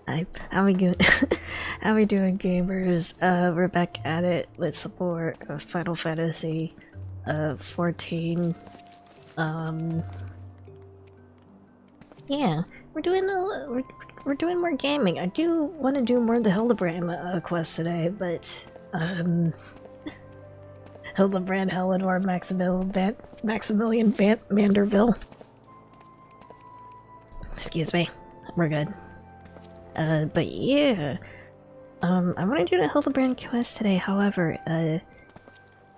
How we good? How we doing, gamers? We're back at it with some more Final Fantasy, 14. Yeah, we're doing more gaming. I do want to do more of the Hildebrand quest today, but Hildebrand, Helidor, Maximilian Vanderbilt. Excuse me, we're good. But yeah, I want to do the Hildebrand quest today. However,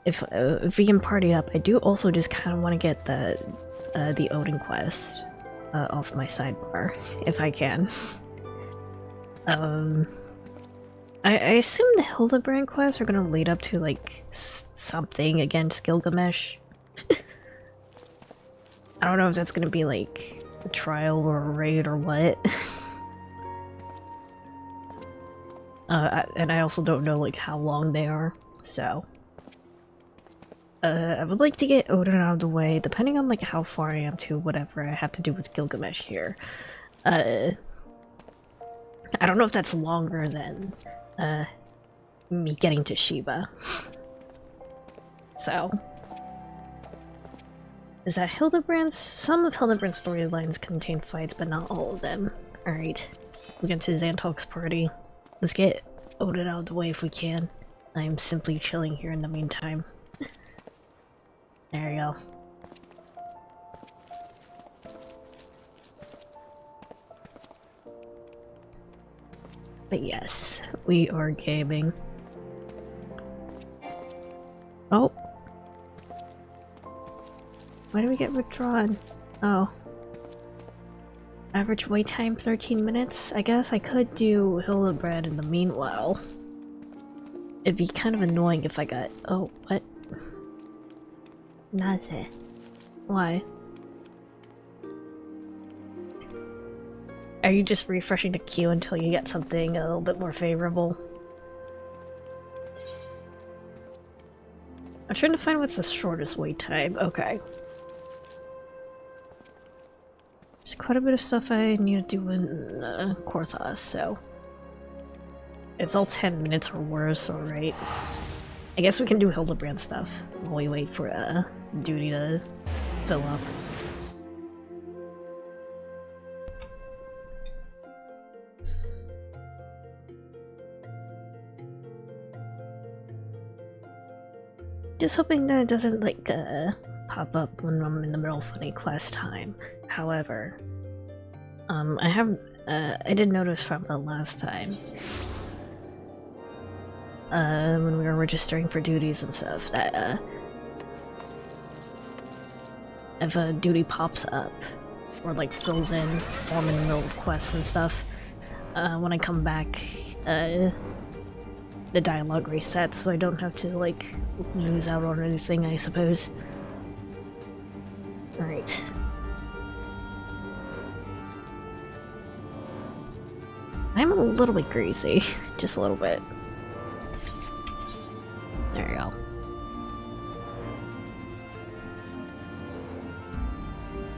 if we can party up, I do also just kind of want to get the Odin quest off my sidebar if I can. I assume the Hildebrand quests are gonna lead up to like something against Gilgamesh. I don't know if that's gonna be like a trial or a raid or what. And I also don't know like how long they are, so I would like to get Odin out of the way, depending on like how far I am to whatever I have to do with Gilgamesh here. I don't know if that's longer than me getting to Shiva. So is that Hildebrand's? Some of Hildebrand's storylines contain fights, but not all of them. Alright, we'll get to Xantok's party. Let's get Odin out of the way if we can. I'm simply chilling here in the meantime. There you go. But yes, we are gaming. Oh. Why did we get withdrawn? Oh. Average wait time 13 minutes? I guess I could do Hildebrand in the meanwhile. It'd be kind of annoying if I got— oh, what? Naze. Why? Are you just refreshing the queue until you get something a little bit more favorable? I'm trying to find what's the shortest wait time. Okay. There's quite a bit of stuff I need to do in Korsas, so it's all 10 minutes or worse, alright. I guess we can do Hildebrand stuff while we wait for duty to fill up. Just hoping that it doesn't like pop up when I'm in the middle of any quest time. However, I did notice from the last time, when we were registering for duties and stuff, that if a duty pops up or like fills in while I'm in the middle of quests and stuff, when I come back, the dialogue resets, so I don't have to like lose out on anything, I suppose. Alright. I'm a little bit greasy, just a little bit. There you go.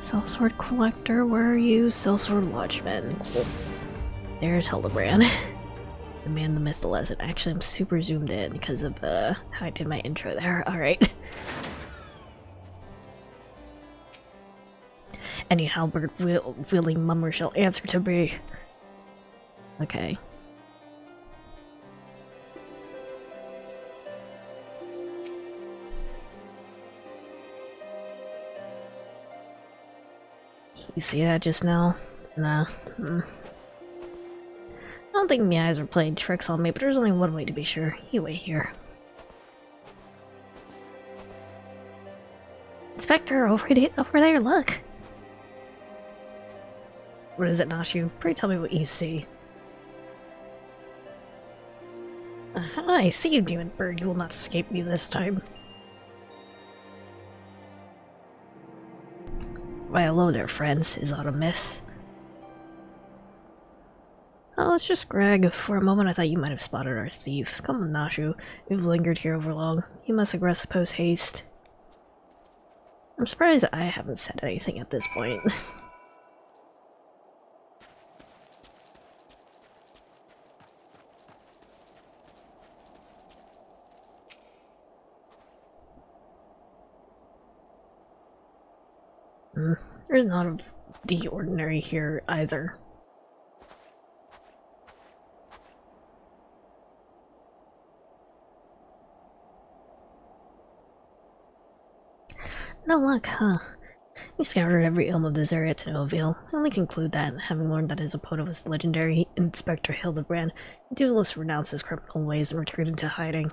Sellsword Collector, where are you? Sellsword Watchman. Cool. There's Hildebrand. The man, the myth, the legend. Actually, I'm super zoomed in because of how I did my intro there. Alright. Any halberd wielding mummer shall answer to me. Okay. You see that just now? Nah. I don't think my eyes are playing tricks on me, but there's only one way to be sure. You wait here. Inspector, over there, look! What is it, Nashu? Pray tell me what you see. Aha, I see you, demon bird. You will not escape me this time. Why, hello there, friends. Is that a miss? Oh, it's just Greg. For a moment I thought you might have spotted our thief. Come on, Nashu. You've lingered here over long. You must regress post haste. I'm surprised I haven't said anything at this point. There's none of the ordinary here either. No luck, huh? You scoured every elm of this area to no avail. I only conclude that, having learned that his opponent was legendary Inspector Hildebrand, the duelist renounced his criminal ways and retreated to hiding.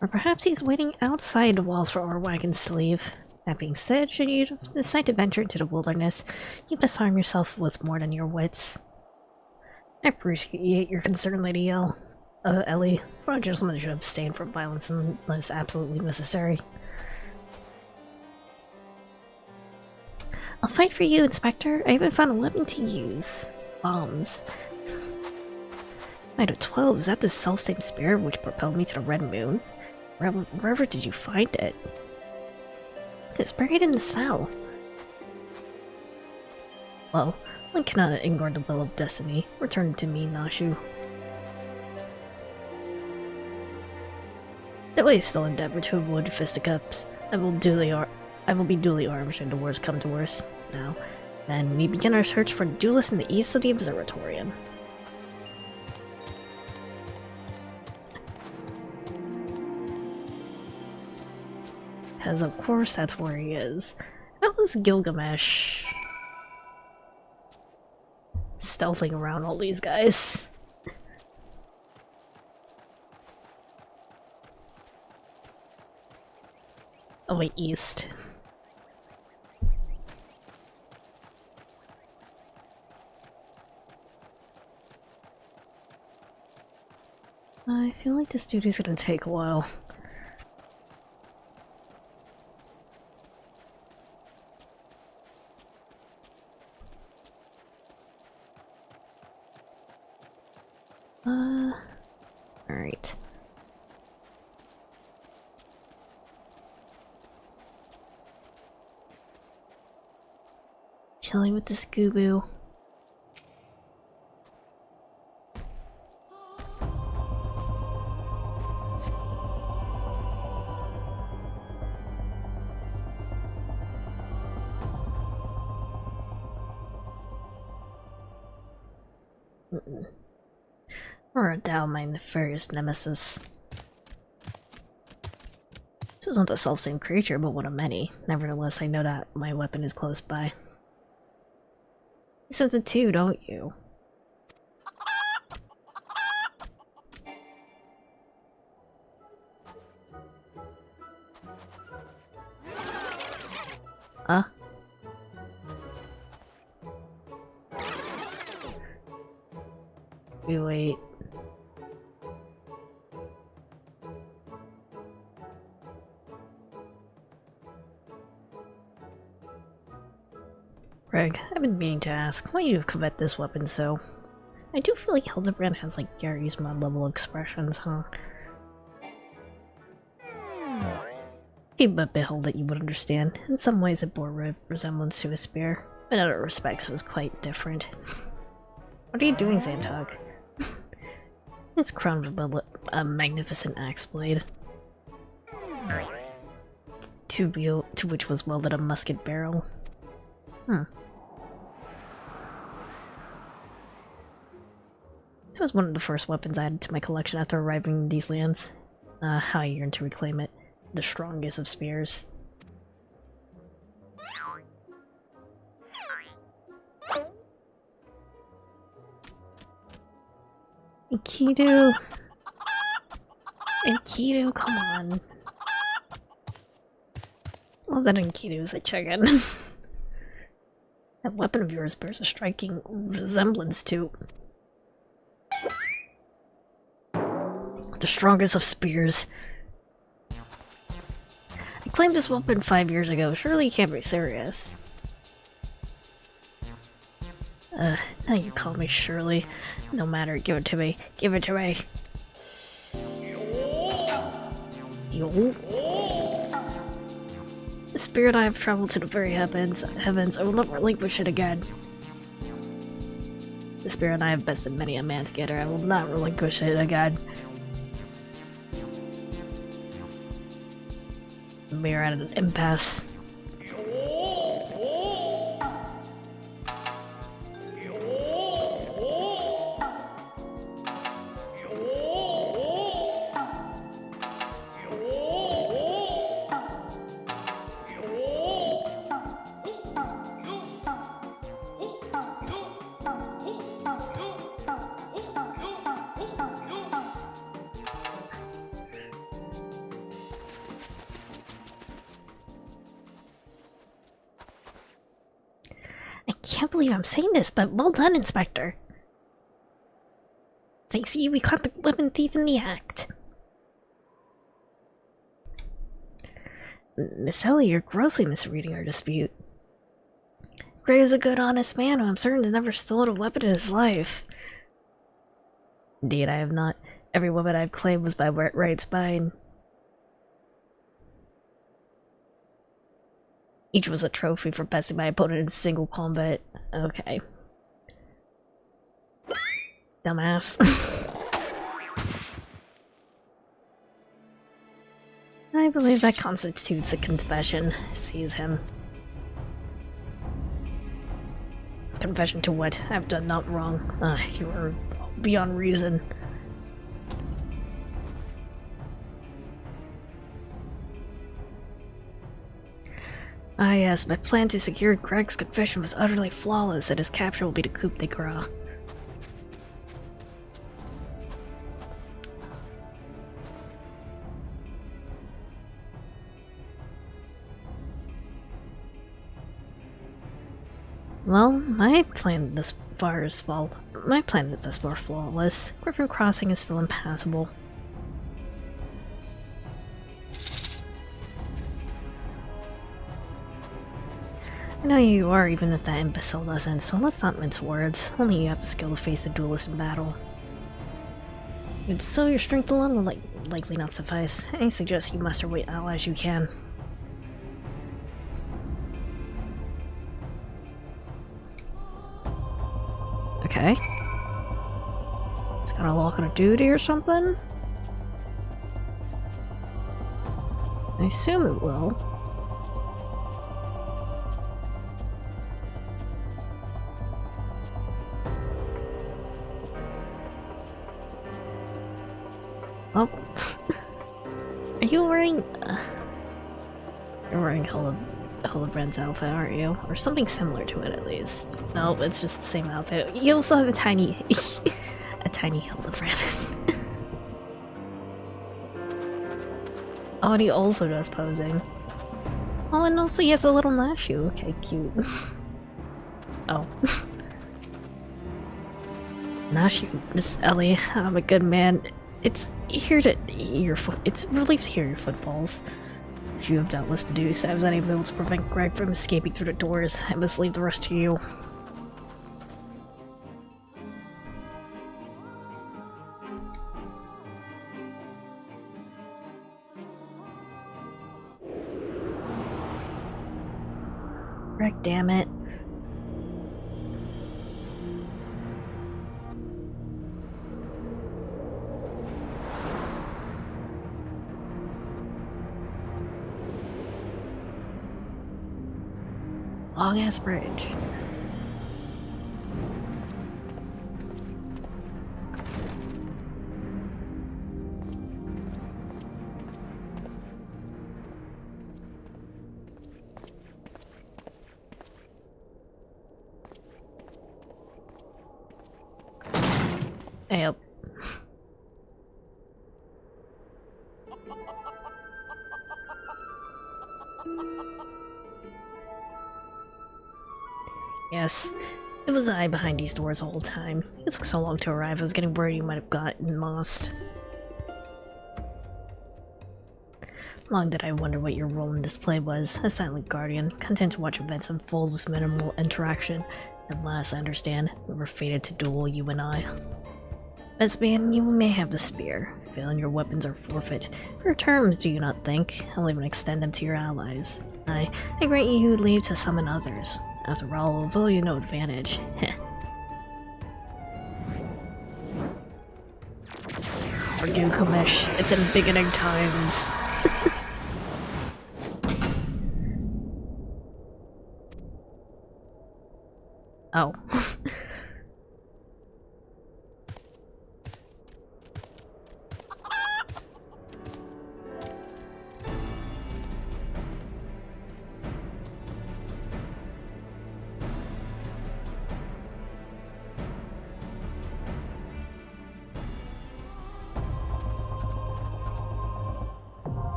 Or perhaps he's waiting outside the walls for our wagons to leave. That being said, should you decide to venture into the wilderness, you best arm yourself with more than your wits. I appreciate your concern, Lady Ellie. But a gentleman should abstain from violence unless absolutely necessary. I'll fight for you, Inspector. I haven't found a weapon to use. Bombs. Knight of 12, is that the self-same spirit which propelled me to the Red Moon? Wherever did you find it? It's buried in the cell. Well, one cannot ignore the will of destiny. Return to me, Nashu. Though I still endeavor to avoid fisticuffs, I will be duly armed should the worst come to worst. Now, then we begin our search for duelists in the east of the Observatorium. Because of course that's where he is. How was Gilgamesh stealthing around all these guys? Oh wait, east. I feel like this duty's gonna take a while. Alright. Chilling with the Scooby. Or a Tao, my nefarious nemesis. This isn't the self-same creature, but one of many. Nevertheless, I know that my weapon is close by. You sense it too, don't you? Huh? Wait. Greg, I've been meaning to ask, why do you covet this weapon so? I do feel like Hildebrand has like Gary's mod level expressions, huh? If you but behold it, you would understand. In some ways it bore a resemblance to a spear, but in other respects it was quite different. What are you doing, Xantog? It's crowned with a magnificent axe blade, to which was welded a musket barrel. It was one of the first weapons I added to my collection after arriving in these lands. How I yearned to reclaim it. The strongest of spears. Enkidu! Enkidu, come on. Love that Enkidu's a chicken. That weapon of yours bears a striking resemblance to the strongest of spears. I claimed this weapon 5 years ago. Surely you can't be serious. Now you call me Shirley. No matter, give it to me. Give it to me. Yo. The spirit I have traveled to the very heavens. I will not relinquish it again. The spirit and I have bested many a man together. I will not relinquish it again. We are at an impasse. can't believe I'm saying this, but well done, Inspector. Thanks to you, we caught the weapon thief in the act. Miss Ellie, you're grossly misreading our dispute. Gray is a good, honest man who I'm certain has never stolen a weapon in his life. Indeed, I have not. Every weapon I've claimed was by rights mine. Each was a trophy for besting my opponent in single combat. Okay. Dumbass. I believe that constitutes a confession. Seize him. Confession to what? I've done not wrong. You are beyond reason. Ah yes, my plan to secure Greg's confession was utterly flawless, and his capture will be the coup de grace. Well, my plan is this far flawless. Griffin Crossing is still impassable. I know you are, even if that imbecile doesn't, so let's not mince words. Only you have the skill to face the duelist in battle. And so your strength alone will likely not suffice. I suggest you muster what allies you can. Okay. It's got a lock on a duty or something? I assume it will. Oh. Are you wearing... You're wearing Hildebrand's outfit, aren't you? Or something similar to it, at least. No, it's just the same outfit. You also have a tiny... a tiny Hildebrand. Oh, and he also does posing. Oh, and also he has a little Nashu. Okay, cute. Oh. Nashu, Miss Ellie, I'm a good man. It's here to hear it's relief to hear your footfalls. As you have doubtless deduced, I was unable to prevent Greg from escaping through the doors. I must leave the rest to you. Greg, damn it. Long-ass bridge. Yep. Yes, it was I behind these doors the whole time. It took so long to arrive, I was getting worried you might have gotten lost. Long did I wonder what your role in this play was, a silent guardian, content to watch events unfold with minimal interaction. At last I understand, we were fated to duel, you and I. Lesbian, you may have the spear. Failing your weapons are forfeit. Fair terms, do you not think? I'll even extend them to your allies. I grant you leave to summon others. After all, although you no advantage. Forgive Kumesh, it's in beginning times. Oh.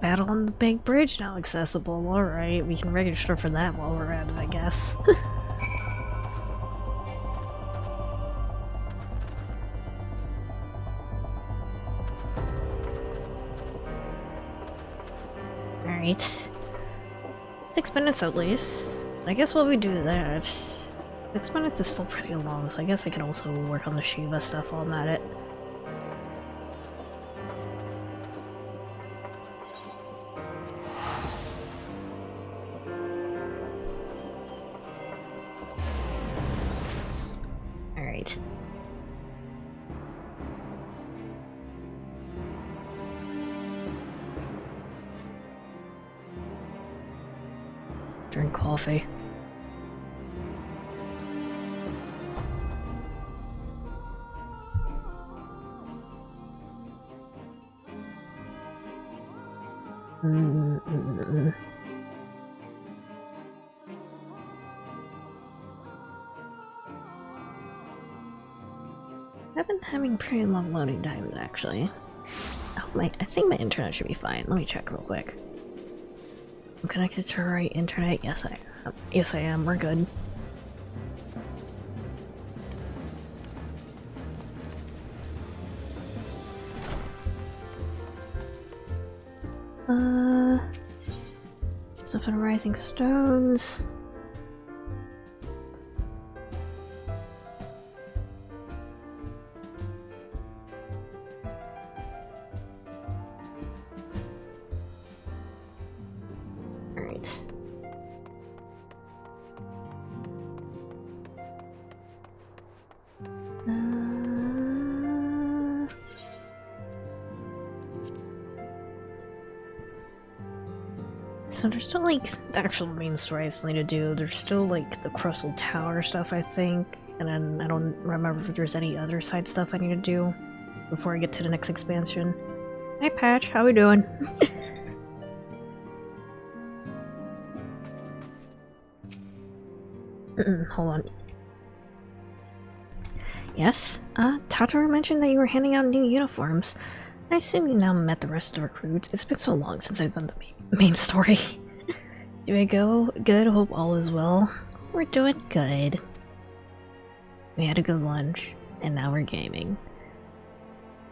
Battle on the big bridge now accessible. Alright, we can register for that while we're at it, I guess. Alright. 6 minutes at least. I guess while we do that... 6 minutes is still pretty long, so I guess I can also work on the Shiva stuff while I'm at it. Alright. Drink coffee. I've been having pretty long loading times, actually. Oh, I think my internet should be fine. Let me check real quick. I'm connected to the right internet. Yes, I am. We're good. Stuff on rising stones. Alright. So there's still like the actual main story I still need to do. There's still like the Crystal Tower stuff, I think. And then I don't remember if there's any other side stuff I need to do before I get to the next expansion. Hi Patch, how we doing? Hold on. Yes? Tataru mentioned that you were handing out new uniforms. I assume you now met the rest of the recruits. It's been so long since I've done the main story. Do I go? Good, hope all is well. We're doing good. We had a good lunch, and now we're gaming.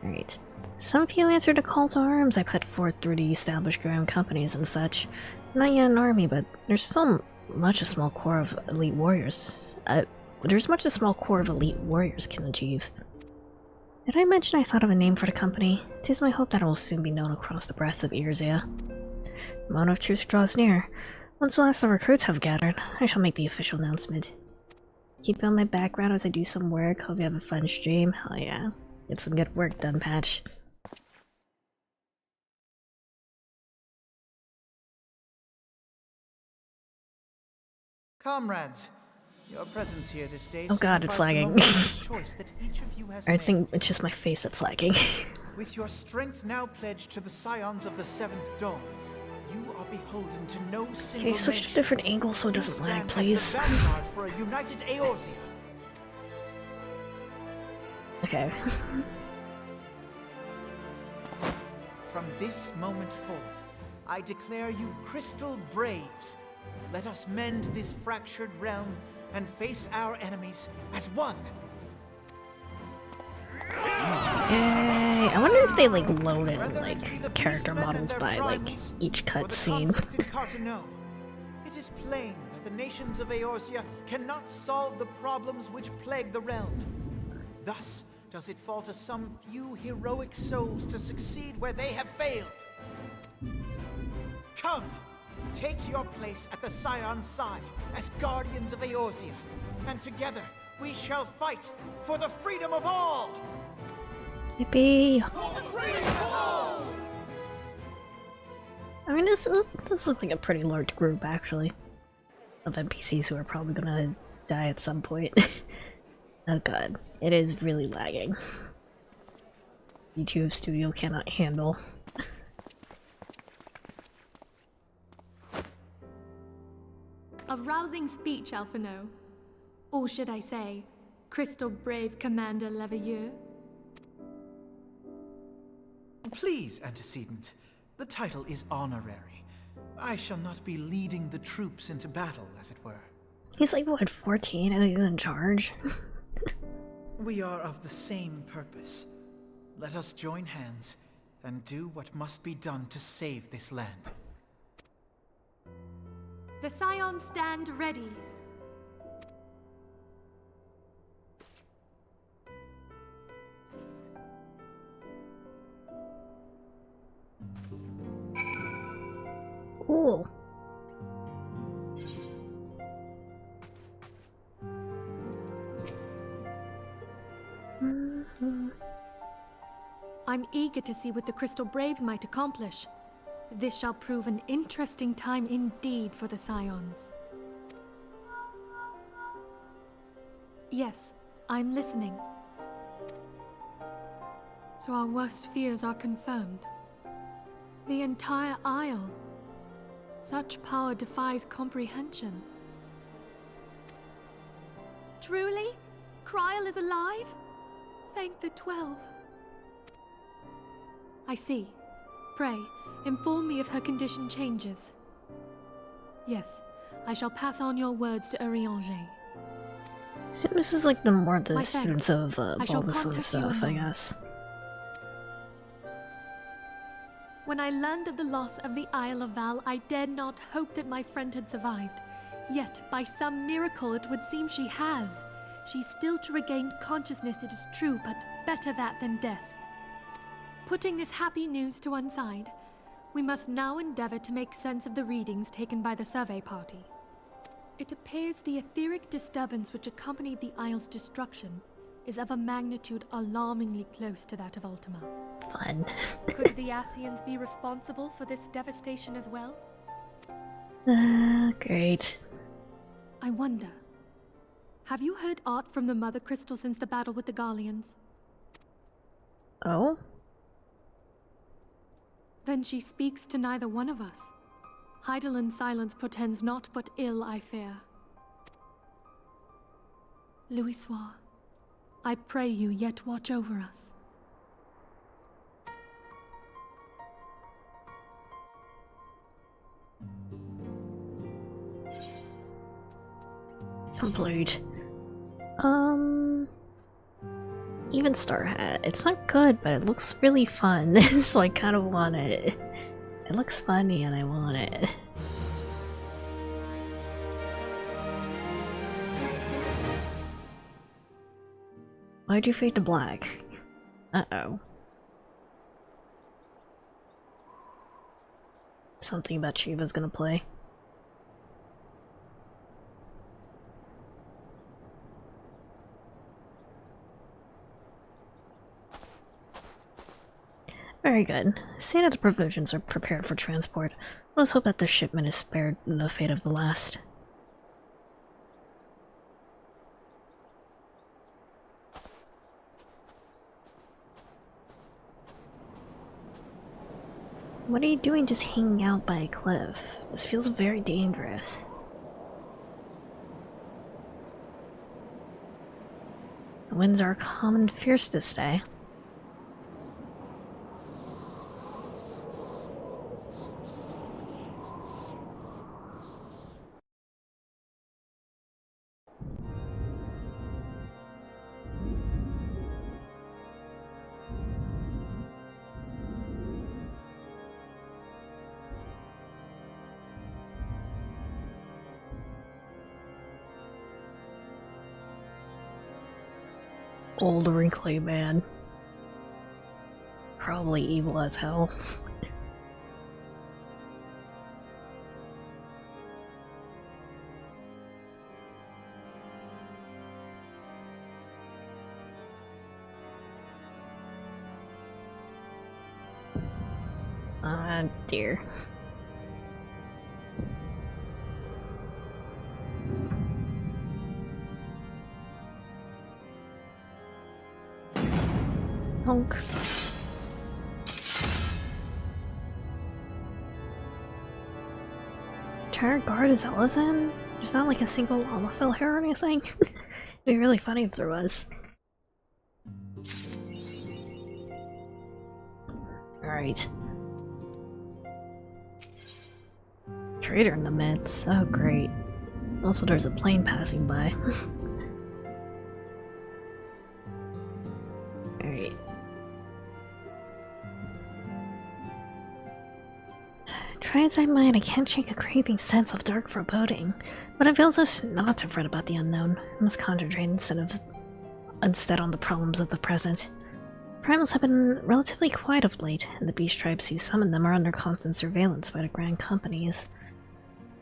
Alright. Some few answered a call to arms I put forth through the established growing companies and such. Not yet an army, but there's still much a small core of elite warriors. There's much a small core of elite warriors can achieve. Did I mention I thought of a name for the company? 'Tis my hope that it will soon be known across the breadth of Eorzea. The moment of truth draws near. Once the last of the recruits have gathered, I shall make the official announcement. Keep on my background as I do some work. Hope you have a fun stream. Hell yeah. Get some good work done, Patch. Comrades, your presence here this day. Oh god, it's lagging. I think it's just my face that's lagging. With your strength now pledged to the scions of the Seventh Dawn, you are beholden to no single Can you switch to a different angle so it doesn't lag, please? For a united Eorzea. Okay. From this moment forth, I declare you Crystal Braves. Let us mend this fractured realm and face our enemies as one. Yay! I wonder if they like load in like character models by like each cutscene. It is plain that the nations of Eorzea cannot solve the problems which plague the realm. Thus does it fall to some few heroic souls to succeed where they have failed. Come, take your place at the Scion's side as guardians of Eorzea, and together we shall fight for the freedom of all! Yippee! For the freedom of all! I mean, this looks like a pretty large group, actually, of NPCs who are probably gonna die at some point. Oh god, it is really lagging. YouTube Studio cannot handle. A rousing speech, Alphino. Or should I say, Crystal Brave Commander Leveilleur? Please, Antecedent. The title is honorary. I shall not be leading the troops into battle, as it were. He's like, what, 14 and he's in charge? We are of the same purpose. Let us join hands and do what must be done to save this land. The Scions stand ready. Ooh. I'm eager to see what the Crystal Braves might accomplish. This shall prove an interesting time indeed for the Scions. Yes, I'm listening. So our worst fears are confirmed. The entire Isle. Such power defies comprehension. Truly? Kryl is alive? Thank the 12. I see. Pray, inform me if her condition changes. Yes, I shall pass on your words to Urianger. So this is like the more the My students thanks. of I shall Baldus and contact you stuff, I anon. guess. When I learned of the loss of the Isle of Val, I dared not hope that my friend had survived. Yet, by some miracle, it would seem she has. She's still to regain consciousness, it is true, but better that than death. Putting this happy news to one side, we must now endeavor to make sense of the readings taken by the survey party. It appears the etheric disturbance which accompanied the Isle's destruction is of a magnitude alarmingly close to that of Ultima. Fun. Could the Ascians be responsible for this devastation as well? Great. I wonder. Have you heard aught from the Mother Crystal since the battle with the Garleans? Oh? Then she speaks to neither one of us. Heidel's silence portends naught but ill, I fear. Louisoix, I pray you yet watch over us. Complete. Even Star Hat. It's not good, but it looks really fun, so I kind of want it. It looks funny and I want it. Why'd you fade to black? Uh-oh. Something about Shiva's gonna play. Very good. Seeing that the provisions are prepared for transport, let us hope that the shipment is spared the fate of the last. What are you doing just hanging out by a cliff? This feels very dangerous. The winds are calm and fierce this day. Old wrinkly man. Probably evil as hell. Ah, dear. Honk. Turn guard is Ellison? There's not like a single Llama here or anything? It'd be really funny if there was. Alright. Trader in the midst. Oh great. Also there's a plane passing by. Alright. Try as I might, I can't shake a creeping sense of dark foreboding, but it feels us not to fret about the unknown. I must concentrate instead on the problems of the present. Primals have been relatively quiet of late, and the beast tribes who summon them are under constant surveillance by the grand companies.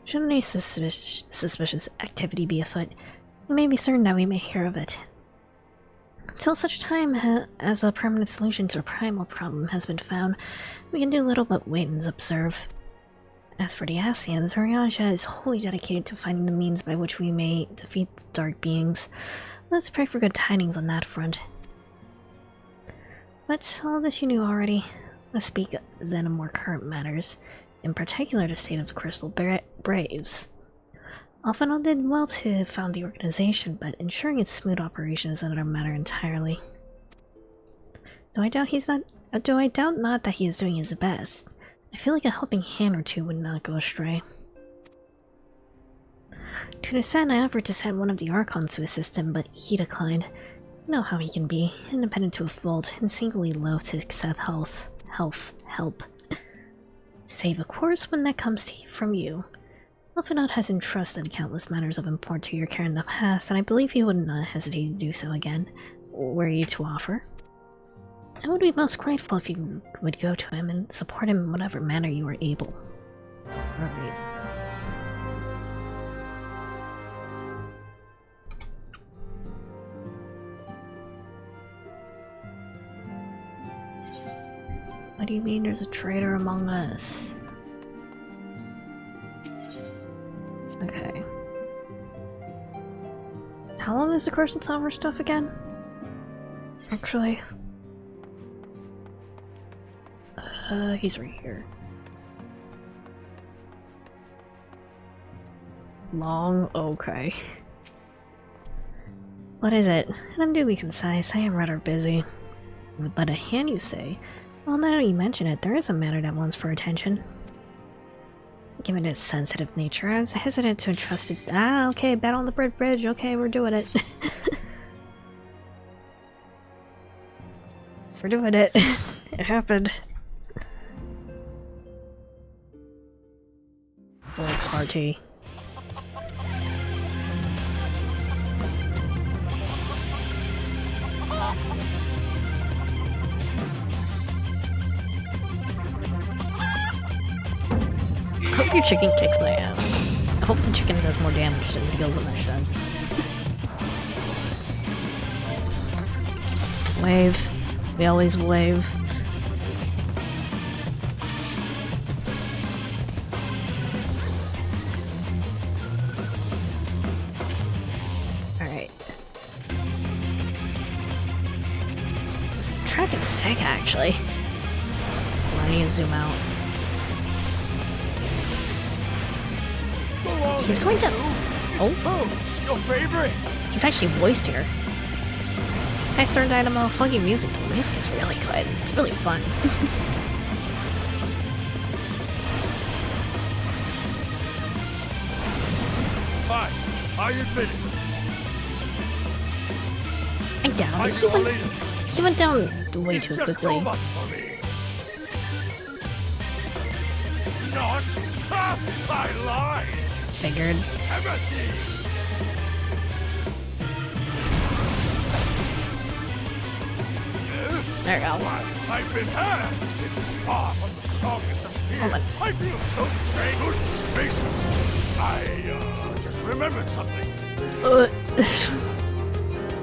Should any suspicious activity be afoot, we may be certain that we may hear of it. Until such time as a permanent solution to the primal problem has been found, we can do little but wait and observe. As for the Asians, Oriaja is wholly dedicated to finding the means by which we may defeat the dark beings. Let's pray for good tidings on that front. But all this you knew already. Let's speak then of more current matters, in particular the state of the Crystal Braves. Alphinaud did well to found the organization, but ensuring its smooth operation is another matter entirely. Do I doubt not that he is doing his best. I feel like a helping hand or two would not go astray. To this end, I offered to send one of the Archons to assist him, but he declined. You know how he can be, independent to a fault, and singularly loath to accept help. Save, of course, when that comes from you. Alphinaud has entrusted countless matters of import to your care in the past, and I believe he would not hesitate to do so again, were you to offer. I would be most grateful if you would go to him and support him in whatever manner you are able. Alright. What do you mean there's a traitor among us? Okay. How long is the Crystal Tower stuff again? Actually... he's right here. Long? Okay. What is it? And do be concise, I am rather busy. But a hand, you say? Well, now that you mention it, there is a matter that wants for attention. Given its sensitive nature, I was hesitant to entrust it. Ah, okay, battle on the bridge. Okay, we're doing it. We're doing it. It happened. Full party. I hope your chicken kicks my ass. I hope the chicken does more damage than the Gilgamesh does. Wave. We always wave. Alright. This track is sick, actually. I need to zoom out. He's going to... Oh? Your favorite? He's actually voiced here. I started Dynamo funky music. The music is really good. It's really fun. Fine. I admit it. I doubt it. He went down way too quickly. Too much for me. Not. Ha! I lied. Figured. Everything. There we go. I've been hurt. This is far from the strongest of spears. I feel so strange. Goodness gracious. I just remembered something.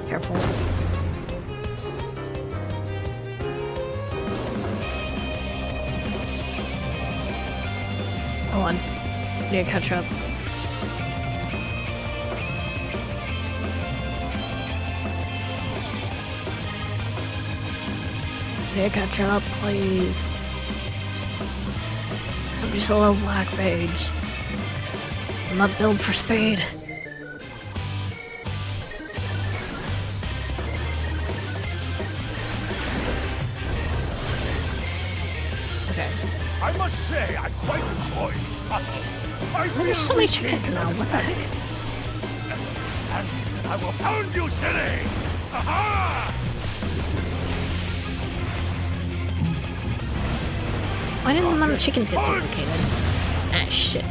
Careful. Hold on. Need to catch up. Need to catch up, please. I'm just a little black mage. I'm not built for speed. Okay. I must say, I quite enjoy these puzzles. There's so many chickens now, what the heck? Stand, and I will pound you silly! Aha! Why didn't none of the chickens get duplicated? shit.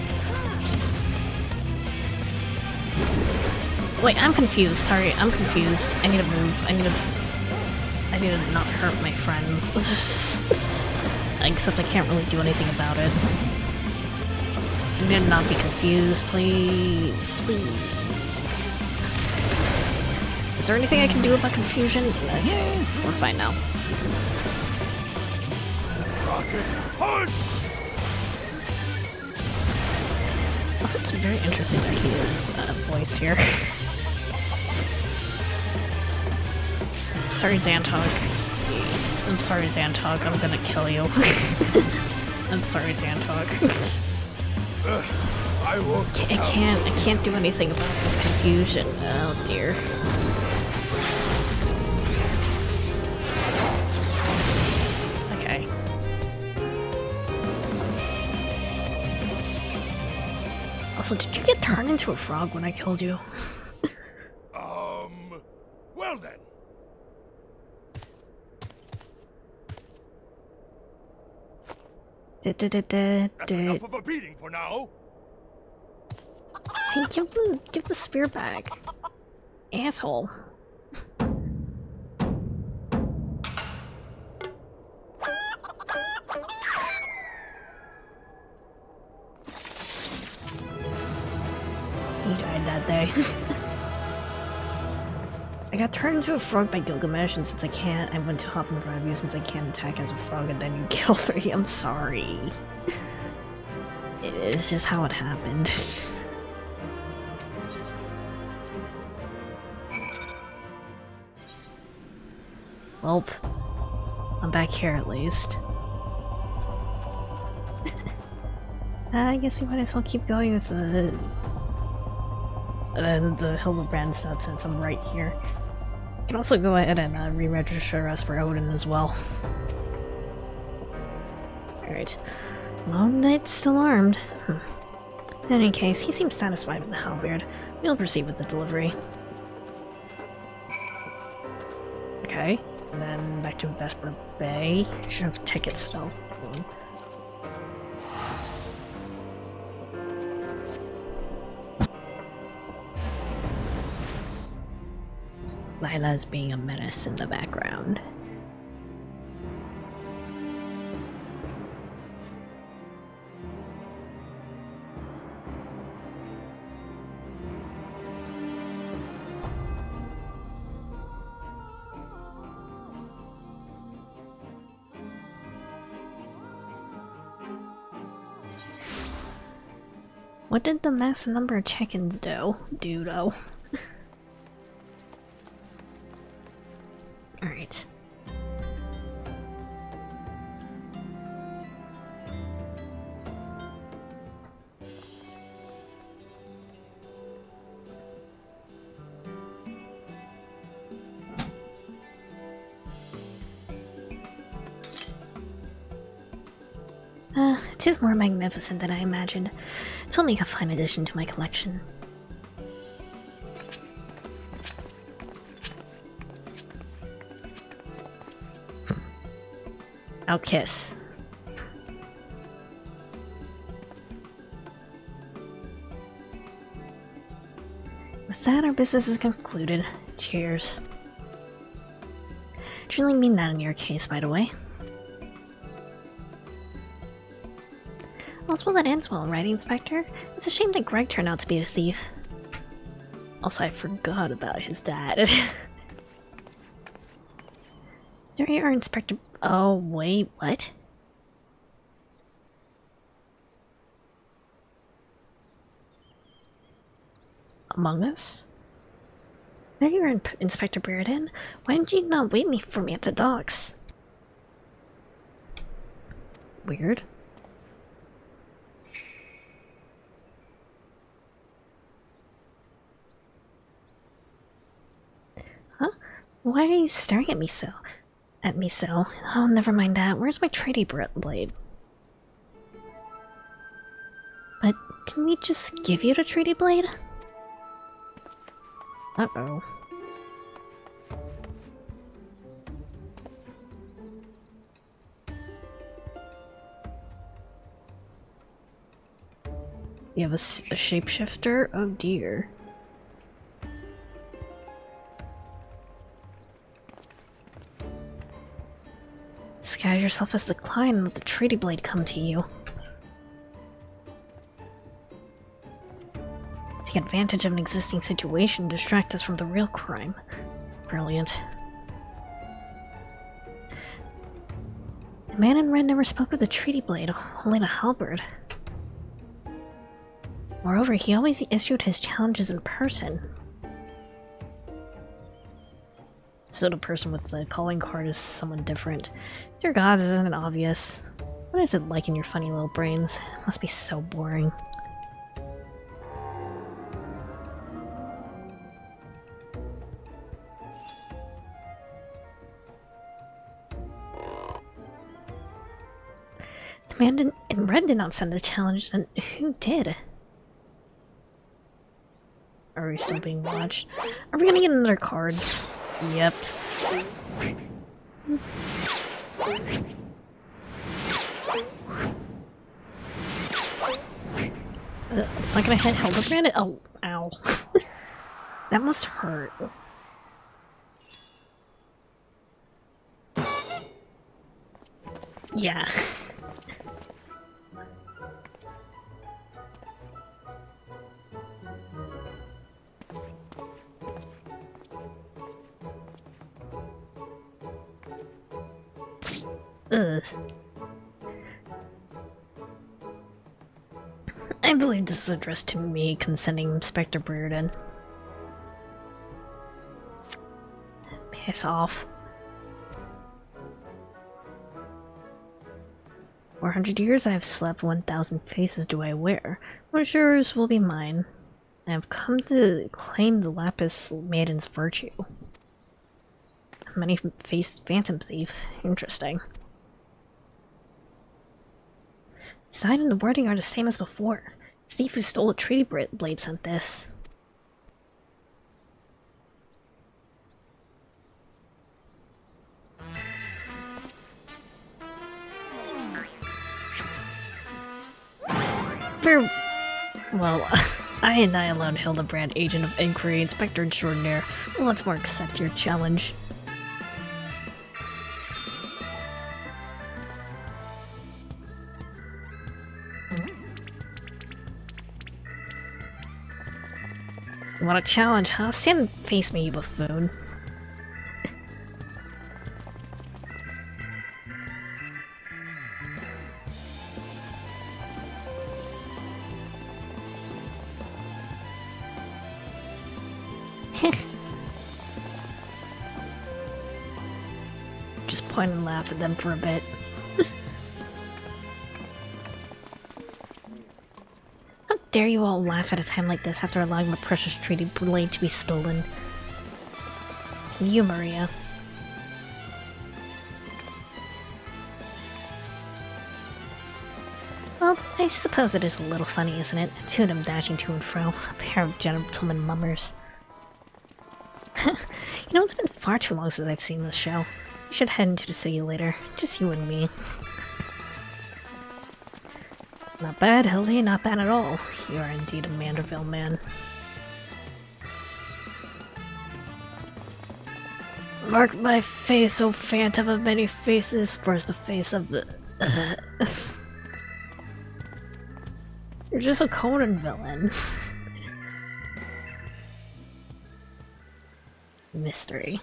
Wait, I'm confused. Sorry, I'm confused. I need to move. I need to not hurt my friends. Except I can't really do anything about it. I need to not be confused, please. Please. Is there anything I can do about confusion? Okay, we're fine now. Rocket punch! Also, it's very interesting that he is voiced here. Sorry, Xantog. I'm sorry, Xantog. I'm gonna kill you. I'm sorry, Xantog. I won't. I can't do anything about this confusion. Oh dear. Okay. Also, did you get turned into a frog when I killed you? Well then. That's enough of a beating for now. Hey, give the spear back. Asshole. He died that day. I got turned into a frog by Gilgamesh, and since I went to hop in front of you since I can't attack as a frog, and then you killed me. I'm sorry. It's just how it happened. Welp. I'm back here at least. I guess we might as well keep going with the Hildebrand stuff since I'm right here. You can also go ahead and re-register us for Odin as well. Alright. Lone Knight's still armed. In any case, he seems satisfied with the halberd. We'll proceed with the delivery. Okay. And then back to Vesper Bay. Should have tickets still. Lila's being a menace in the background. What did the mass number of chickens do? Alright. It is more magnificent than I imagined. It will make a fine addition to my collection. I'll kiss. With that, our business is concluded. Cheers. Truly mean that in your case, by the way. All's well that ends well, right, Inspector? It's a shame that Greg turned out to be a thief. Also, I forgot about his dad. There you are, Inspector. Oh, wait, what? Among Us? There you are, Inspector Brereton. Why didn't you not wait for me at the docks? Weird. Huh? Why are you staring at me so? Oh, never mind that. Where's my tradie blade? But didn't we just give you the tradie blade? Uh-oh. You have a shapeshifter? Oh dear. Disguise yourself as the client and let the treaty blade come to you. Take advantage of an existing situation to distract us from the real crime. Brilliant. The man in red never spoke with the treaty blade, only the halberd. Moreover, he always issued his challenges in person. So the person with the calling card is someone different. Dear God, this isn't obvious. What is it like in your funny little brains? It must be so boring. The man in red did not send a challenge, then who did? Are we still being watched? Are we gonna get another card? Yep. It's not gonna hit Hildebrand? Oh, ow. That must hurt. Yeah. Ugh. I believe this is addressed to me, consenting Inspector Brereton. Piss off. 400 years I have slept, 1,000 faces do I wear. What's yours will be mine. I have come to claim the Lapis Maiden's virtue. Many-faced phantom thief. Interesting. Sign and the wording are the same as before. The thief who stole the treaty blade sent this. Well, I and I allowed Hildebrand, Agent of Inquiry, Inspector Extraordinaire. Once more accept your challenge. You want a challenge, huh? Stand and face me, you buffoon. Just point and laugh at them for a bit. How dare you all laugh at a time like this after allowing my precious treaty blade to be stolen? You, Maria. Well, I suppose it is a little funny, isn't it? Two of them dashing to and fro. A pair of gentleman mummers. You know, it's been far too long since I've seen this show. We should head into the city later. Just you and me. Not bad, Hildy. Not bad at all. You are indeed a Manderville man. Mark my face, O phantom of many faces, first the face of the... You're just a Conan villain. Mystery.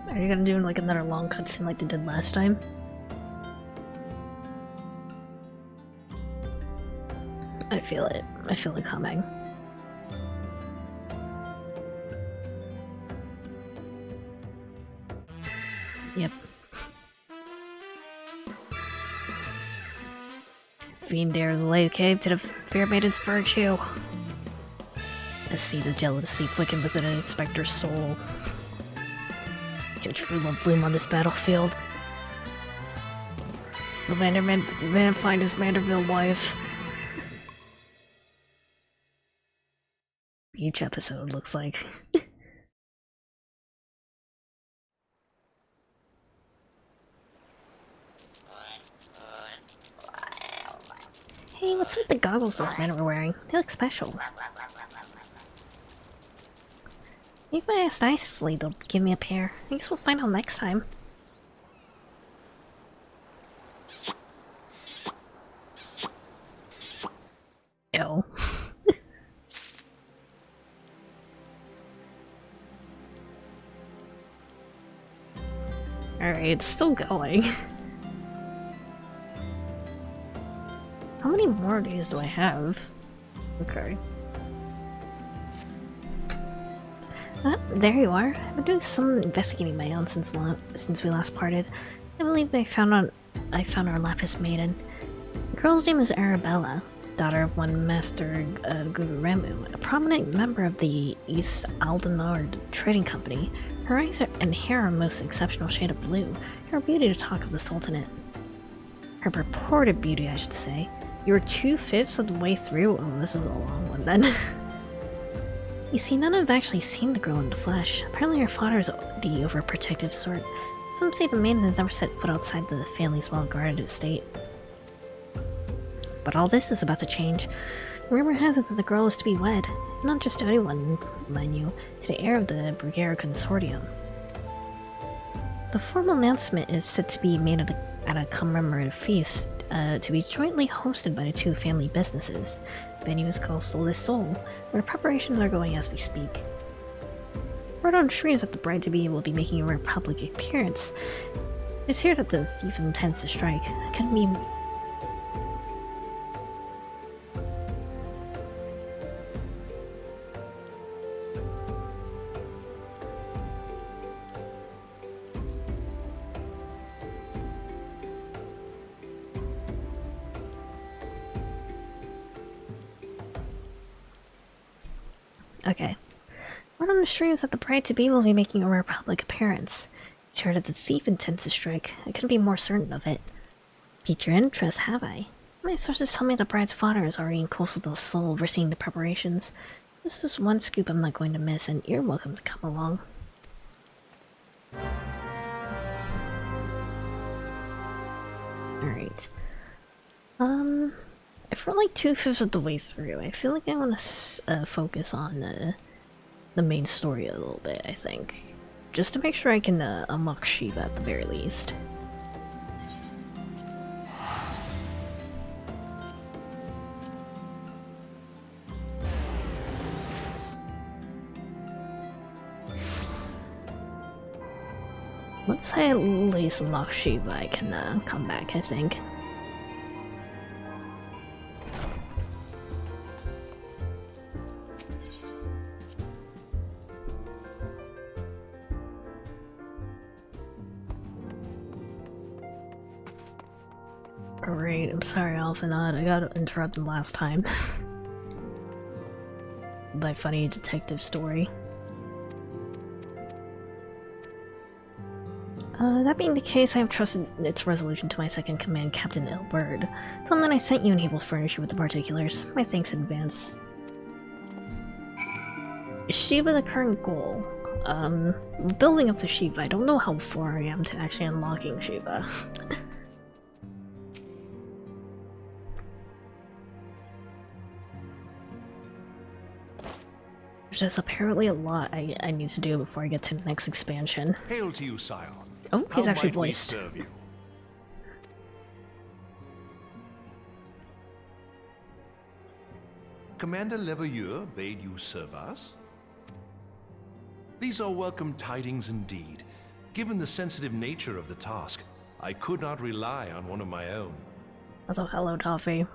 Are you gonna do like another long cutscene like they did last time? I feel it. I feel it coming. Yep. Fiend dares lay cave to the fair maiden's virtue. A seed of jealousy quickened within an inspector's soul. Can true love bloom on this battlefield? The Vanderman find his Manderville wife. each episode, looks like. Hey, what's with the goggles those men were wearing? They look special. Maybe if I ask nicely, they'll give me a pair. I guess we'll find out next time. Ew. Alright, it's still going. How many more of these do I have? Okay. There you are. I've been doing some investigating my own since we last parted. I believe I found our Lapis Maiden. The girl's name is Arabella, daughter of one Master Guguremu, a prominent member of the East Aldenard Trading Company. Her eyes and hair are a most exceptional shade of blue. Her beauty to talk of the Sultanate. Her purported beauty, I should say. You were 2/5 of the way through? Oh, this is a long one then. You see, none have actually seen the girl in the flesh. Apparently her father is the overprotective sort. Some say the maiden has never set foot outside the family's well-guarded estate. But all this is about to change. Rumor has it that the girl is to be wed. Not just to anyone, mind you, to the heir of the Brugere Consortium. The formal announcement is said to be made at a commemorative feast to be jointly hosted by the two family businesses. The venue is called Sol de Sol, where the preparations are going as we speak. Word on the street is that the bride-to-be will be making a rare public appearance. It's here that the thief intends to strike. It couldn't be... Okay. Word on the street is that the bride-to-be will be making a rare public appearance. It's heard that the thief intends to strike. I couldn't be more certain of it. Piqued your interest, have I? My sources tell me the bride's father is already in Coastal del Sol overseeing the preparations. This is one scoop I'm not going to miss, and you're welcome to come along. Alright. If we're like 2/5 of the way through, I feel like I want to focus on the main story a little bit, I think. Just to make sure I can unlock Shiva at the very least. Once I at least unlock Shiva, I can come back, I think. Alright, I'm sorry, Alphanod. I got interrupted last time. By funny detective story. That being the case, I have trusted its resolution to my second command, Captain Elbird. Tell him that I sent you and he will furnish you with the particulars. My thanks in advance. Is Shiva the current goal? Building up to Shiva. I don't know how far I am to actually unlocking Shiva. There's just apparently a lot I need to do before I get to the next expansion. Hail to you, Scion. Oh, he's How actually might we voiced. serve you? Commander Leveilleur bade you serve us? These are welcome tidings indeed. Given the sensitive nature of the task, I could not rely on one of my own. Also, hello, Toffee.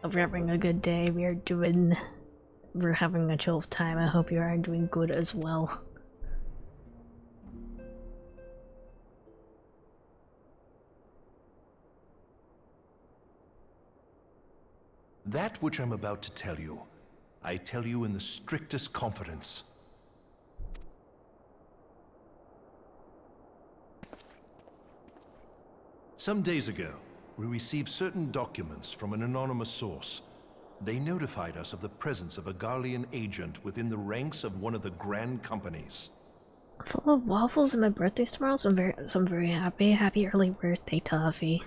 Hope you're having a good day. We're having a chill time. I hope you are doing good as well. That which I'm about to tell you, I tell you in the strictest confidence. Some days ago, we received certain documents from an anonymous source. They notified us of the presence of a Garlean agent within the ranks of one of the Grand Companies. Full of waffles and my birthday's tomorrow, so I'm very happy. Happy early birthday, Toffee.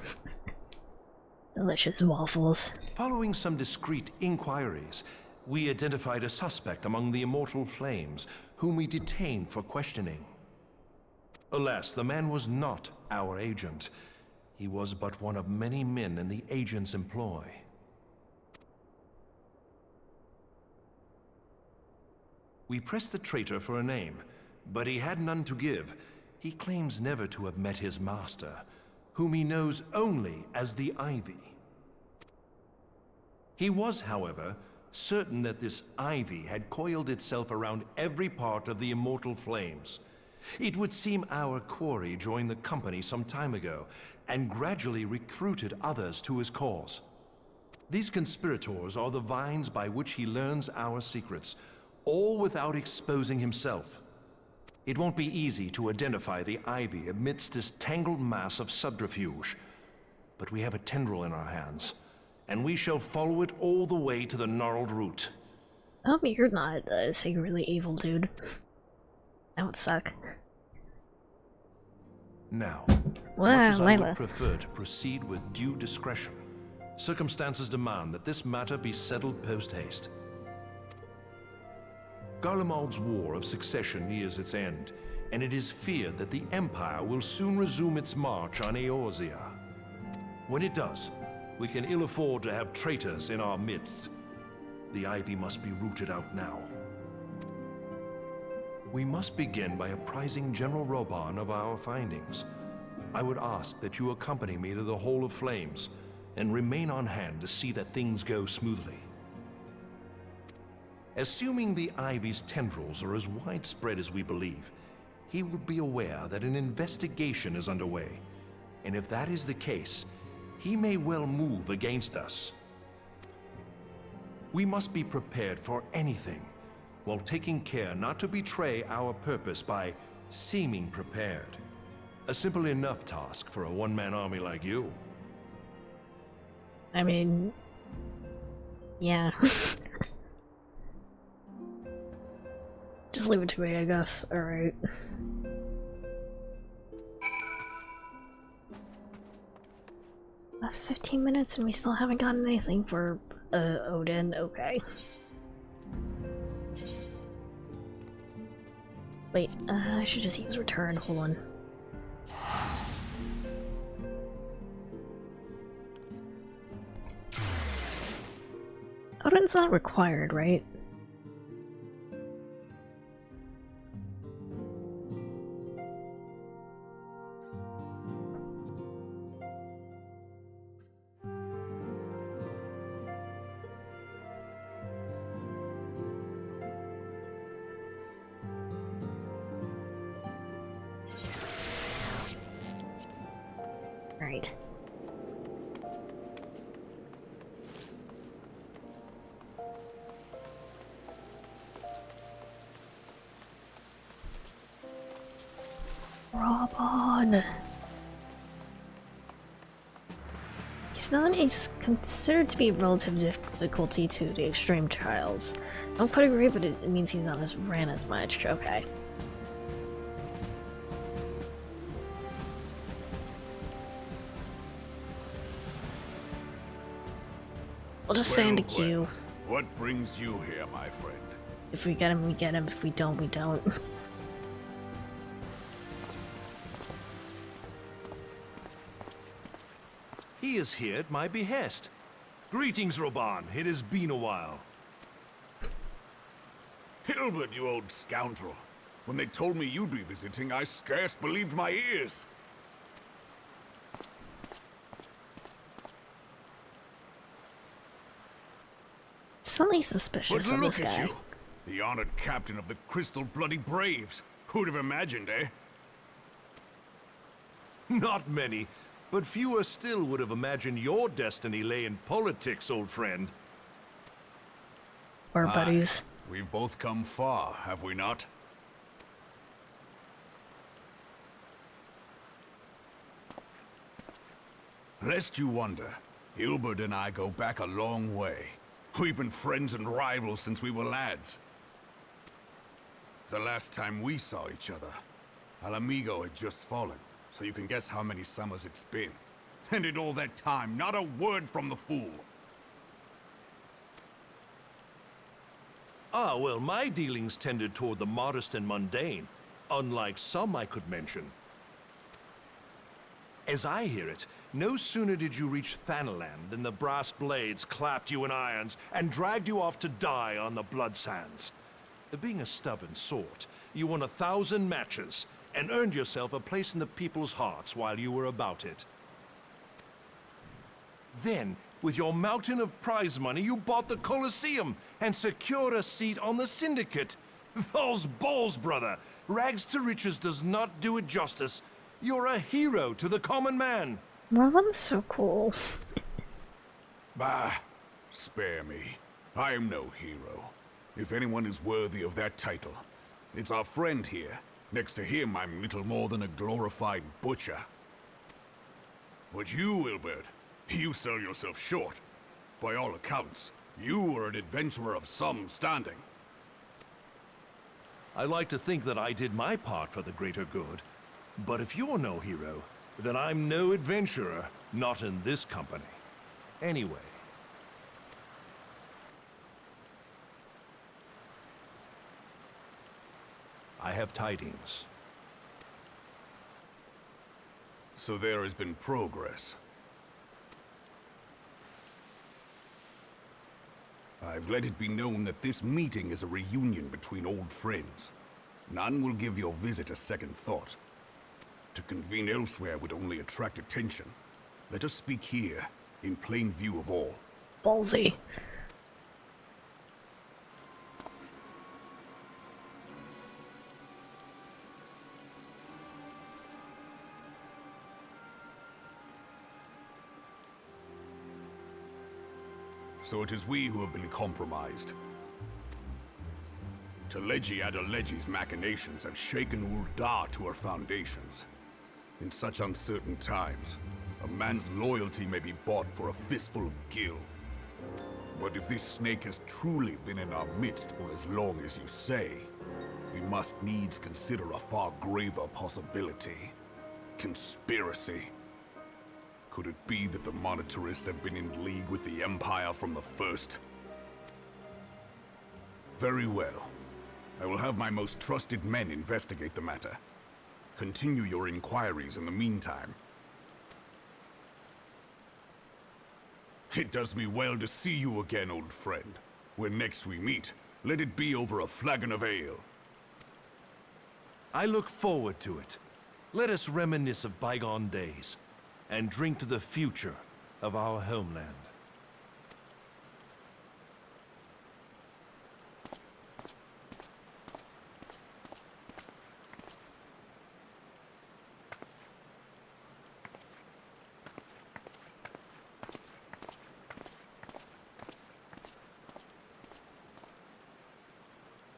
Delicious waffles. Following some discreet inquiries, we identified a suspect among the Immortal Flames, whom we detained for questioning. Alas, the man was not our agent. He was but one of many men in the agent's employ. We pressed the traitor for a name, but he had none to give. He claims never to have met his master, whom he knows only as the Ivy. He was, however, certain that this Ivy had coiled itself around every part of the Immortal Flames. It would seem our quarry joined the company some time ago, and gradually recruited others to his cause. These conspirators are the vines by which he learns our secrets, all without exposing himself. It won't be easy to identify the Ivy amidst this tangled mass of subterfuge, but we have a tendril in our hands, and we shall follow it all the way to the gnarled root. I hope you're not a secretly evil dude. That would suck. Now, Wow, much as I Layla. would prefer to proceed with due discretion, circumstances demand that this matter be settled post-haste. Garlemald's War of Succession nears its end, and it is feared that the Empire will soon resume its march on Eorzea. When it does, we can ill afford to have traitors in our midst. The Ivy must be rooted out now. We must begin by apprising General Roban of our findings. I would ask that you accompany me to the Hall of Flames, and remain on hand to see that things go smoothly. Assuming the Ivy's tendrils are as widespread as we believe, he will be aware that an investigation is underway, and if that is the case, he may well move against us. We must be prepared for anything, while taking care not to betray our purpose by seeming prepared. A simple enough task for a one-man army like you. I mean... yeah. Just leave it to me, I guess. Alright. About 15 minutes and we still haven't gotten anything for Odin. Okay. Wait, I should just use return. Hold on. Odin's not required, right? Right. Robon. He's considered to be relative difficulty to the extreme trials. Not quite agree, but it means he's not as ran as much. Okay. We'll just stay in the queue. What brings you here, my friend? If we get him, we get him. If we don't, we don't. He is here at my behest. Greetings, Roban. It has been a while. Hilbert, you old scoundrel. When they told me you'd be visiting, I scarce believed my ears. Something suspicious But of look this at guy. you, the honored captain of the Crystal Bloody Braves. Who'd have imagined, eh? Not many, but fewer still would have imagined your destiny lay in politics, old friend. Or buddies. We've both come far, have we not? Lest you wonder, Hilbert and I go back a long way. We've been friends and rivals since we were lads. The last time we saw each other, Alamigo had just fallen, so you can guess how many summers it's been. And in all that time, not a word from the fool. Ah, well, my dealings tended toward the modest and mundane, unlike some I could mention. As I hear it, no sooner did you reach Thanalan than the brass blades clapped you in irons and dragged you off to die on the blood sands. Being a stubborn sort, you won 1,000 matches and earned yourself a place in the people's hearts while you were about it. Then, with your mountain of prize money, you bought the Colosseum and secured a seat on the Syndicate. Those balls, brother! Rags to riches does not do it justice. You're a hero to the common man. Well, that's so cool. Bah, spare me. I am no hero. If anyone is worthy of that title, it's our friend here. Next to him, I'm little more than a glorified butcher. But you, Wilbert, you sell yourself short. By all accounts, you are an adventurer of some standing. I like to think that I did my part for the greater good. But if you're no hero, then I'm no adventurer, not in this company. Anyway. I have tidings. So there has been progress. I've let it be known that this meeting is a reunion between old friends. None will give your visit a second thought. To convene elsewhere would only attract attention. Let us speak here, in plain view of all. Ballsy. So it is we who have been compromised. Teleji Adeleji's machinations have shaken Ul'dah to her foundations. In such uncertain times, a man's loyalty may be bought for a fistful of gil. But if this snake has truly been in our midst for as long as you say, we must needs consider a far graver possibility. Conspiracy. Could it be that the Monetarists have been in league with the Empire from the first? Very well. I will have my most trusted men investigate the matter. Continue your inquiries in the meantime. It does me well to see you again, old friend. When next we meet, let it be over a flagon of ale. I look forward to it. Let us reminisce of bygone days and drink to the future of our homeland.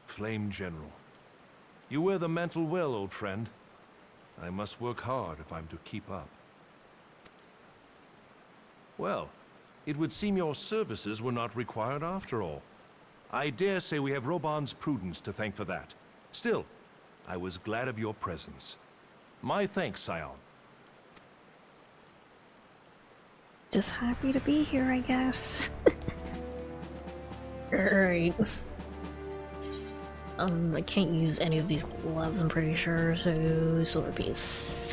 Flame General, you wear the mantle well, old friend. I must work hard if I'm to keep up. Well, it would seem your services were not required after all. I dare say we have Roban's prudence to thank for that. Still, I was glad of your presence. My thanks, Scion. Just happy to be here, I guess. Alright. I can't use any of these gloves, I'm pretty sure, so silver piece.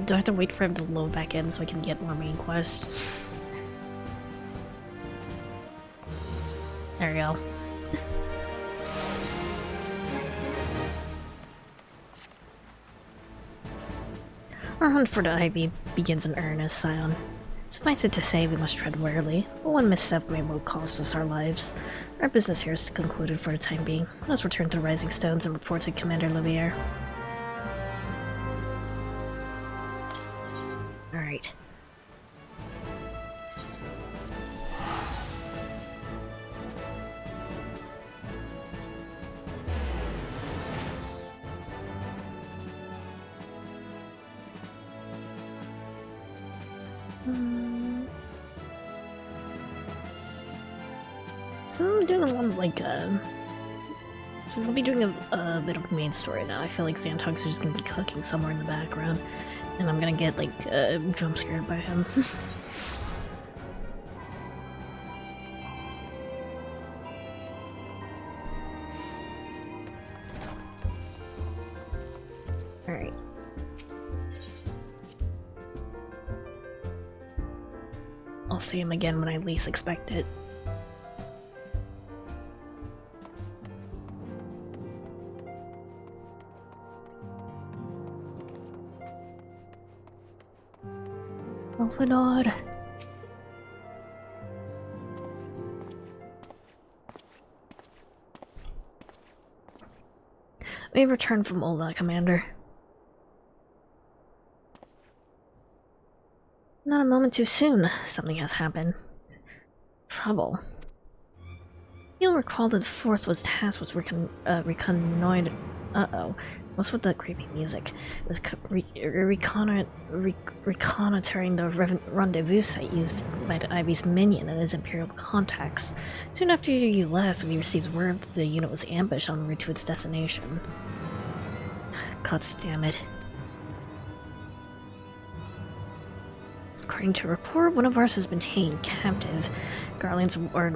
Do I have to wait for him to load back in so I can get more main quest? There we go. Our hunt for the Ivy begins in earnest, Scion. Suffice it to say, we must tread warily. One misstep may well cost us our lives. Our business here is concluded for the time being. Let us return to the Rising Stones and report to Commander Livier. Alright. So I'm doing a lot of like since I'll be doing a bit of main story now, I feel like Xantox is just gonna be cooking somewhere in the background, and I'm gonna get like jump scared by him. Alright. I'll see him again when I least expect it. Alphador. We returned from Ola, Commander. Not a moment too soon. Something has happened. Trouble. You'll recall that the Force was tasked with reconnoitering. Uh-oh. What's with the creepy music? With reconnoitering the rendezvous site used by the Ivy's minion and his Imperial contacts. Soon after you left, we received word that the unit was ambushed en route to its destination. Cuts, damn it. According to report, one of ours has been taken captive. Guardians are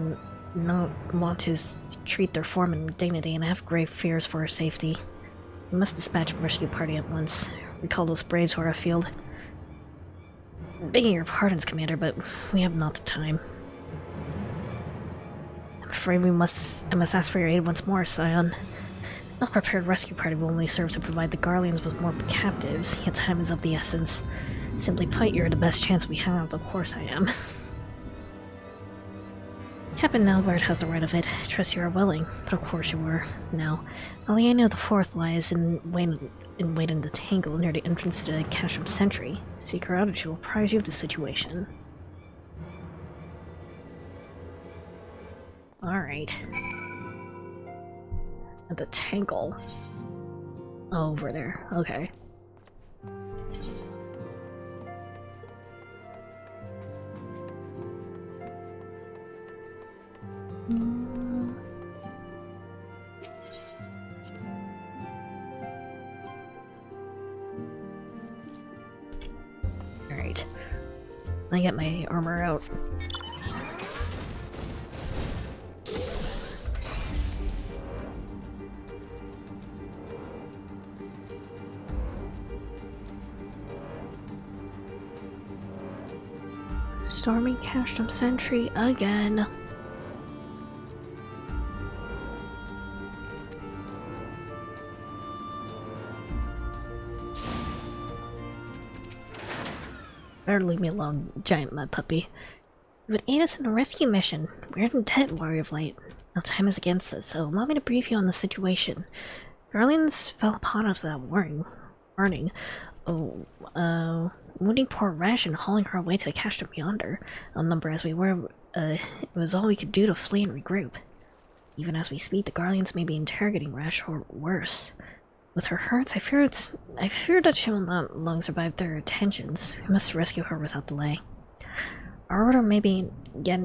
not want to treat their foreman with dignity and have grave fears for her safety. We must dispatch a rescue party at once. Recall those braves who are afield. Begging your pardons, Commander, but we have not the time. I'm afraid I must ask for your aid once more, Scion. A prepared rescue party will only serve to provide the Guardians with more captives, yet time is of the essence. Simply put, you're the best chance we have. Of course I am. Captain Albert has the right of it. Trust you are willing, but of course you were. Now, Aliena the Fourth lies in wait in the tangle near the entrance to the Castrum Sentry. Seek her out and she will apprise you of the situation. Alright. At the tangle. Over there. Okay. Alright. I get my armor out. Storming Castrum Sentry again. Better leave me alone, giant mud puppy. You would aid us in a rescue mission. We're in debt, Warrior of Light. Now time is against us, so allow me to brief you on the situation. Guardians fell upon us without warning. Wounding poor Resh and hauling her away to the Castrum yonder. Outnumbered as we were, it was all we could do to flee and regroup. Even as we speak, the Guardians may be interrogating Resh, or worse. With her hurts, I fear that she will not long survive their attentions. We must rescue her without delay. Our order may be yet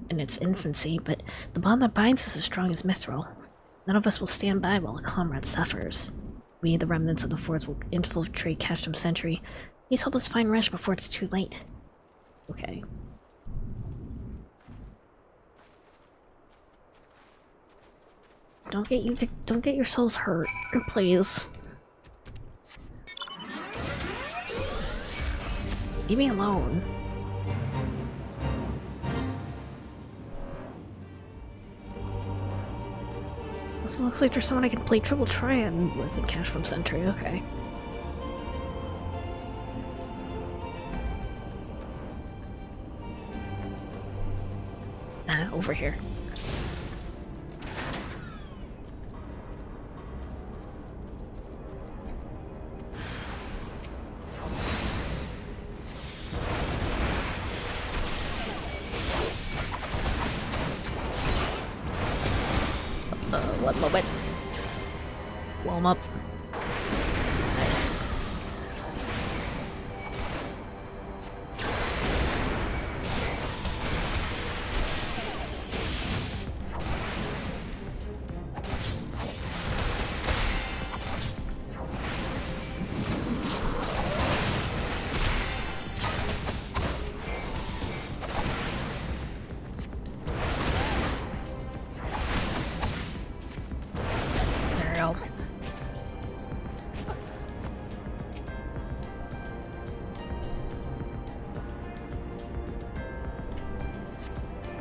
in its infancy, but the bond that binds us is strong as Mithril. None of us will stand by while a comrade suffers. We, the remnants of the Force, will infiltrate Castrum Sentry. Please help us find Resh before it's too late. Okay. Don't get yourselves hurt, please. Leave me alone. This looks like there's someone I can play triple triad with in Castrum Sentry. Okay. Over here. One moment. Blow him up. Nice.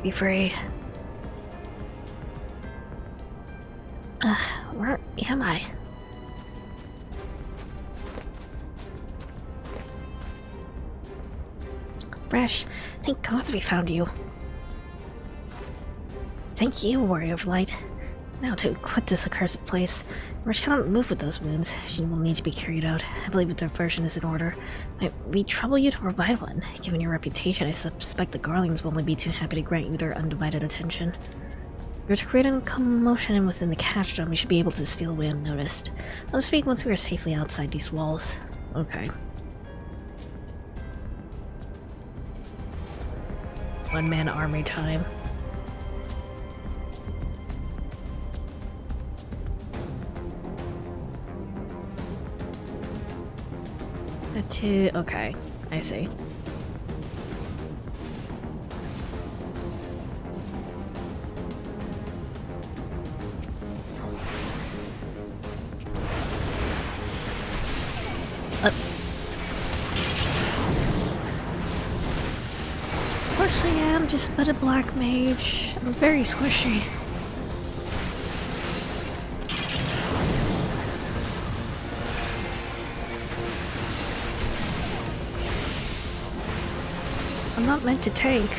Be free. Where am I? Bresh, thank gods we found you. Thank you, Warrior of Light. Now to quit this accursed place. Bresh cannot move with those wounds. She will need to be carried out. I believe a diversion is in order. Might we trouble you to provide one? Given your reputation, I suspect the Garlings will only be too happy to grant you their undivided attention. If you're to create a commotion within the cash drum, you should be able to steal away unnoticed. Let us speak once we are safely outside these walls. Okay. One-man army time. Okay, I see. Of course I am, just but a black mage. I'm very squishy. I'm not meant to tank.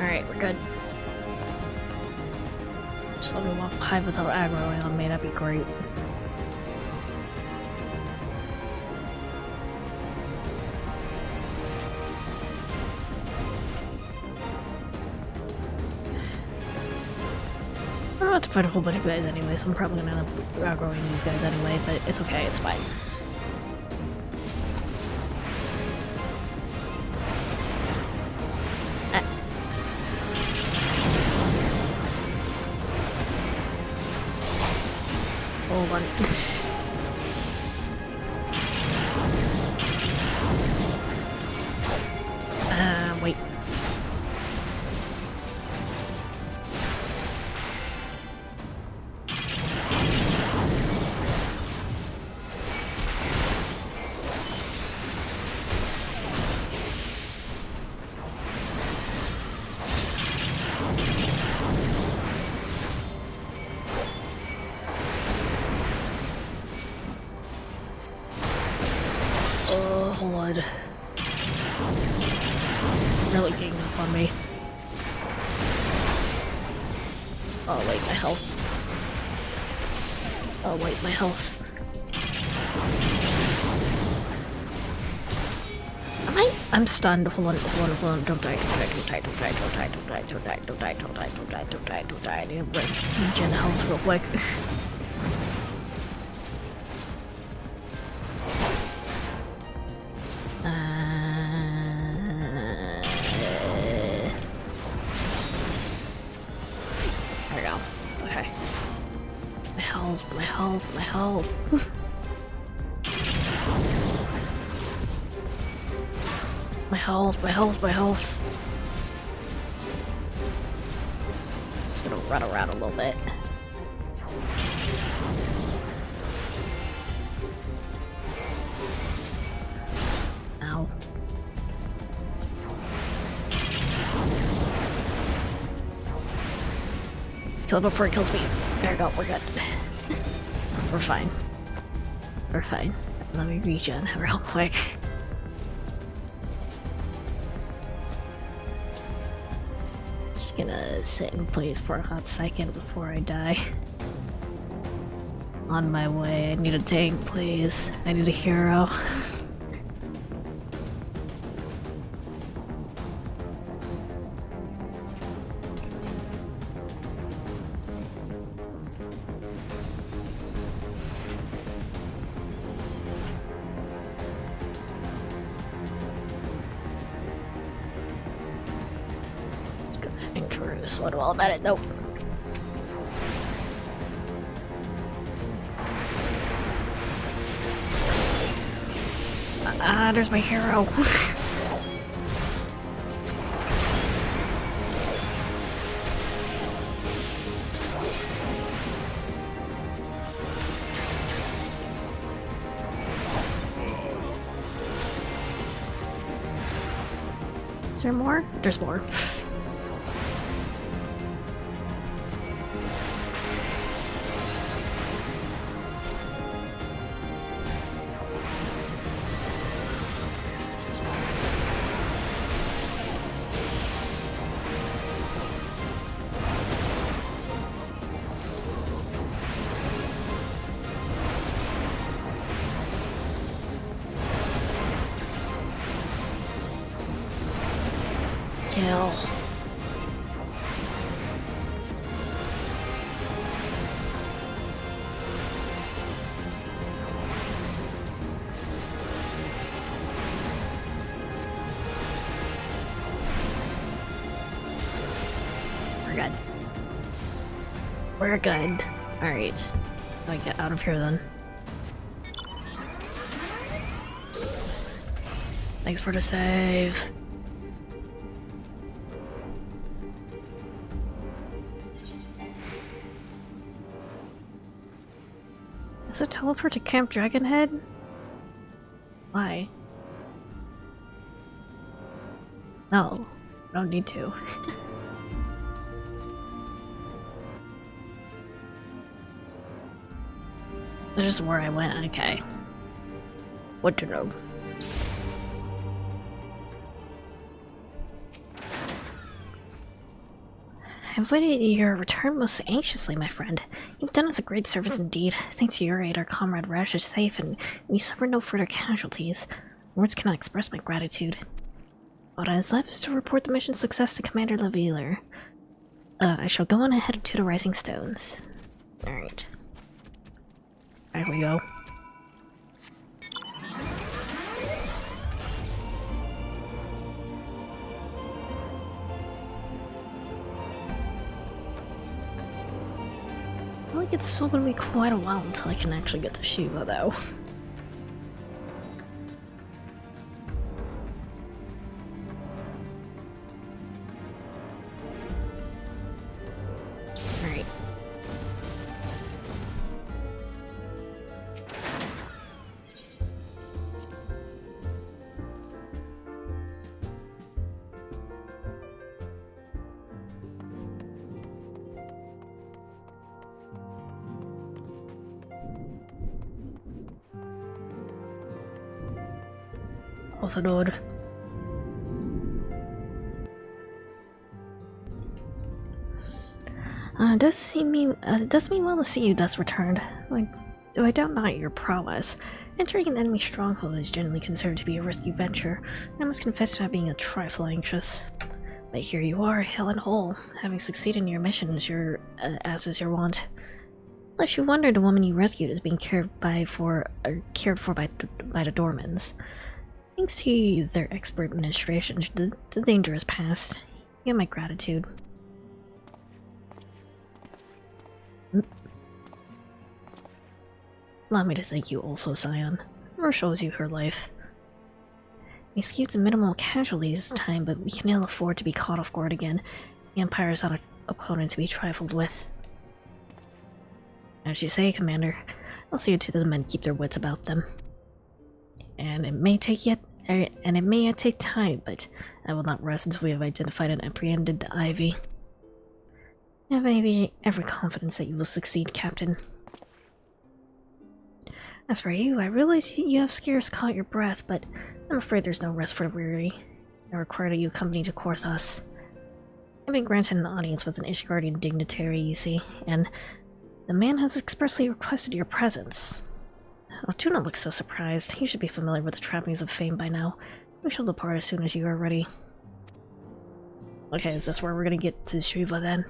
Alright, we're good. Just let me walk high without aggroing on me, that'd be great. I'm about to fight a whole bunch of guys anyway, so I'm probably gonna end up outgrowing these guys anyway, but it's okay, it's fine. Hold on. Wait. Hold on. Really getting up on me. Oh wait, my health. Oh wait, my health. I'm stunned. Hold on, hold on. Don't die, don't die, don't die, don't die, don't die, don't die, don't die, don't die, don't die, don't die, don't die, don't die. I need to regen health real quick. There we go. Okay. My health, my health, my health. My health, my health, my health. Just gonna run around a little bit. Ow. Kill it before it kills me. There we go, we're good. We're fine. We're fine. Let me regen real quick. Just gonna sit in place for a hot second before I die. On my way. I need a tank, please. I need a hero. This one, all about it. Nope. Ah, there's my hero. Is there more? There's more. Kill. We're good. We're good. Alright. I get out of here then. Thanks for the save. Is it teleport to Camp Dragonhead? Why? No, I don't need to. This is where I went, okay. What to know? I've waited your return most anxiously, my friend. You've done us a great service indeed. Thanks to your aid, our comrade Rash is safe, and we suffer no further casualties. Words cannot express my gratitude. What is left is to report the mission's success to Commander Levealer. I shall go on ahead to the Rising Stones. Alright. There we go. I think it's still gonna be quite a while until I can actually get to Shiva, though. Alright. Offenord. It does mean well to see you thus returned. Do I doubt not your prowess. Entering an enemy stronghold is generally considered to be a risky venture, and I must confess to not being a trifle anxious. But here you are, hale and whole, having succeeded in your mission as is your wont. Unless you wonder, the woman you rescued is being cared for by the Dormans. Thanks to their expert administration, the danger is past. You have my gratitude. Allow me to thank you also, Scion. Or shows you her life. We escaped minimal casualties this time, but we can ill afford to be caught off guard again. The Empire is not an opponent to be trifled with. As you say, Commander, I'll see to the men keep their wits about them. And it may yet take time, but I will not rest until we have identified and apprehended the Ivy. I have every confidence that you will succeed, Captain. As for you, I realize you have scarce caught your breath, but I'm afraid there's no rest for the weary. I require that you accompany to Korthos. I've been granted an audience with an Ishgardian dignitary, you see, and the man has expressly requested your presence. Oh, do not look so surprised. You should be familiar with the trappings of fame by now. We shall depart as soon as you are ready. Okay, is this where we're gonna get to Shiva then?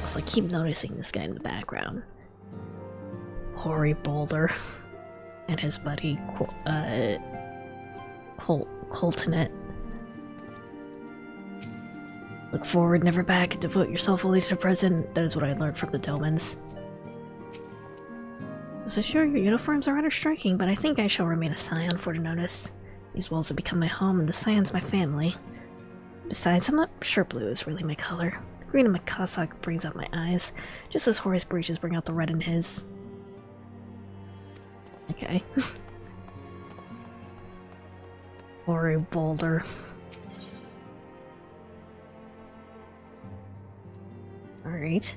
Also, I keep noticing this guy in the background. Hoary Boulder. And his buddy, Coltonet. Look forward, never back. Devote yourself fully to the present. That is what I learned from the Domans. So sure, your uniforms are rather striking, but I think I shall remain a scion for the notice. These walls have become my home, and the scions my family. Besides, I'm not sure blue is really my color. The green in my cassock brings out my eyes, just as Horace breeches bring out the red in his. Okay. Or a boulder. Alright.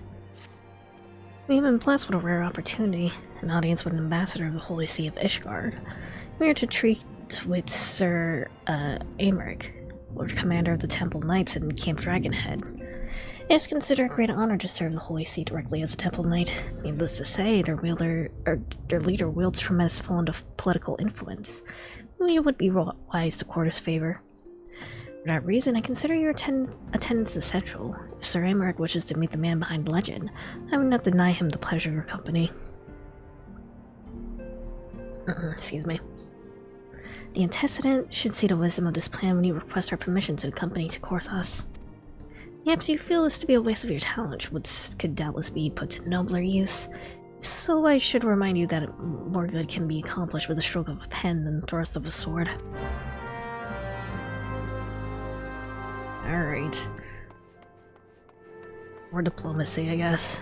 We have been blessed with a rare opportunity, an audience with an ambassador of the Holy See of Ishgard. We are to treat with Sir Aymeric, Lord Commander of the Temple Knights in Camp Dragonhead. It is considered a great honor to serve the Holy See directly as a Temple Knight. Needless to say, their leader wields tremendous political influence. It would be wise to court his favor. For that reason, I consider your attendance essential. If Sir Aymeric wishes to meet the man behind the legend, I would not deny him the pleasure of your company. Excuse me. The antecedent should see the wisdom of this plan when you request our permission to accompany to Korthos. Perhaps you feel this to be a waste of your talent, which could doubtless be put to nobler use. So I should remind you that more good can be accomplished with a stroke of a pen than the thrust of a sword. Alright. More diplomacy, I guess.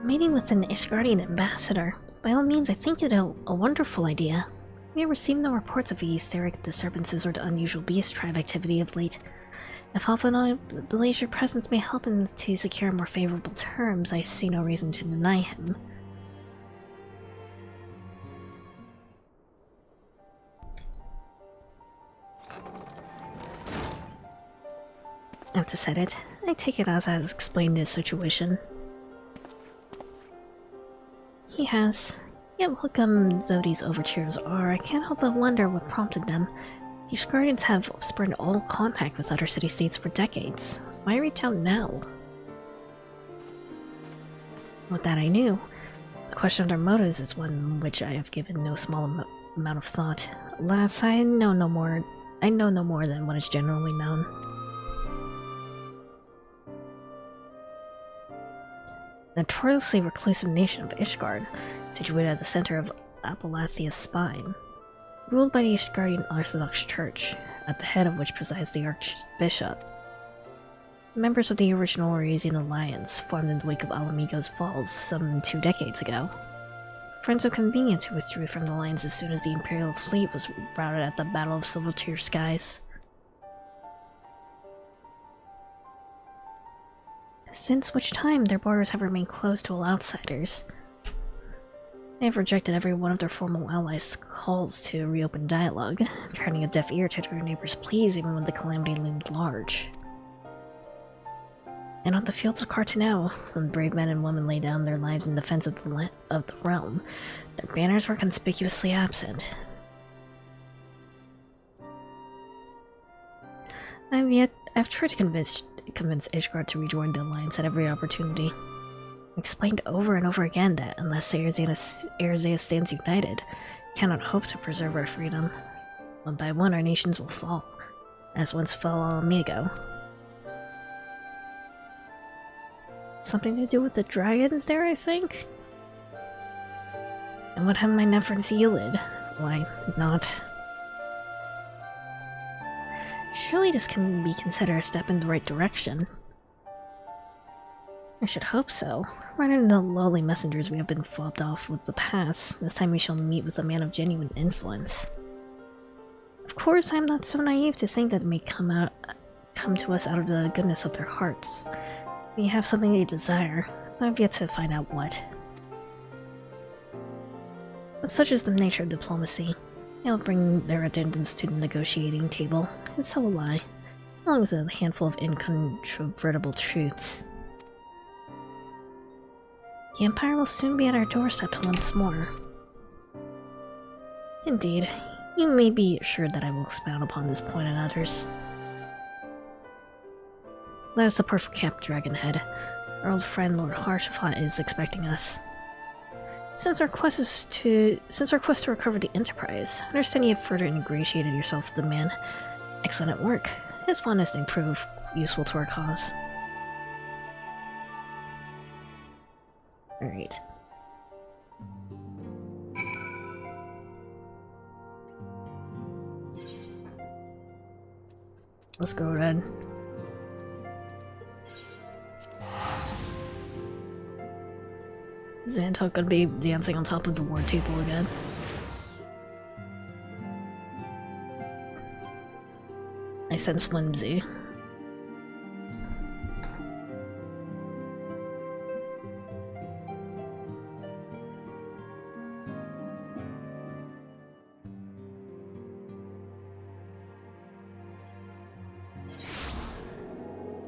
Meeting with an Ishgardian ambassador. By all means, I think it a wonderful idea. We have received no reports of the etheric disturbances or the unusual beast tribe activity of late. If Alphinaud believes your presence may help him to secure more favorable terms, I see no reason to deny him. I have to set it. I take it as has explained his situation. He has. Yet welcome Zodi's overtures are, I can't help but wonder what prompted them. These guardians have spurned all contact with other city-states for decades. Why reach out now? With that I knew. The question of their motives is one which I have given no small amount of thought. Alas, I know no more than what is generally known. The notoriously reclusive nation of Ishgard, situated at the center of Apalathia's spine, ruled by the Ishgardian Orthodox Church, at the head of which presides the Archbishop. Members of the original Oresian Alliance formed in the wake of Alamigo's falls some 2 decades ago. Friends of convenience who withdrew from the Alliance as soon as the Imperial fleet was routed at the Battle of Silvertear Skies. Since which time their borders have remained closed to all outsiders. They have rejected every one of their formal allies' calls to reopen dialogue, turning a deaf ear to their neighbors' pleas even when the calamity loomed large. And on the fields of Carteneau, when brave men and women lay down their lives in defense of the realm, their banners were conspicuously absent. I've tried to convince Ishgard to rejoin the Alliance at every opportunity. I explained over and over again that unless Erzea stands united, we cannot hope to preserve our freedom. One by one our nations will fall, as once fell Alamigo. Something to do with the dragons there, I think? And what have my efforts yielded? Why not? Surely this can be considered a step in the right direction. I should hope so. Rather than the lowly messengers we have been fobbed off with the past, this time we shall meet with a man of genuine influence. Of course, I am not so naive to think that it may come to us out of the goodness of their hearts. We have something they desire, but I have yet to find out what. But such is the nature of diplomacy. They'll bring their attendants to the negotiating table, and so will I, along with a handful of incontrovertible truths. The Empire will soon be at our doorstep once more. Indeed, you may be assured that I will expound upon this point and others. Let us depart for Camp Dragonhead. Our old friend Lord Harshafat is expecting us. Since our quest to recover the Enterprise, I understand you have further ingratiated yourself with the man. Excellent work. His fondness may prove useful to our cause. Alright. Let's go, Red. Xantok gonna be dancing on top of the war table again. I sense whimsy.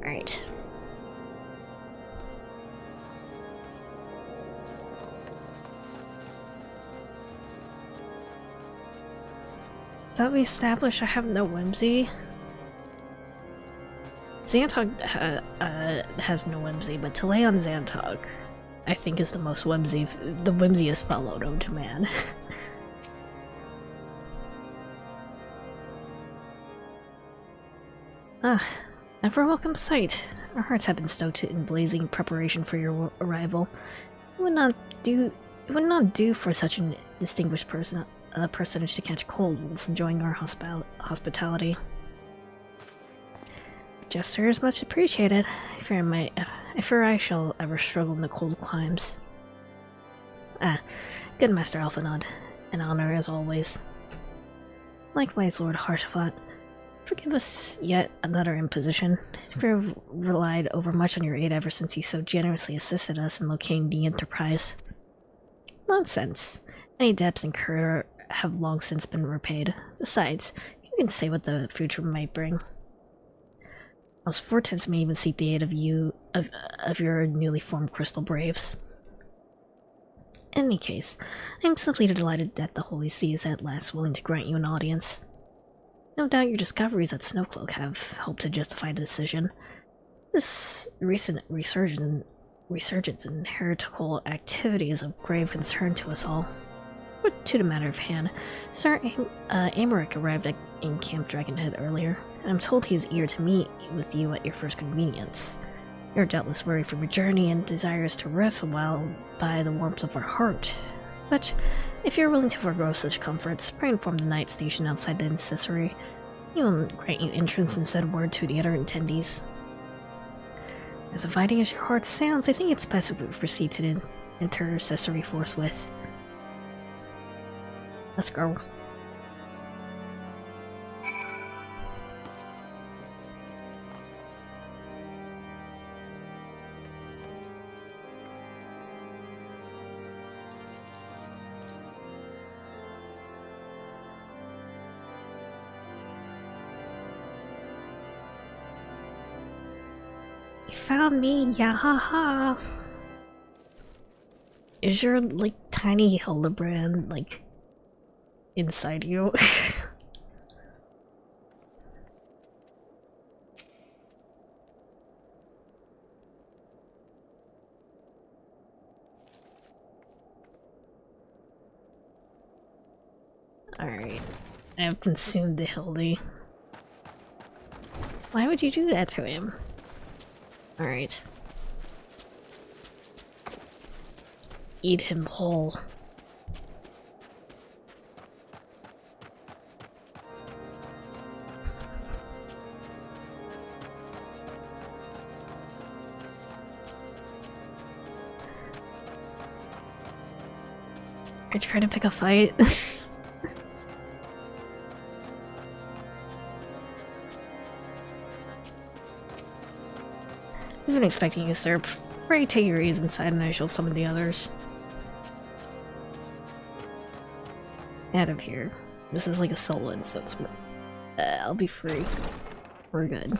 Alright. That we established I have no whimsy. Xantog has no whimsy, but to lay on Xantog, I think is the most the whimsiest fellow known to man. Ever welcome sight. Our hearts have been stoked in blazing preparation for your arrival. It would not do for such a distinguished personage to catch cold whilst enjoying our hospitality. Gesture is much appreciated. I fear I shall ever struggle in the cold climes. Good Master Alphanod. An honor as always. Likewise, Lord Harshafat. Forgive us yet another imposition. We have relied overmuch on your aid ever since you so generously assisted us in locating the Enterprise. Nonsense. Any debts incurred have long since been repaid. Besides, you can say what the future might bring. Else Vortex may even seek the aid of your newly formed Crystal Braves. In any case, I am simply delighted that the Holy See is at last willing to grant you an audience. No doubt your discoveries at Snowcloak have helped to justify the decision. This recent resurgence in heretical activity is of grave concern to us all. But to the matter of hand, Sir Amaric arrived in Camp Dragonhead earlier, and I'm told he is eager to meet with you at your first convenience. You're doubtless worried from your journey and desirous to rest a while by the warmth of our heart. But if you're willing to forego such comforts, pray inform the night station outside the Necessary. He will grant you entrance and send word to the other attendees. As inviting as your heart sounds, I think it's best if we proceed to the intercessory forthwith. Let's go. You found me, yahaha! Is your, like, tiny Hildebrand, like, inside you? Alright. I have consumed the Hildy. Why would you do that to him? Alright. Eat him whole. Are you trying to pick a fight? I've been expecting you, sir. Pray take your ease inside and I shall summon the others. Out of here. This is like a solo instance. I'll be free. We're good.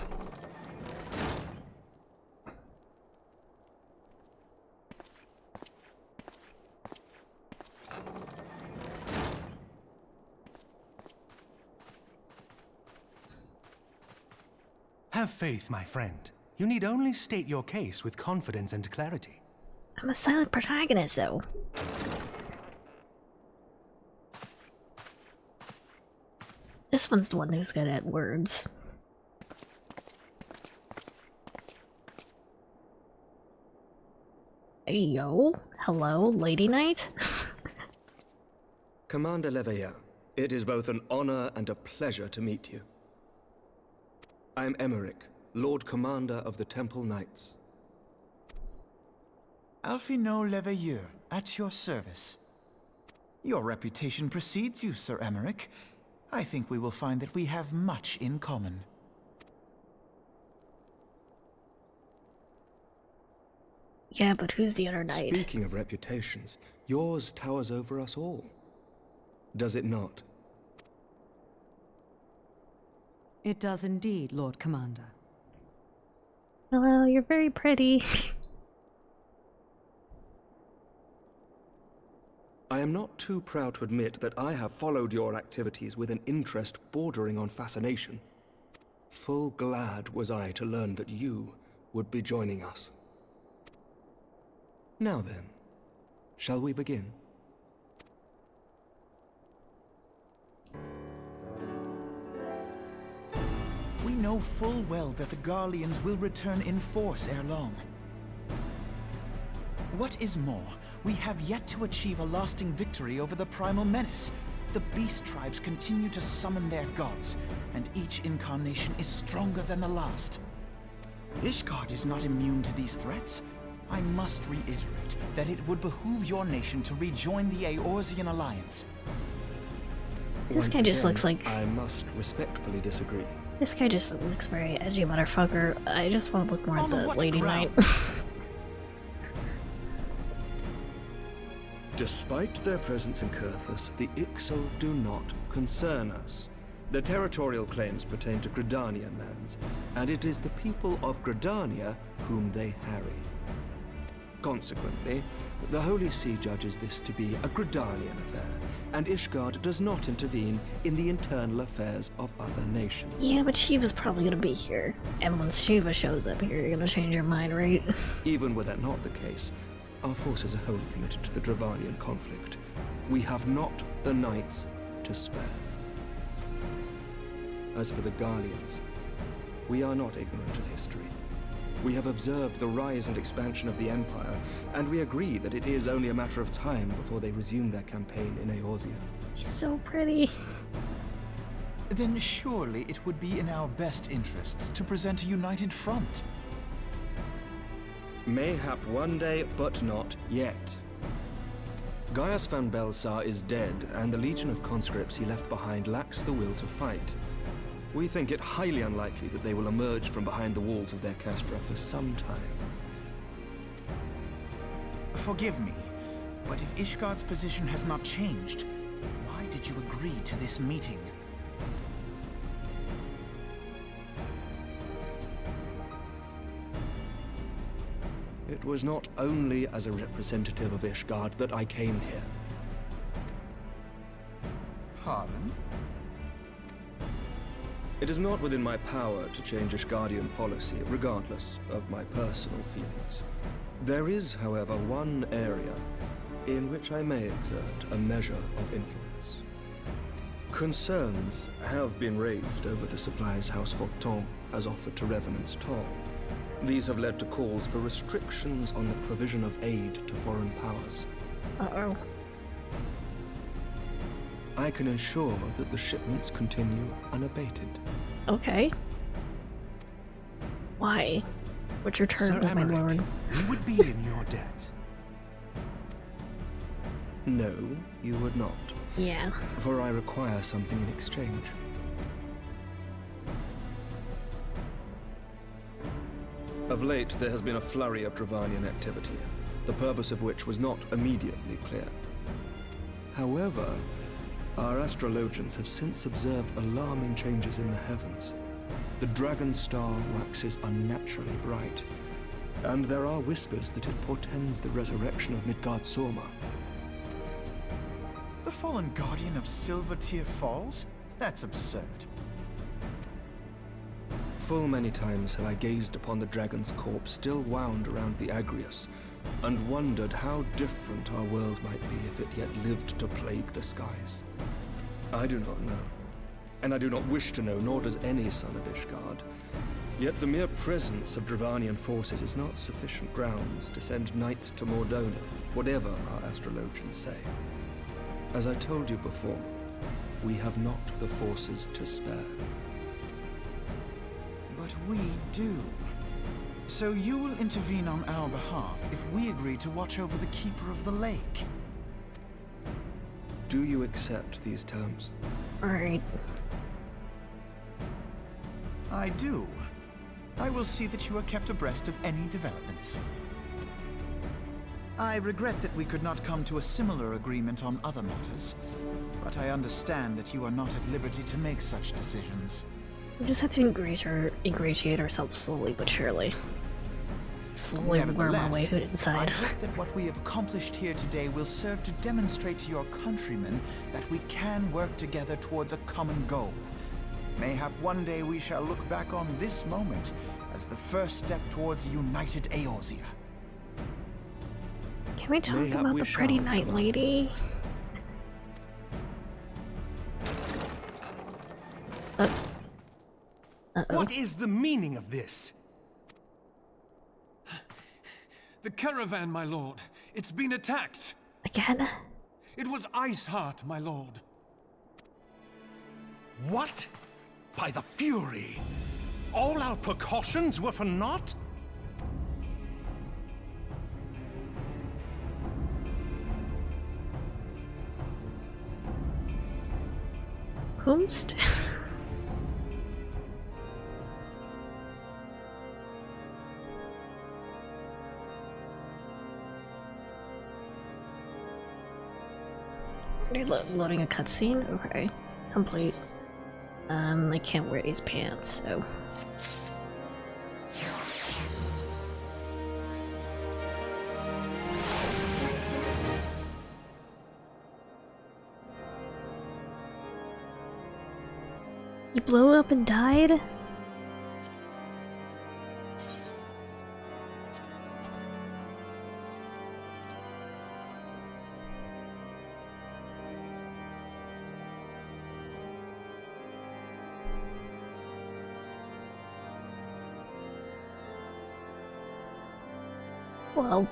Have faith, my friend. You need only state your case with confidence and clarity. I'm a silent protagonist, though. This one's the one who's good at words. Hey, yo. Hello, Lady Knight? Commander Leveilleur, it is both an honor and a pleasure to meet you. I am Emmerich, Lord Commander of the Temple Knights. Alphino Leveilleur, at your service. Your reputation precedes you, Sir Emmerich. I think we will find that we have much in common. Yeah, but who's the other knight? Speaking of reputations, yours towers over us all. Does it not? It does indeed, Lord Commander. Hello, you're very pretty. I am not too proud to admit that I have followed your activities with an interest bordering on fascination. Full glad was I to learn that you would be joining us. Now then, shall we begin? We know full well that the Garleans will return in force ere long. What is more, we have yet to achieve a lasting victory over the primal menace. The beast tribes continue to summon their gods, and each incarnation is stronger than the last. Ishgard is not immune to these threats. I must reiterate that it would behoove your nation to rejoin the Eorzean Alliance. This guy just looks like... I must respectfully disagree. This guy just looks very edgy motherfucker. I just want to look more at the Lady Knight. Despite their presence in Kurthus, the Ixal do not concern us. Their territorial claims pertain to Gridanian lands, and it is the people of Gridania whom they harry. Consequently, the Holy See judges this to be a Gridanian affair, and Ishgard does not intervene in the internal affairs of other nations. Yeah, but Shiva's probably gonna be here. And once Shiva shows up here, you're gonna change your mind, right? Even were that not the case, our forces are wholly committed to the Dravanian conflict. We have not the knights to spare. As for the Garleans, we are not ignorant of history. We have observed the rise and expansion of the Empire, and we agree that it is only a matter of time before they resume their campaign in Eorzea. She's so pretty. Then surely it would be in our best interests to present a united front. Mayhap one day, but not yet. Gaius van Belsar is dead, and the legion of conscripts he left behind lacks the will to fight. We think it highly unlikely that they will emerge from behind the walls of their castra for some time. Forgive me, but if Ishgard's position has not changed, why did you agree to this meeting? It was not only as a representative of Ishgard that I came here. Pardon? It is not within my power to change Ishgardian policy, regardless of my personal feelings. There is, however, one area in which I may exert a measure of influence. Concerns have been raised over the supplies House Forton has offered to Revenant's Toll. These have led to calls for restrictions on the provision of aid to foreign powers. Uh-oh. I can ensure that the shipments continue unabated. Okay. Why? What's your terms, Sir my Emmerich, lord? we would be in your debt. No, you would not. Yeah. For I require something in exchange. Of late, there has been a flurry of Dravanian activity, the purpose of which was not immediately clear. However, our astrologians have since observed alarming changes in the heavens. The dragon star waxes unnaturally bright, and there are whispers that it portends the resurrection of Midgard-Sorma. The fallen guardian of Silvertear Falls? That's absurd. Full many times have I gazed upon the dragon's corpse still wound around the Agrius, and wondered how different our world might be if it yet lived to plague the skies. I do not know, and I do not wish to know, nor does any son of Ishgard. Yet the mere presence of Dravanian forces is not sufficient grounds to send knights to Mordona, whatever our astrologians say. As I told you before, we have not the forces to spare. But we do. So you will intervene on our behalf if we agree to watch over the Keeper of the Lake. Do you accept these terms? Alright. I do. I will see that you are kept abreast of any developments. I regret that we could not come to a similar agreement on other matters, but I understand that you are not at liberty to make such decisions. We just have to ingratiate ourselves slowly but surely. Slowly worm our way inside. I hope that what we have accomplished here today will serve to demonstrate to your countrymen that we can work together towards a common goal. Mayhap one day we shall look back on this moment as the first step towards a united Eorzea. Can we talk about the pretty night lady? What is the meaning of this? The caravan, my lord. It's been attacked. Again? It was Iceheart, my lord. What? By the Fury! All our precautions were for naught? Whomst? They're loading a cutscene? Okay. Complete. I can't wear these pants, so... You blew up and died? Well...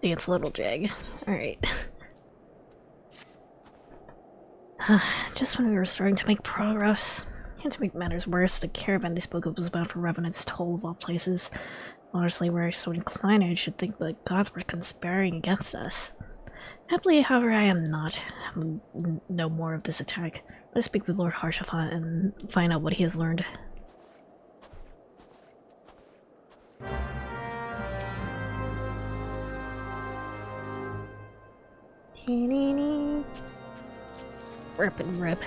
Dance little jag. Alright. Just when we were starting to make progress, and to make matters worse, the caravan they spoke of was bound for Revenant's Toll of all places. Honestly, were I so inclined, I should think the gods were conspiring against us. Happily, however, I am not. I will know more of this attack. Let us speak with Lord Harshavan and find out what he has learned. Rip and rip.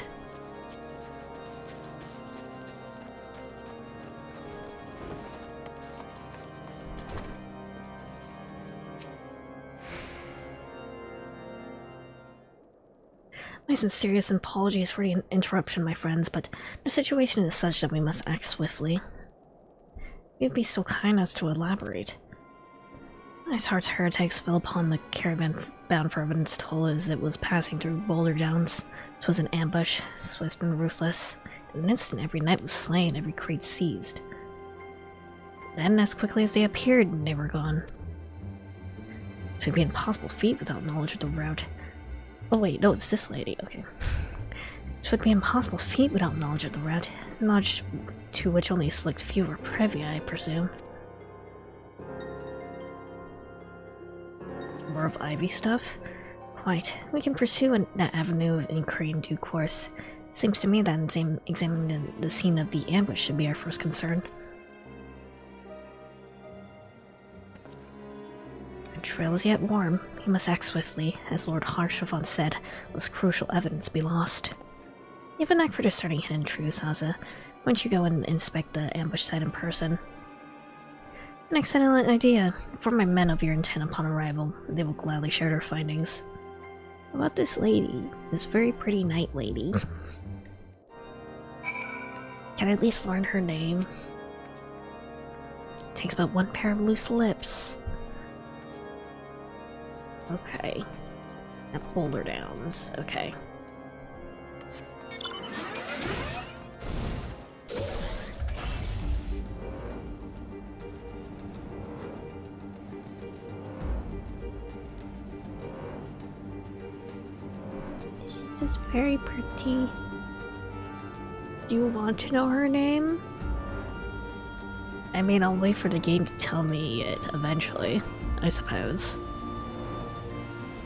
My sincerest apologies for the interruption, my friends, but the situation is such that we must act swiftly. You'd be so kind as to elaborate. Iceheart's heretics fell upon the caravan bound for Revenant's Toll as it was passing through Boulder Downs. It was an ambush, swift and ruthless. In an instant, every knight was slain, every crate seized. Then, as quickly as they appeared, they were gone. It would be an impossible feat without knowledge of the route. Oh wait, no, it's this lady, okay. It would be an impossible feat without knowledge of the route, knowledge to which only a select few were privy, I presume. More of Ivy stuff? Quite. We can pursue that avenue of inquiry in due course. It seems to me that examining the scene of the ambush should be our first concern. The trail is yet warm. We must act swiftly. As Lord Harshavan said, lest crucial evidence be lost. You have a knack for discerning hidden truths, Haza. Why don't you go and inspect the ambush site in person? An excellent idea. Inform my men of your intent upon arrival. They will gladly share their findings. About this lady, this very pretty night lady. Can I at least learn her name? Takes but one pair of loose lips. Okay. And Boulder Downs. Okay. She's just very pretty. Do you want to know her name? I mean, I'll wait for the game to tell me it eventually, I suppose.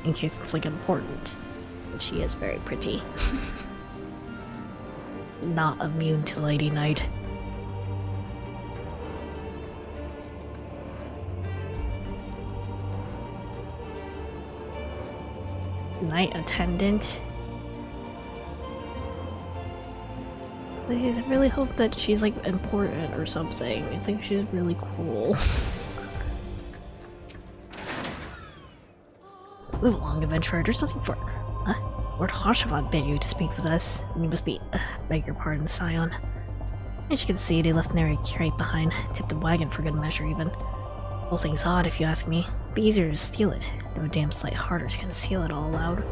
In case it's like important. But she is very pretty. Not immune to Lady Night. Night attendant. I really hope that she's like important or something. I think she's really cool. Move along, adventurer. There's nothing for. Lord Hashavad bid you to speak with us. You must be. Beg your pardon, Scion. As you can see, they left nary crate behind. Tipped a wagon for good measure, even. Whole thing's odd, if you ask me. Be easier to steal it. Though a damn sight harder to conceal it all aloud.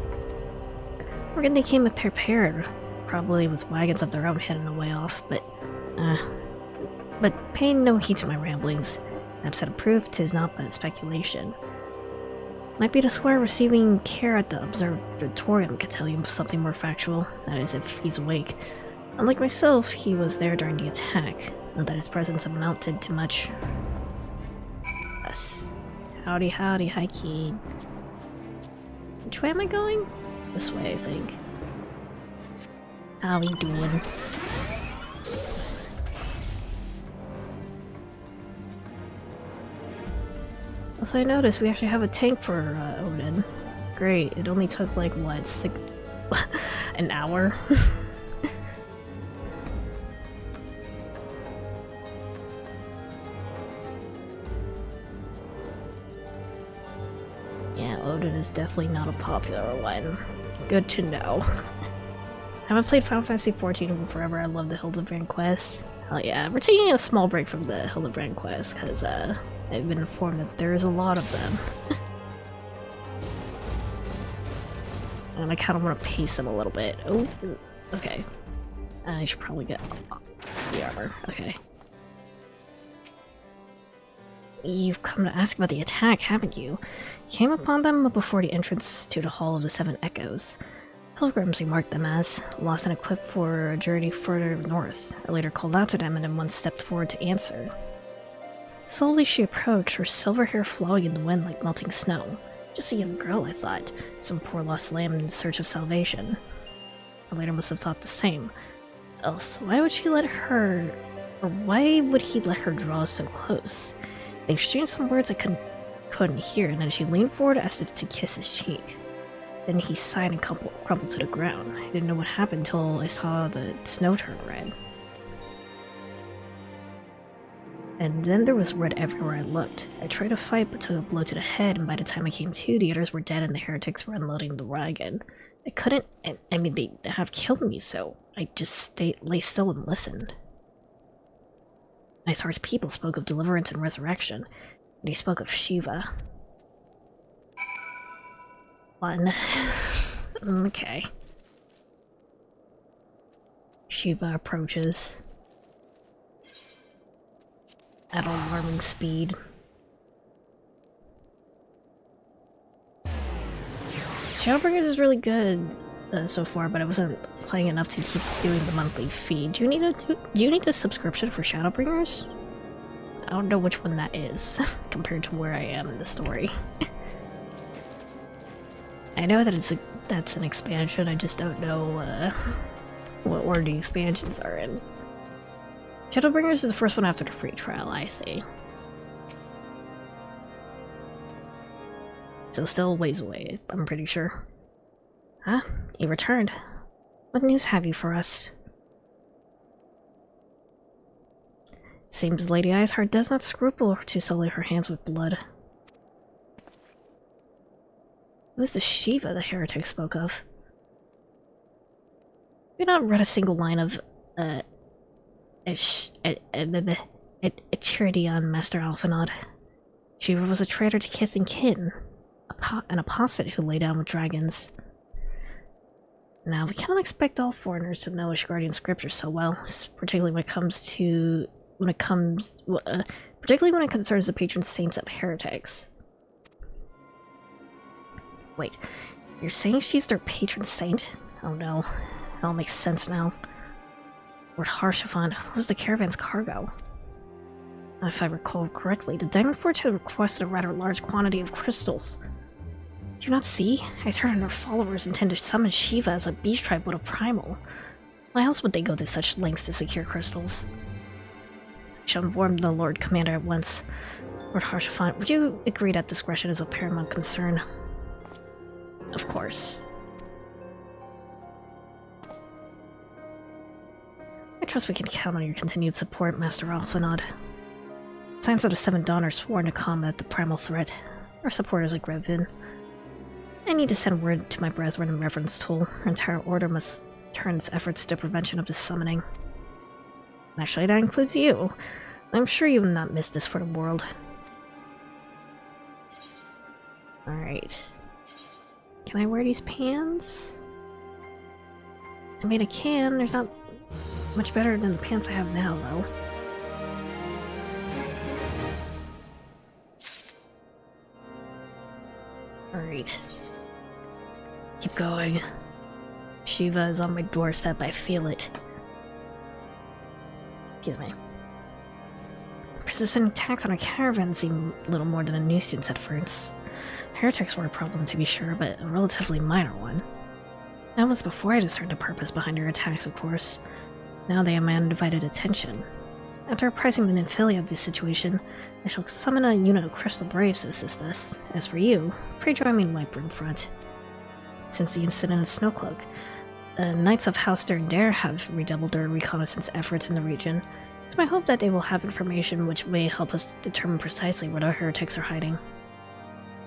Reckon they came prepared. Probably with wagons of their own hidden away off, but pay no heed to my ramblings. I've set a proof 'tis not but speculation. Might be the squire receiving care at the observatorium could tell you something more factual, that is if he's awake. Unlike myself, he was there during the attack, not that his presence amounted to much. Yes. Howdy howdy, hi Keen. Which way am I going? This way, I think. How we doing? Also, I noticed we actually have a tank for Odin. Great, it only took like, what, an hour? Yeah, Odin is definitely not a popular one. Good to know. I haven't played Final Fantasy XIV in forever. I love the Hildebrand quest. Hell yeah, we're taking a small break from the Hildebrand quest because I've been informed that there is a lot of them. And I kind of want to pace them a little bit. Oh, okay. I should probably get the armor. Okay. You've come to ask about the attack, haven't you? You came upon them before the entrance to the Hall of the Seven Echoes. Pilgrims, we marked them as, lost and equipped for a journey further north. I later called out to them and then one stepped forward to answer. Slowly she approached, her silver hair flowing in the wind like melting snow. Just a young girl, I thought. Some poor lost lamb in search of salvation. I later must have thought the same. Else, why would she let her... or why would he let her draw so close? They exchanged some words I couldn't hear, and then she leaned forward as if to kiss his cheek. Then he sighed and crumpled to the ground. I didn't know what happened until I saw the snow turn red. And then there was red everywhere I looked. I tried to fight but took a blow to the head, and by the time I came to, the others were dead and the heretics were unloading the wagon. I couldn't... I mean, they have killed me, so I just lay still and listened. Isar's people spoke of deliverance and resurrection. They spoke of Shiva. One. Okay. Shiva approaches. At alarming speed. Shadowbringers is really good so far, but I wasn't playing enough to keep doing the monthly fee. Do you need a subscription for Shadowbringers? I don't know which one that is compared to where I am in the story. I know that that's an expansion. I just don't know what order the expansions are in. Shadowbringers is the first one after the free trial, I see. So still a ways away, I'm pretty sure. Huh? You returned. What news have you for us? Seems Lady Iceheart does not scruple to sully her hands with blood. Who is the Shiva the heretic spoke of? We've not read a single line of charity on Master Alphanod. Shiva was a traitor to kith and kin, an apostate who lay down with dragons. Now, we cannot expect all foreigners to know Ashgardian scripture so well, particularly when it concerns the patron saints of heretics. Wait, you're saying she's their patron saint? Oh no, it all makes sense now. Lord Harshavan, what was the caravan's cargo? If I recall correctly, the Diamond Forge had requested a rather large quantity of crystals. Do you not see? Iceheart and her followers intend to summon Shiva as a beast tribe with a primal. Why else would they go to such lengths to secure crystals? I shall inform the Lord Commander at once. Lord Harshavan, would you agree that discretion is of paramount concern? Of course. I trust we can count on your continued support, Master Alphanod. Signs of the Seven Dawn are sworn to combat the primal threat. Our supporters like Revin. I need to send word to my brethren in Reverence Tool. Our entire order must turn its efforts to prevention of this summoning. Actually, that includes you. I'm sure you will not miss this for the world. Alright. Can I wear these pants? I mean, I can. There's not much better than the pants I have now, though. Alright. Keep going. Shiva is on my doorstep, I feel it. Excuse me. Persistent attacks on our caravan seem little more than a nuisance at first. Heretics were a problem to be sure, but a relatively minor one. That was before I discerned the purpose behind their attacks, of course. Now they have my undivided attention. After apprising the Nymphilia of this situation, I shall summon a unit of Crystal Braves to assist us. As for you, pray join me in Lightbroom front. Since the incident at Snowcloak, the Knights of House Dare have redoubled their reconnaissance efforts in the region. It's my hope that they will have information which may help us determine precisely where the heretics are hiding.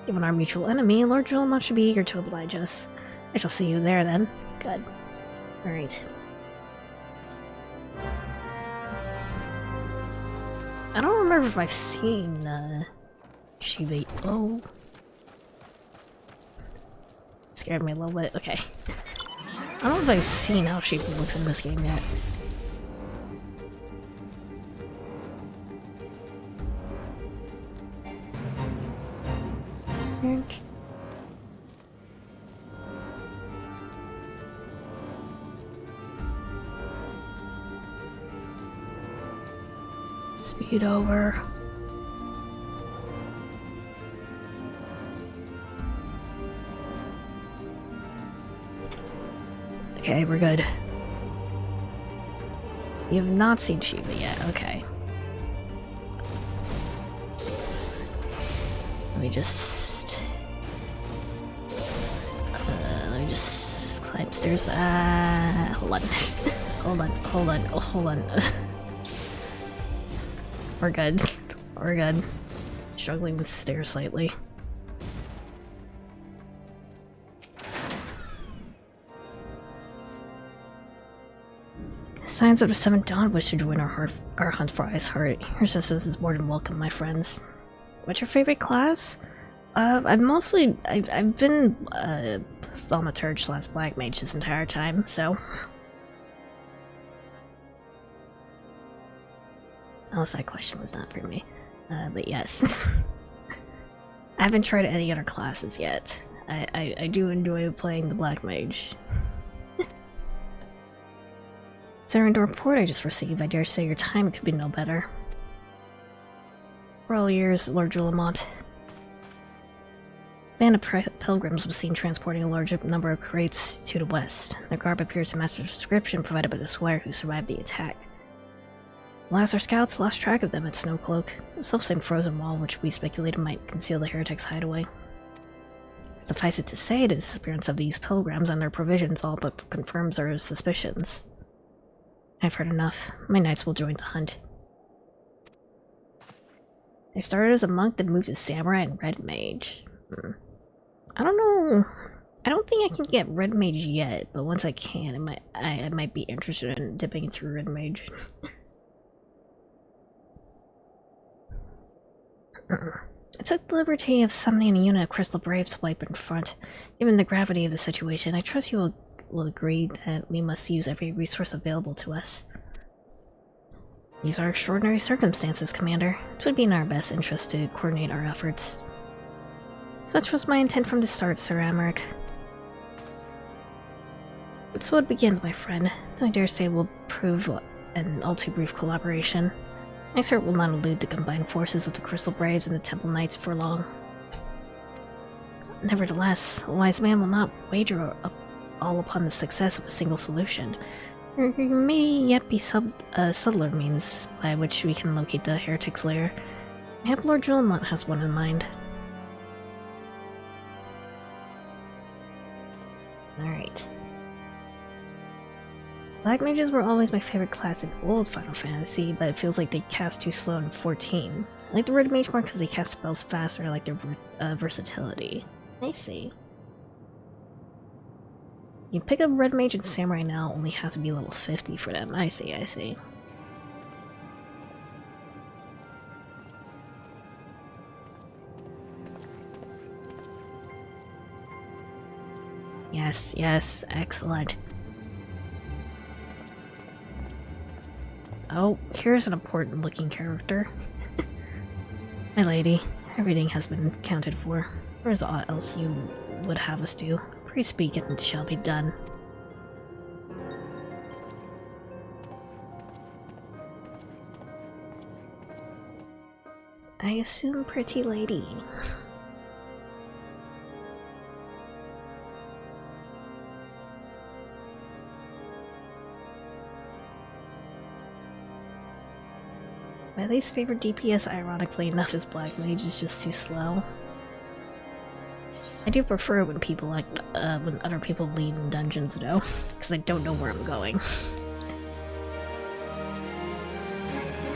Given our mutual enemy, Lord Jullamont should be eager to oblige us. I shall see you there then. Good. Alright. I don't remember if I've seen, Shiva. Oh. Scared me a little bit. Okay. I don't know if I've seen how Shiva looks in this game yet. Speed over. Okay, we're good. You have not seen Shiva yet, okay. Let me just climb stairs. Hold on. hold on. We're good. We're good. Struggling with stairs slightly. Signs of the Seventh Dawn wish to join our hunt for Iceheart. Your sisters is more than welcome, my friends. What's your favorite class? I've been Thaumaturge / Black Mage this entire time, so. Unless that question was not for me. But yes. I haven't tried any other classes yet. I do enjoy playing the Black Mage. Considering the report I just received, I dare say your time could be no better. For all years, Lord Jullamont. A band of pilgrims was seen transporting a large number of crates to the west. Their garb appears to match the description provided by the squire who survived the attack. Alas, our scouts lost track of them at Snowcloak, the self-same frozen wall which we speculated might conceal the heretics' hideaway. Suffice it to say, the disappearance of these pilgrims and their provisions all but confirms our suspicions. I've heard enough. My knights will join the hunt. I started as a monk, then moved to samurai and red mage. I don't know. I don't think I can get red mage yet, but once I can, I might be interested in dipping into red mage. I took the liberty of summoning a unit of crystal braves to wipe in front. Given the gravity of the situation, I trust you will agree that we must use every resource available to us. These are extraordinary circumstances, Commander. It would be in our best interest to coordinate our efforts. Such was my intent from the start, Sir Amaric. So it begins, my friend, though I dare say will prove an all too brief collaboration. I cert will not elude the combined forces of the Crystal Braves and the Temple Knights for long. Nevertheless, a wise man will not wager all upon the success of a single solution. There may yet be subtler means by which we can locate the heretic's lair. I hope Lord Julemont has one in mind. Alright. Black mages were always my favorite class in old Final Fantasy, but it feels like they cast too slow in 14. I like the red mage more because they cast spells faster, I like their versatility. I see. You pick up red mage and samurai now only have to be level 50 for them. I see, I see. Yes, yes, excellent. Oh, here's an important looking character. My lady, everything has been accounted for. There is aught else you would have us do. Pray speak and it shall be done. I assume, pretty lady. My least favorite DPS, ironically enough, is Black Mage. It's just too slow. I do prefer it when people when other people lead in dungeons, though, because I don't know where I'm going.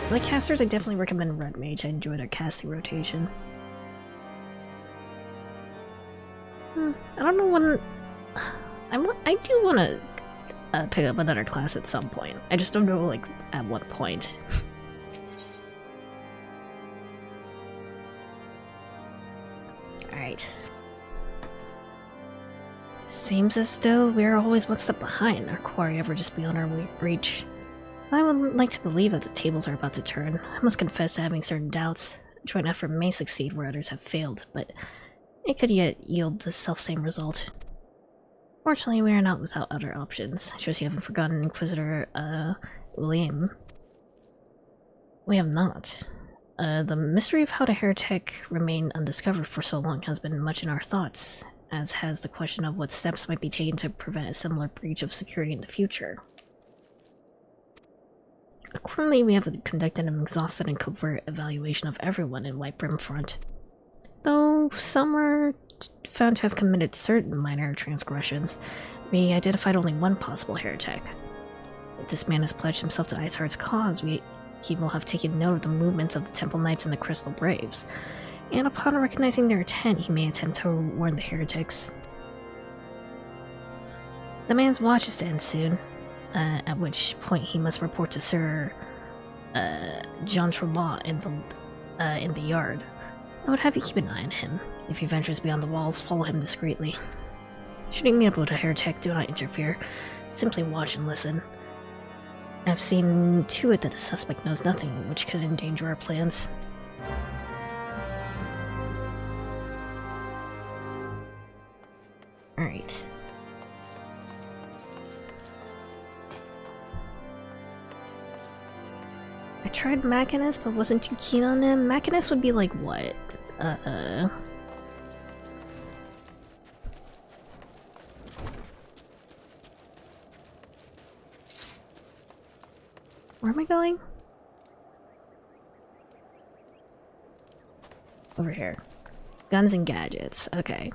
Like casters, I definitely recommend Red Mage. I enjoy their casting rotation. I don't know when. I do want to pick up another class at some point. I just don't know like at what point. Alright. Seems as though we're always one step behind, our quarry ever just beyond our reach. I would like to believe that the tables are about to turn. I must confess to having certain doubts. A joint effort may succeed where others have failed, but it could yet yield the selfsame result. Fortunately, we are not without other options. I trust you haven't forgotten Inquisitor, William. We have not. The mystery of how the heretic remained undiscovered for so long has been much in our thoughts, as has the question of what steps might be taken to prevent a similar breach of security in the future. Accordingly, we have conducted an exhaustive and covert evaluation of everyone in White Brimfront. Though some were found to have committed certain minor transgressions, we identified only one possible heretic. If this man has pledged himself to Iceheart's cause, he will have taken note of the movements of the Temple Knights and the Crystal Braves, and upon recognizing their intent, he may attempt to warn the heretics. The man's watch is to end soon, at which point he must report to Sir Jean Tremont in the yard. I would have you keep an eye on him. If he ventures beyond the walls, follow him discreetly. Should you meet up with a heretic, do not interfere. Simply watch and listen. I've seen to it that the suspect knows nothing, which could endanger our plans. Alright. I tried Machinus, but wasn't too keen on him. Machinus would be like what? Where am I going? Over here. Guns and gadgets. Okay.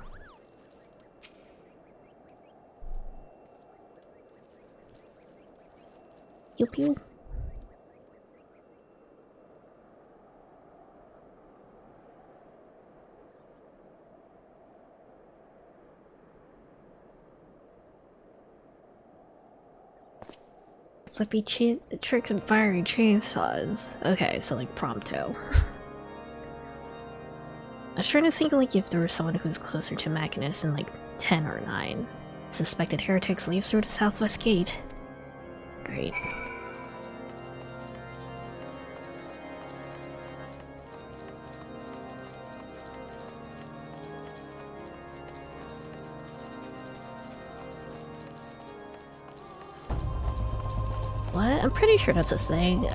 Pew pew. Flippy tricks and fiery chainsaws. Okay, so like Prompto. I was trying to think like if there was someone who's closer to Machinus in like 10 or 9. Suspected heretics leaves through the southwest gate. Great. What? I'm pretty sure that's a thing.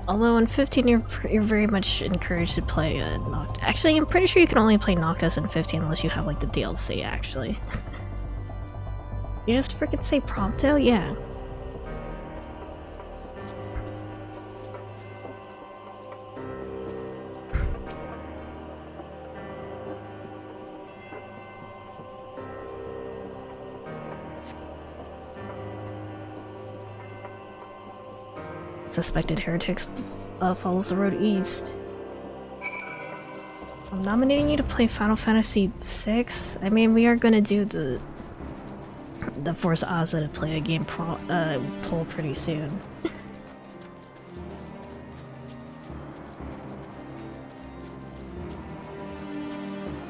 Although in 15 you're very much encouraged to play Noctis. Actually, I'm pretty sure you can only play Noctis in 15 unless you have like the DLC, actually. You just freaking say Prompto? Yeah. Suspected heretics follows the road east. I'm nominating you to play Final Fantasy VI. I mean, we are gonna do the Force Ozza to play a game poll pretty soon.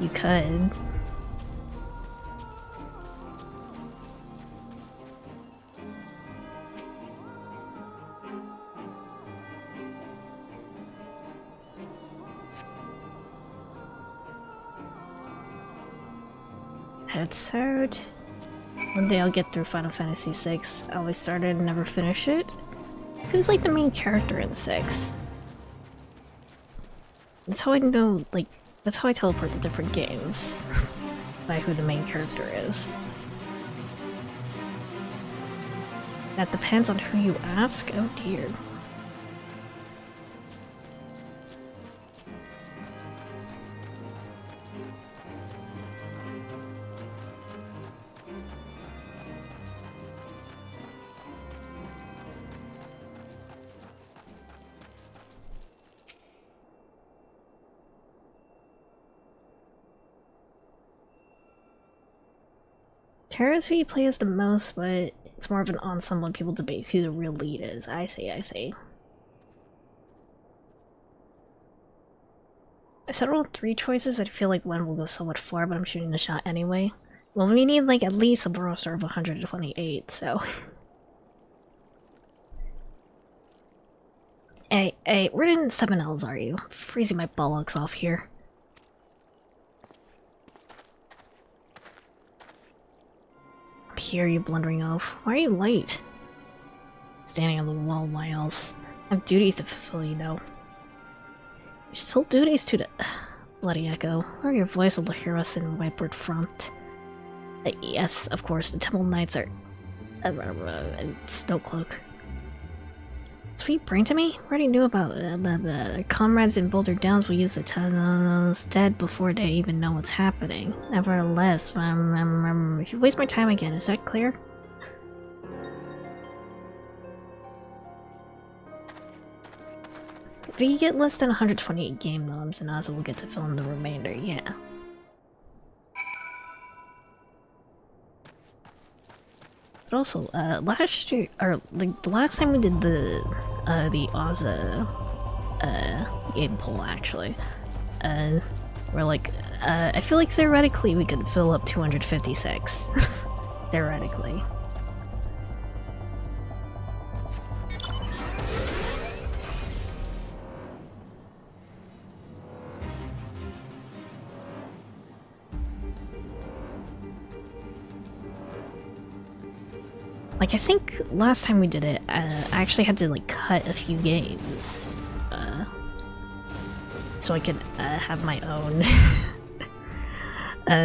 You could. That's hard. One day I'll get through Final Fantasy VI. I always started and never finish it. Who's like the main character in 6? That's how I know, like, that's how I teleport to different games. By who the main character is. That depends on who you ask? Oh dear. Kara's who you play as the most, but it's more of an ensemble and people debate who the real lead is. I see, I see. I settled on 3 choices. I feel like one will go somewhat far, but I'm shooting the shot anyway. Well, we need like at least a Burrow star of 128, so... Hey, where in 7Ls are you? I'm freezing my bollocks off here. Here, you blundering oaf. Why are you late? Standing on the wall, why else? I have duties to fulfill, you know. You're still duties to the... Bloody Echo. Or your voice will hear us in whiteboard front. Yes, of course, the Temple Knights are... Snowcloak. Sweet brain to me? Already knew about comrades in Boulder Downs will use the tunnels dead before they even know what's happening. Nevertheless, if you waste my time again, is that clear? If we get less than 128 game noms, and Ozzy will get to fill in the remainder, yeah. But also, last year, or like the last time we did the Ozza game poll, actually, we're like, I feel like theoretically we could fill up 256. Theoretically. Like, I think last time we did it, I actually had to, like, cut a few games. So I could have my own...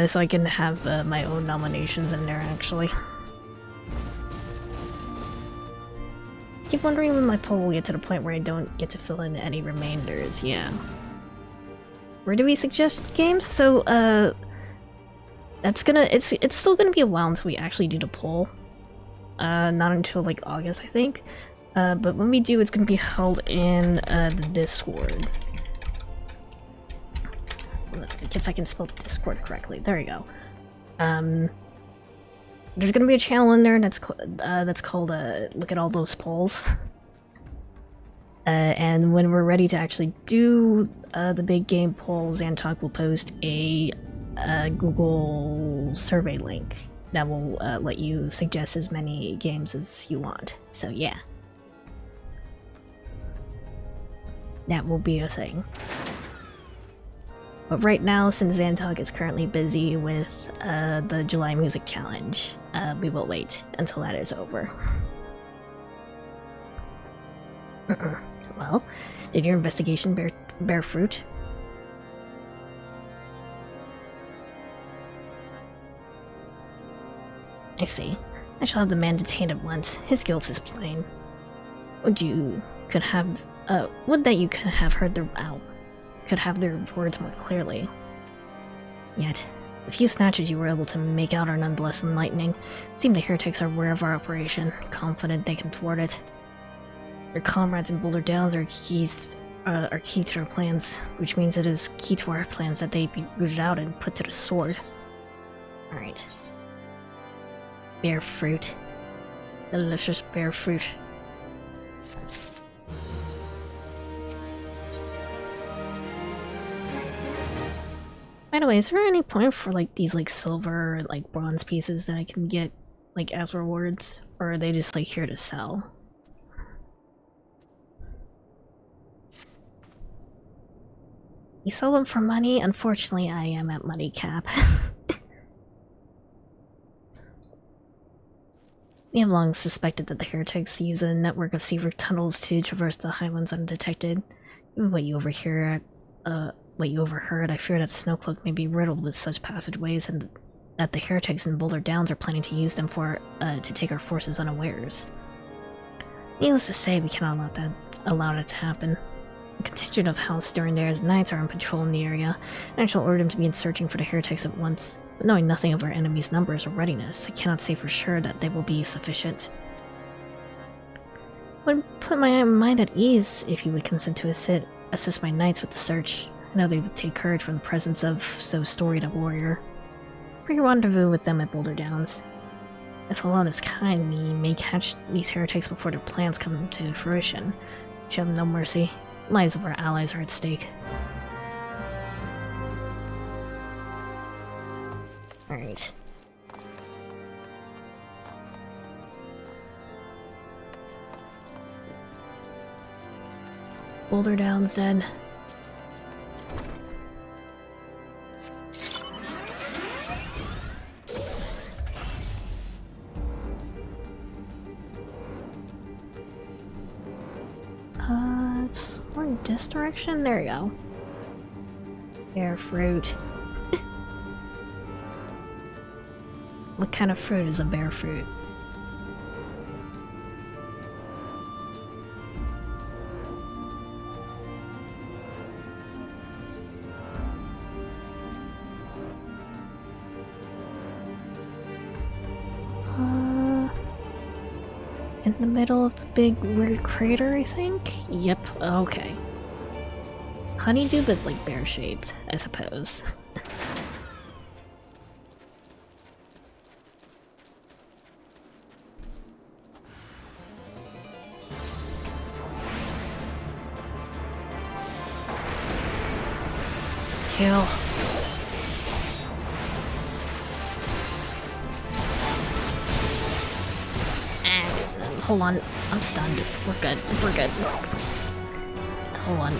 so I can have my own nominations in there, actually. I keep wondering when my poll will get to the point where I don't get to fill in any remainders, yeah. Where do we suggest games? So, that's gonna... It's still gonna be a while until we actually do the poll. Not until like August, I think. But when we do, it's gonna be held in the Discord. If I can spell Discord correctly. There we go. There's gonna be a channel in there that's called Look at All Those Polls. And when we're ready to actually do the big game poll, Xantok will post a Google survey link that will let you suggest as many games as you want. So yeah. That will be a thing. But right now, since Xantok is currently busy with the July Music Challenge, we will wait until that is over. Well, did your investigation bear fruit? I see. I shall have the man detained at once. His guilt is plain. Would that you could have heard their words more clearly. Yet, the few snatches you were able to make out are nonetheless enlightening. It seems the heretics are aware of our operation, confident they can thwart it. Your comrades in Boulder Downs are key to our plans, which means it is key to our plans that they be rooted out and put to the sword. Alright. Bear fruit. Delicious bear fruit. By the way, is there any point for like these like silver or like bronze pieces that I can get like as rewards? Or are they just like here to sell? You sell them for money? Unfortunately, I am at money cap. We have long suspected that the heretics use a network of secret tunnels to traverse the highlands undetected. Given what you overheard, I fear that Snowcloak may be riddled with such passageways, and that the heretics in Boulder Downs are planning to use them to take our forces unawares. Needless to say, we cannot allow that to happen. A contingent of House Durandare's knights are on patrol in the area, and I shall order them to begin searching for the heretics at once. But knowing nothing of our enemy's numbers or readiness, I cannot say for sure that they will be sufficient. Would put my mind at ease if you would consent to assist my knights with the search. I know they would take courage from the presence of so storied a warrior. Bring a rendezvous with them at Boulder Downs. If alone is kind, we may catch these heretics before their plans come to fruition. We shall have no mercy. Lives of our allies are at stake. Alright. Boulder Downs dead. It's going this direction? There you go. Bear fruit. What kind of fruit is a bear fruit? In the middle of the big weird crater, I think? Yep, okay. Honeydew, but like bear-shaped, I suppose. Kill. Hold on, I'm stunned. We're good. We're good. Hold on.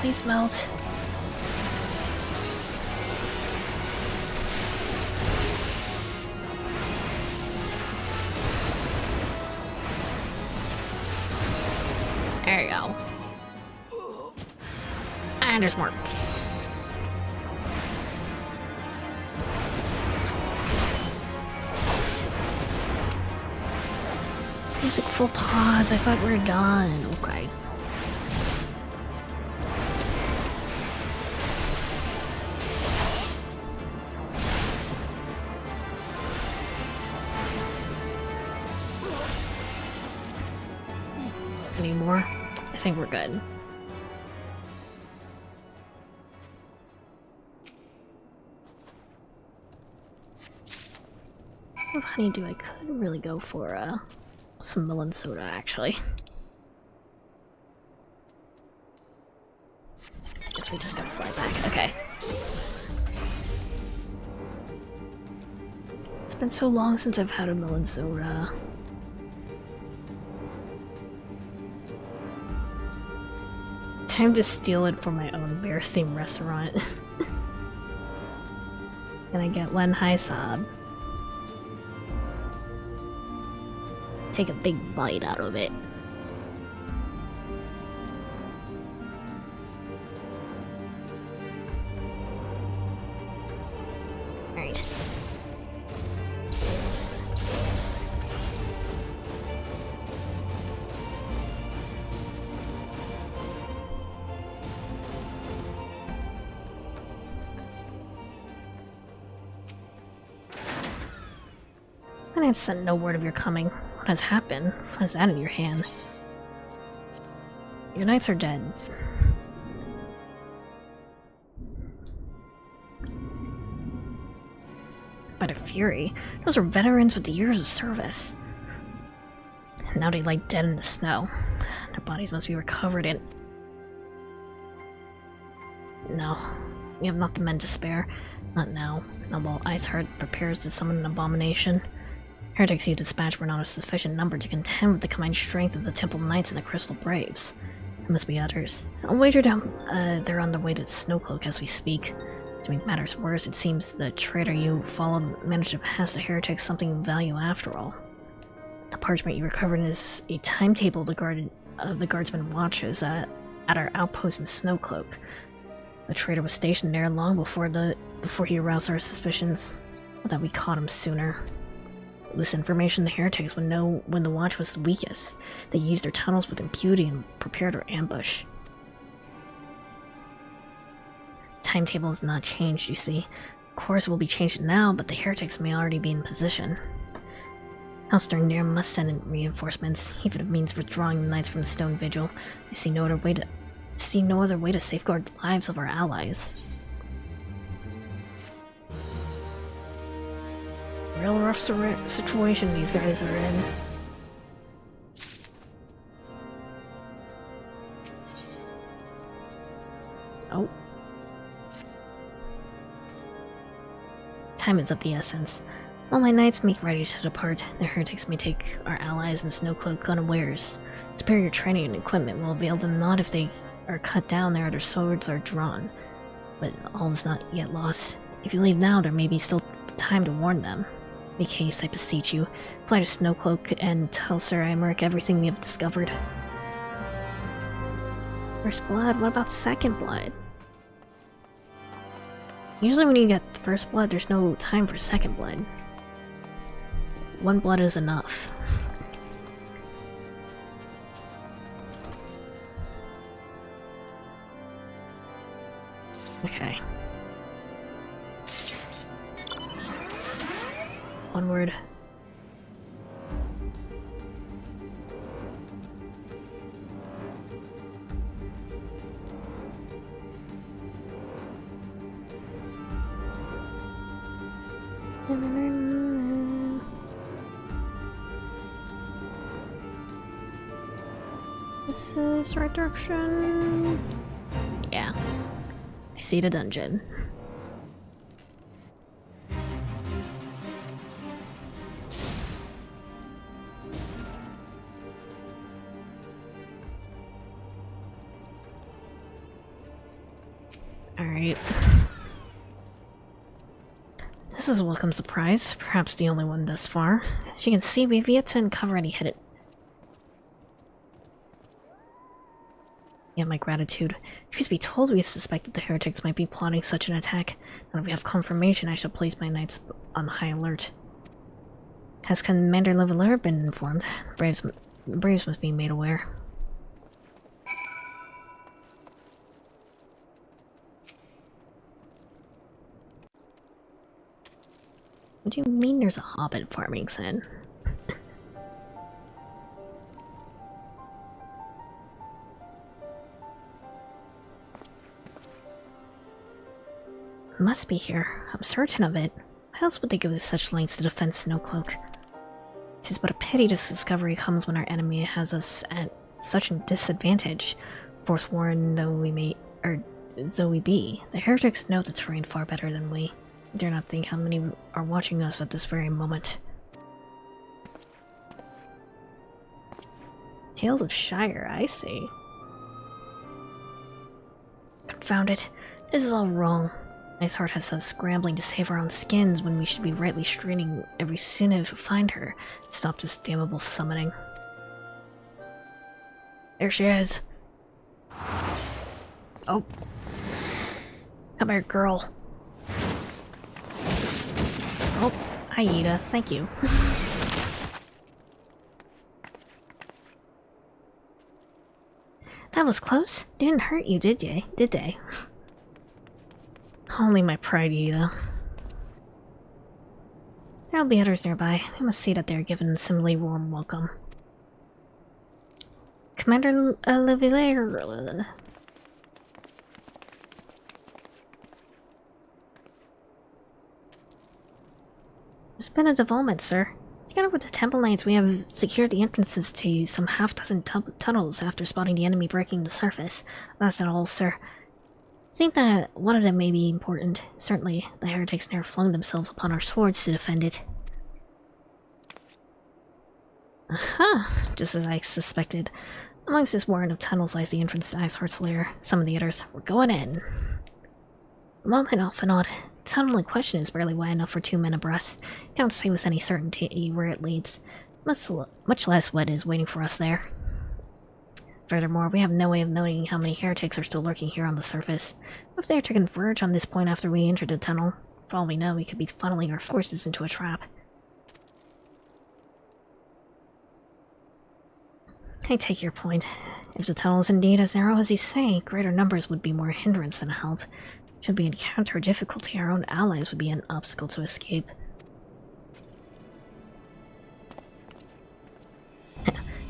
Please melt. There you go. And there's more. Music full pause. I thought we were done. Okay. anymore. I think we're good. What honeydew? I could really go for some melon soda, actually. Guess we just gotta fly back. Okay. It's been so long since I've had a melon soda. Time to steal it for my own bear-themed restaurant. Can I get one? Hi, Sob. Take a big bite out of it. Alright. I didn't send no word of your coming. What has happened? What is that in your hand? Your knights are dead. By the fury, those are veterans with years of service. And now they lie dead in the snow. Their bodies must be recovered in... No, we have not the men to spare. Not now. Not while Iceheart prepares to summon an abomination. Heretics you dispatched were not a sufficient number to contend with the combined strength of the Temple Knights and the Crystal Braves. There must be others. I'll wager down they're on their way to Snowcloak as we speak. To make matters worse, it seems the traitor you followed managed to pass the heretics something of value after all. The parchment you recovered is a timetable of the guardsman watches at our outpost in Snowcloak. The traitor was stationed there long before he aroused our suspicions. But that we caught him sooner. This information the heretics would know when the watch was the weakest. They used their tunnels with impunity and prepared our ambush. Timetable has not changed, you see. Of course it will be changed now, but the heretics may already be in position. House Darnir must send in reinforcements, even if it means withdrawing the knights from the Stone Vigil. I see no other way to safeguard the lives of our allies. Real rough situation these guys are in. Oh. Time is of the essence. While my knights make ready to depart, the heretics may take our allies in Snowcloak unawares. Superior training and equipment will avail them not if they are cut down there or their swords are drawn. But all is not yet lost. If you leave now, there may be still time to warn them. Make haste, I beseech you. Fly to Snowcloak and tell Sir Imeric everything we have discovered. First blood? What about second blood? Usually when you get first blood, there's no time for second blood. One blood is enough. Okay. Onward. This is the right direction. Yeah. I see the dungeon. Alright. This is a welcome surprise, perhaps the only one thus far. As you can see, we've yet to uncover any hidden... Yeah, my gratitude. Truth be told, we suspected the heretics might be plotting such an attack. Now that we have confirmation, I shall place my knights on high alert. Has Commander Leveler been informed? The Braves must be made aware. What do you mean there's a hobbit farming sin? must be here. I'm certain of it. Why else would they go to such lengths to defend Snowcloak? 'Tis but a pity this discovery comes when our enemy has us at such a disadvantage. Forsworn though we be, the heretics know the terrain far better than we. I dare not think how many are watching us at this very moment. Tales of Shire, I see. Confound it. This is all wrong. Niceheart has us scrambling to save our own skins when we should be rightly straining every sinew to find her. Stop this damnable summoning. There she is. Oh. Come here, girl. Oh, hi, Ida. Thank you. That was close. Didn't hurt you, did they? Did they? Only my pride, Ida. There'll be others nearby. I must see that they are given a similarly warm welcome. Commander Levillere. There's been a development, sir. Together with the Temple Knights, we have secured the entrances to some half-dozen tunnels after spotting the enemy breaking the surface. That's not all, sir. I think that one of them may be important. Certainly, the heretics never flung themselves upon our swords to defend it. Aha! Just as I suspected. Amongst this warren of tunnels lies the entrance to Iceheart's lair. Some of the others. We're going in. A moment off and on. The tunnel in question is barely wide enough for 2 men abreast. Can't say with any certainty where it leads. Much less what is waiting for us there. Furthermore, we have no way of knowing how many heretics are still lurking here on the surface. If they are to converge on this point after we enter the tunnel, for all we know, we could be funneling our forces into a trap. I take your point. If the tunnel is indeed as narrow as you say, greater numbers would be more hindrance than help. Should we encounter difficulty, our own allies would be an obstacle to escape.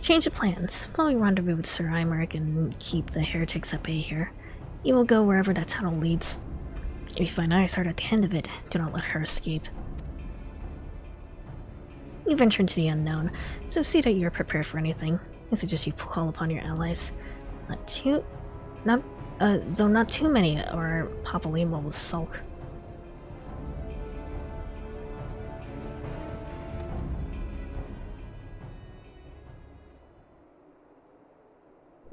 Change the plans. While we rendezvous with Sir Imeric and keep the heretics at bay here, you will go wherever that tunnel leads. If you find Iceheart at the end of it, do not let her escape. You venture into the unknown, so see that you are prepared for anything. I suggest you call upon your allies. Not too many, or Papalima will sulk.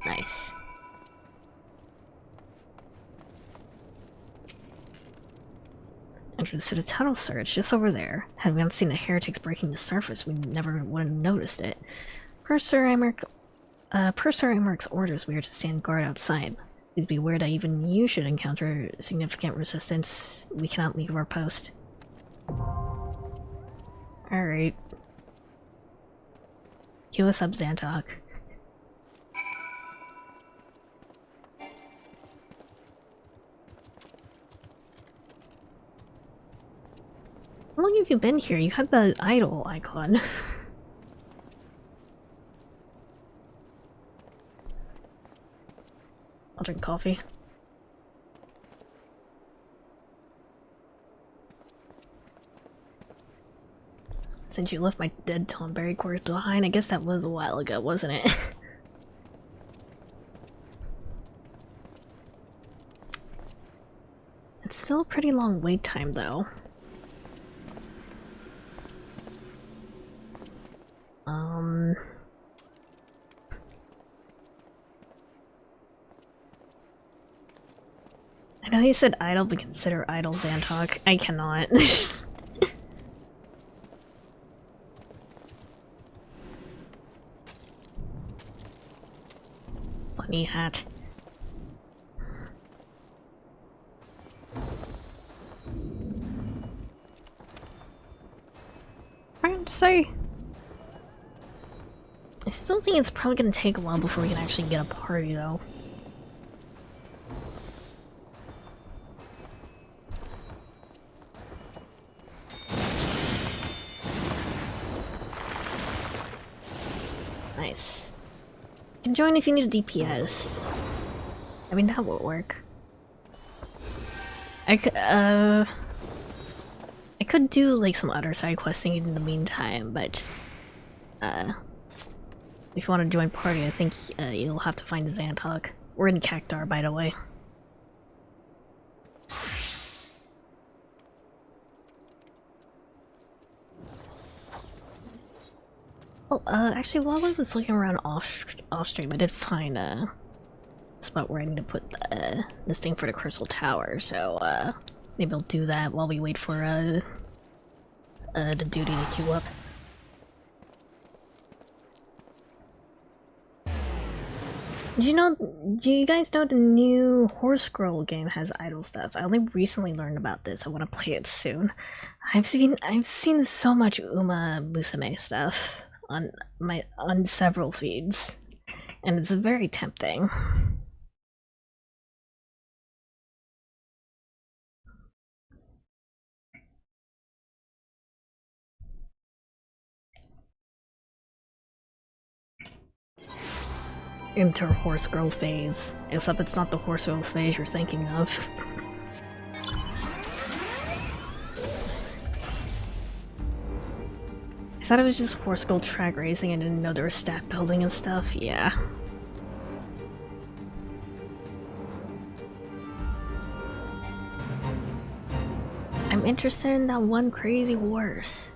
Nice. Entrance to the tunnel, sir. It's just over there. Had we not seen the heretics breaking the surface, we never would have noticed it. Per Sir Imeric's orders, we are to stand guard outside. Please be aware that even you should encounter significant resistance. We cannot leave our post. Alright. Queue us up, Xantok. How long have you been here? You had the idol icon. I'll drink coffee. Since you left my dead Tonberry corpse behind, I guess that was a while ago, wasn't it? It's still a pretty long wait time, though. I know he said idle, but consider idle Xantok. I cannot. Funny hat. I have to say, I still think it's probably gonna take a while before we can actually get a party, though. Nice. You can join if you need a DPS. I mean, that will work. I could do like some other side questing in the meantime, but if you want to join party, I think you'll have to find the Xantok. We're in Cactar, by the way. Oh, actually, while I was looking around off stream, I did find a spot where I need to put this thing for the Crystal Tower. So maybe I'll do that while we wait for the duty to queue up. Do you guys know the new Horse Scroll game has idle stuff? I only recently learned about this. I want to play it soon. I've seen so much Uma Musume stuff on several feeds, and it's very tempting. Enter Horse Girl phase. Except it's not the Horse Girl phase you're thinking of. I thought it was just Horse Girl track racing and didn't know there was stat building and stuff, yeah. I'm interested in that one crazy horse.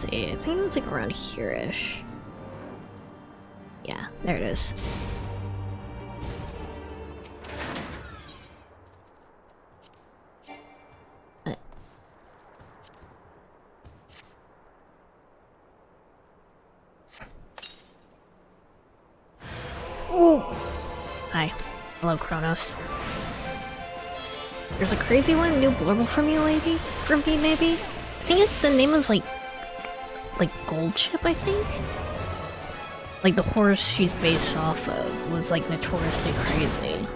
I think it was like around here-ish. Yeah, there it is. Ooh. Hi. Hello, Kronos. There's a crazy one, new blurble from you, lady? From me, maybe? I think the name was like Gold Chip, I think? Like the horse she's based off of was like notoriously crazy. Is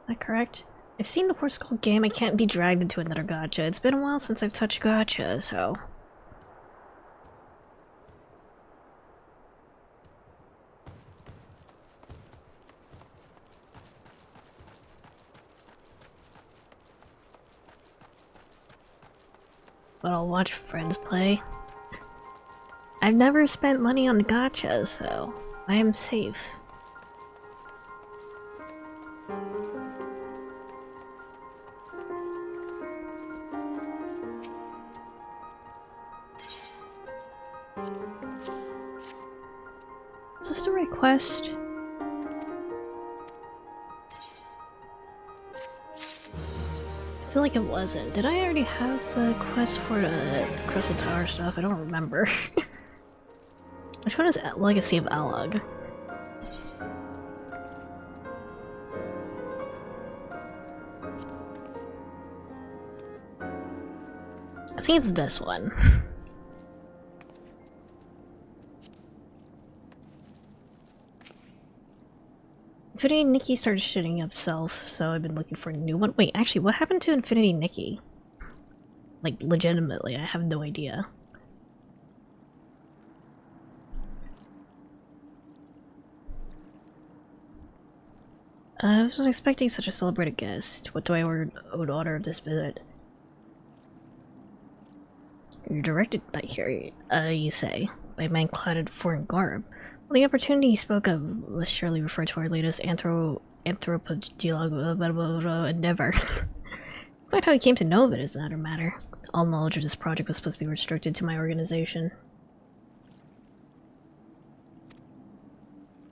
that correct? I've seen the Horse Skull game. I can't be dragged into another gacha. It's been a while since I've touched gacha, so... But I'll watch friends play. I've never spent money on gacha, so I am safe. Is this the right quest? I feel like it wasn't. Did I already have the quest for the Crystal Tower stuff? I don't remember. Which one is Legacy of Alog? I think it's this one. Infinity Nikki started shitting himself, so I've been looking for a new one. Wait, actually, what happened to Infinity Nikki? Like, legitimately, I have no idea. I wasn't expecting such a celebrated guest. What do I would order of this visit? You're directed by here, you say, by a man clad in foreign garb. Well, the opportunity he spoke of was surely referred to our latest anthropological endeavor. Quite how he came to know of it is another matter. All knowledge of this project was supposed to be restricted to my organization.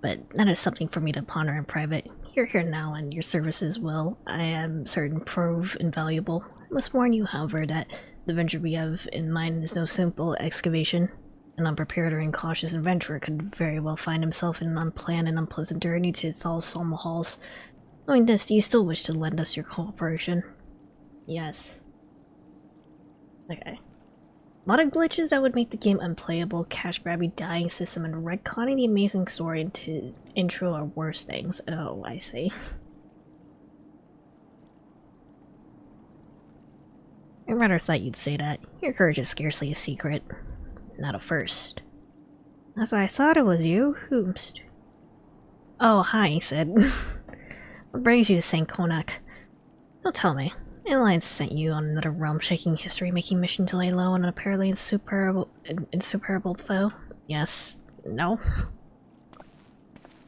But that is something for me to ponder in private. You're here now, and your services will, I am certain, prove invaluable. I must warn you, however, that the venture we have in mind is no simple excavation. An unprepared or incautious adventurer could very well find himself in an unplanned and unpleasant journey to its all Solma halls. Knowing this, do you still wish to lend us your cooperation? Yes. Okay. A lot of glitches that would make the game unplayable, cash grabby dying system, and retconning the amazing story into intro or worse things. Oh, I see. I rather thought you'd say that. Your courage is scarcely a secret. Not at first. As I thought it was you, whomst. Oh, hi, he said. What brings you to St. Konak? Don't tell me. The Alliance sent you on another realm-shaking, history-making mission to lay low on an apparently insuperable foe? Yes. No?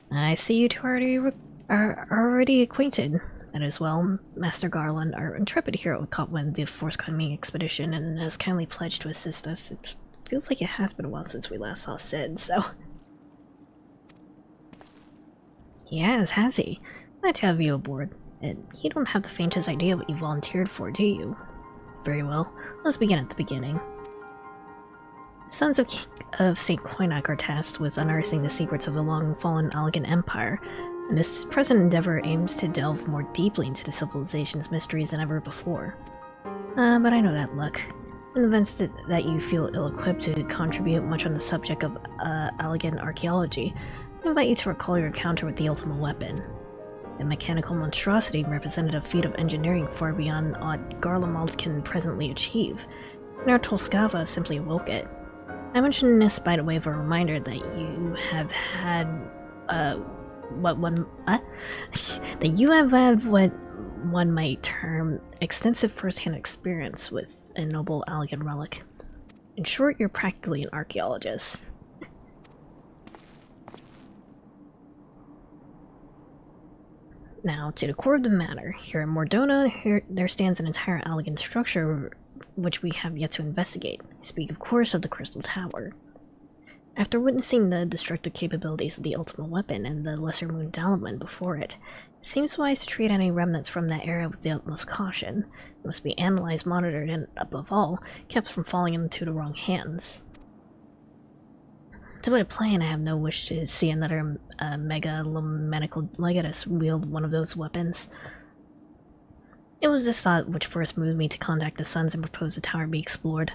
I see you two are already acquainted. That is well, Master Garland, our intrepid hero, caught wind of the forthcoming expedition and has kindly pledged to assist us. It feels like it has been a while since we last saw Sid, so... Yes, has he? Glad to have you aboard. You don't have the faintest idea what you volunteered for, do you? Very well. Let's begin at the beginning. Sons of St. Koinak are tasked with unearthing the secrets of the long-fallen Allegan Empire, and this present endeavor aims to delve more deeply into the civilization's mysteries than ever before. But I know that luck. In the event that you feel ill-equipped to contribute much on the subject of Allegan archaeology, I invite you to recall your encounter with the ultimate weapon. The mechanical monstrosity represented a feat of engineering far beyond aught Garlemald can presently achieve, and our Tolskava simply awoke it. I mention this by the way of a reminder that you have had, that you have had what one might term extensive first-hand experience with a noble Allegan relic. In short, you're practically an archaeologist. Now, to the core of the matter, here in Mordona, there stands an entire Allegan structure which we have yet to investigate. I speak, of course, of the Crystal Tower. After witnessing the destructive capabilities of the ultimate weapon and the Lesser Moon Dalaman before it, it seems wise to treat any remnants from that era with the utmost caution. It must be analyzed, monitored, and, above all, kept from falling into the wrong hands. To put it plain, I have no wish to see another megalomaniacal legatus wield one of those weapons. It was this thought which first moved me to contact the Sons and propose the tower be explored.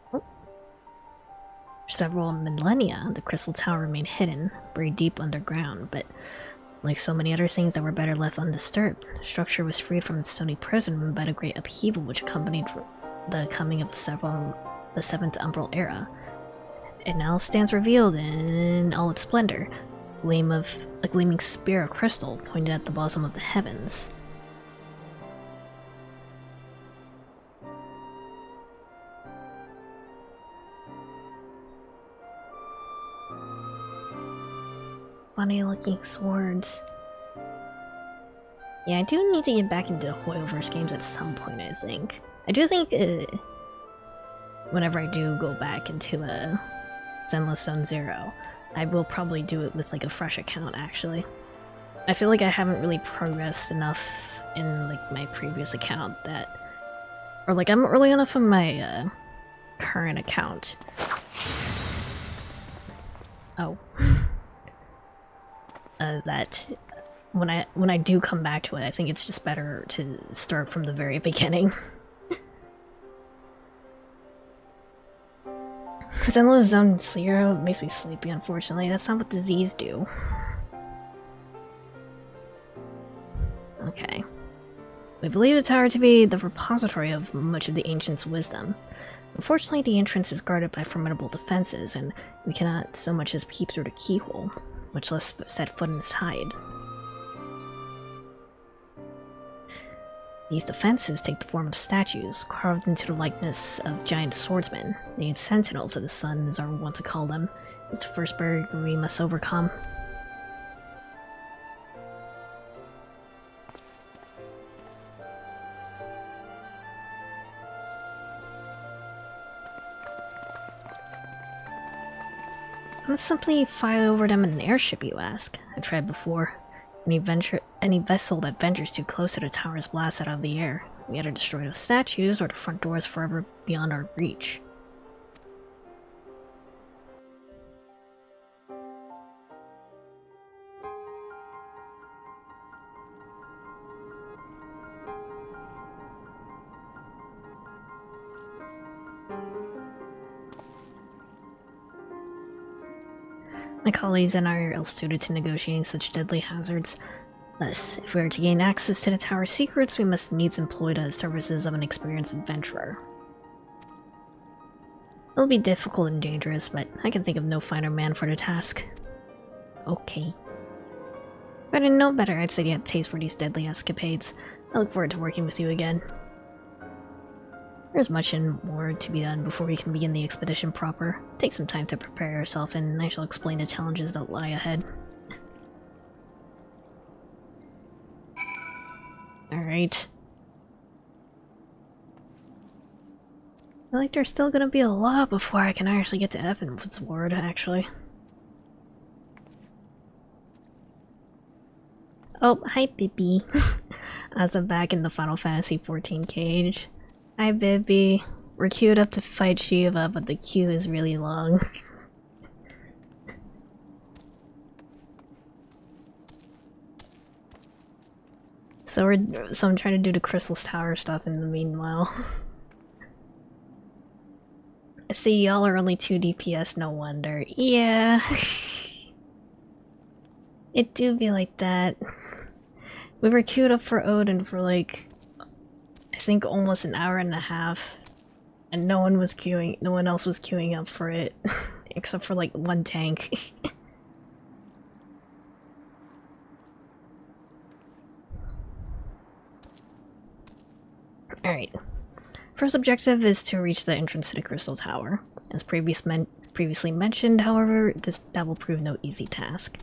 For several millennia, the Crystal Tower remained hidden, buried deep underground, but like so many other things that were better left undisturbed, the structure was freed from its stony prison by the great upheaval which accompanied the coming of the Seventh Umbral Era. It now stands revealed in all its splendor, a gleaming spear of crystal pointed at the bosom of the heavens. Funny looking swords. Yeah, I do need to get back into the Hoyoverse games at some point, I think. I do think whenever I do go back into Zenless Zone Zero, I will probably do it with like a fresh account, actually. I feel like I haven't really progressed enough in like my previous account that... Or like I'm early enough in my current account. Oh. That when I do come back to it, I think it's just better to start from the very beginning. Zenless Zone Zero makes me sleepy, unfortunately. That's not what disease do. Okay. We believe the tower to be the repository of much of the ancients' wisdom. Unfortunately, the entrance is guarded by formidable defenses, and we cannot so much as peep through the keyhole, much less set foot inside. These defenses take the form of statues, carved into the likeness of giant swordsmen. The sentinels of the sun, as our want to call them, is the first barrier we must overcome. Let's simply fly over them in an airship, you ask. I've tried before. Any vessel that ventures too close to the tower is blasted out of the air. We either destroy those statues, or the front door is forever beyond our reach. My colleagues and I are ill-suited to negotiating such deadly hazards. Thus, if we are to gain access to the tower's secrets, we must needs employ the services of an experienced adventurer. It'll be difficult and dangerous, but I can think of no finer man for the task. Okay. If I didn't know better, I'd say you had a taste for these deadly escapades. I look forward to working with you again. There's much and more to be done before we can begin the expedition proper. Take some time to prepare yourself, and I shall explain the challenges that lie ahead. Alright. I feel like there's still gonna be a lot before I can actually get to Evanwood's Ward, actually. Oh, hi Bibi. As I'm back in the Final Fantasy XIV cage. Hi Bibi. We're queued up to fight Shiva, but the queue is really long. So I'm trying to do the Crystal's Tower stuff in the meanwhile. I see y'all are only 2 DPS, no wonder. Yeah. It do be like that. We were queued up for Odin for like, I think almost an hour and a half. And no one else was queuing up for it. Except for like one tank. Alright. First objective is to reach the entrance to the Crystal Tower. As previously mentioned, however, that will prove no easy task.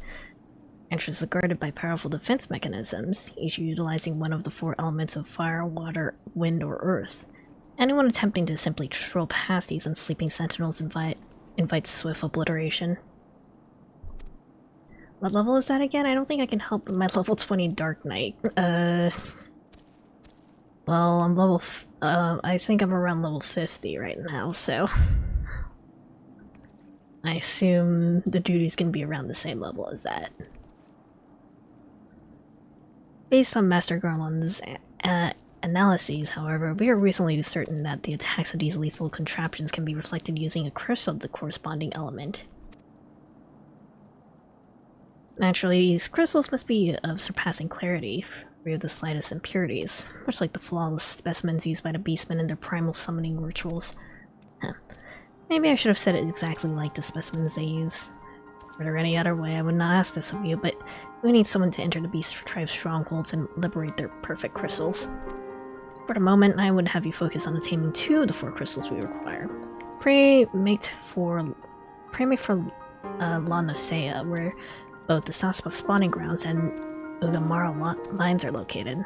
Entrance is guarded by powerful defense mechanisms, each utilizing one of the 4 elements of fire, water, wind, or earth. Anyone attempting to simply stroll past these unsleeping sentinels invites swift obliteration. What level is that again? I don't think I can help with my level 20 Dark Knight. Well, I'm level I think I'm around level 50 right now, so I assume the duty's gonna be around the same level as that. Based on Master Garland's analyses, however, we are reasonably certain that the attacks of these lethal contraptions can be reflected using a crystal of the corresponding element. Naturally, these crystals must be of surpassing clarity, free of the slightest impurities, much like the flawless specimens used by the beastmen in their primal summoning rituals. Maybe I should have said it exactly like the specimens they use. Were there any other way, I would not ask this of you, but we need someone to enter the Beast Tribe's strongholds and liberate their perfect crystals. For the moment, I would have you focus on attaining 2 of the 4 crystals we require. Pray make for La Nosea, where both the Saspa spawning grounds and Ugamara mines are located.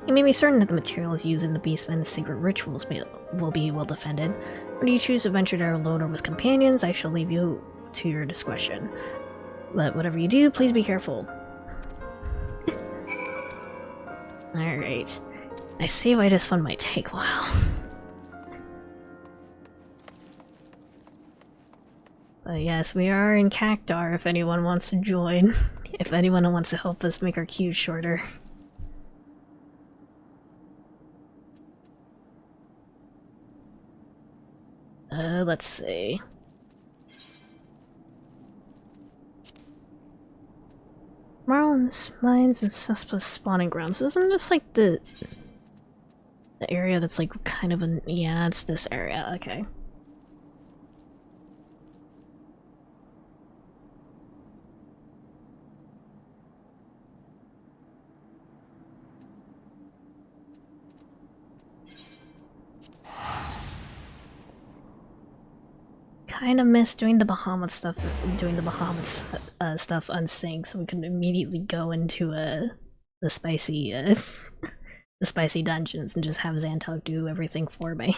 You may be certain that the materials used in the Beastman's secret rituals will be well defended. Whether you choose to venture there alone or with companions, I shall leave you to your discretion. But whatever you do, please be careful. Alright. I see why this one might take a while. But yes, we are in Cactar if anyone wants to join. If anyone wants to help us make our queues shorter. Let's see. Marlon's mines and Cespa's spawning grounds. Isn't this like the area that's like kind of an... Yeah, it's this area, okay. Kind of miss doing the Bahamut stuff unsynced, so we can immediately go into the spicy the spicy dungeons and just have Xantok do everything for me.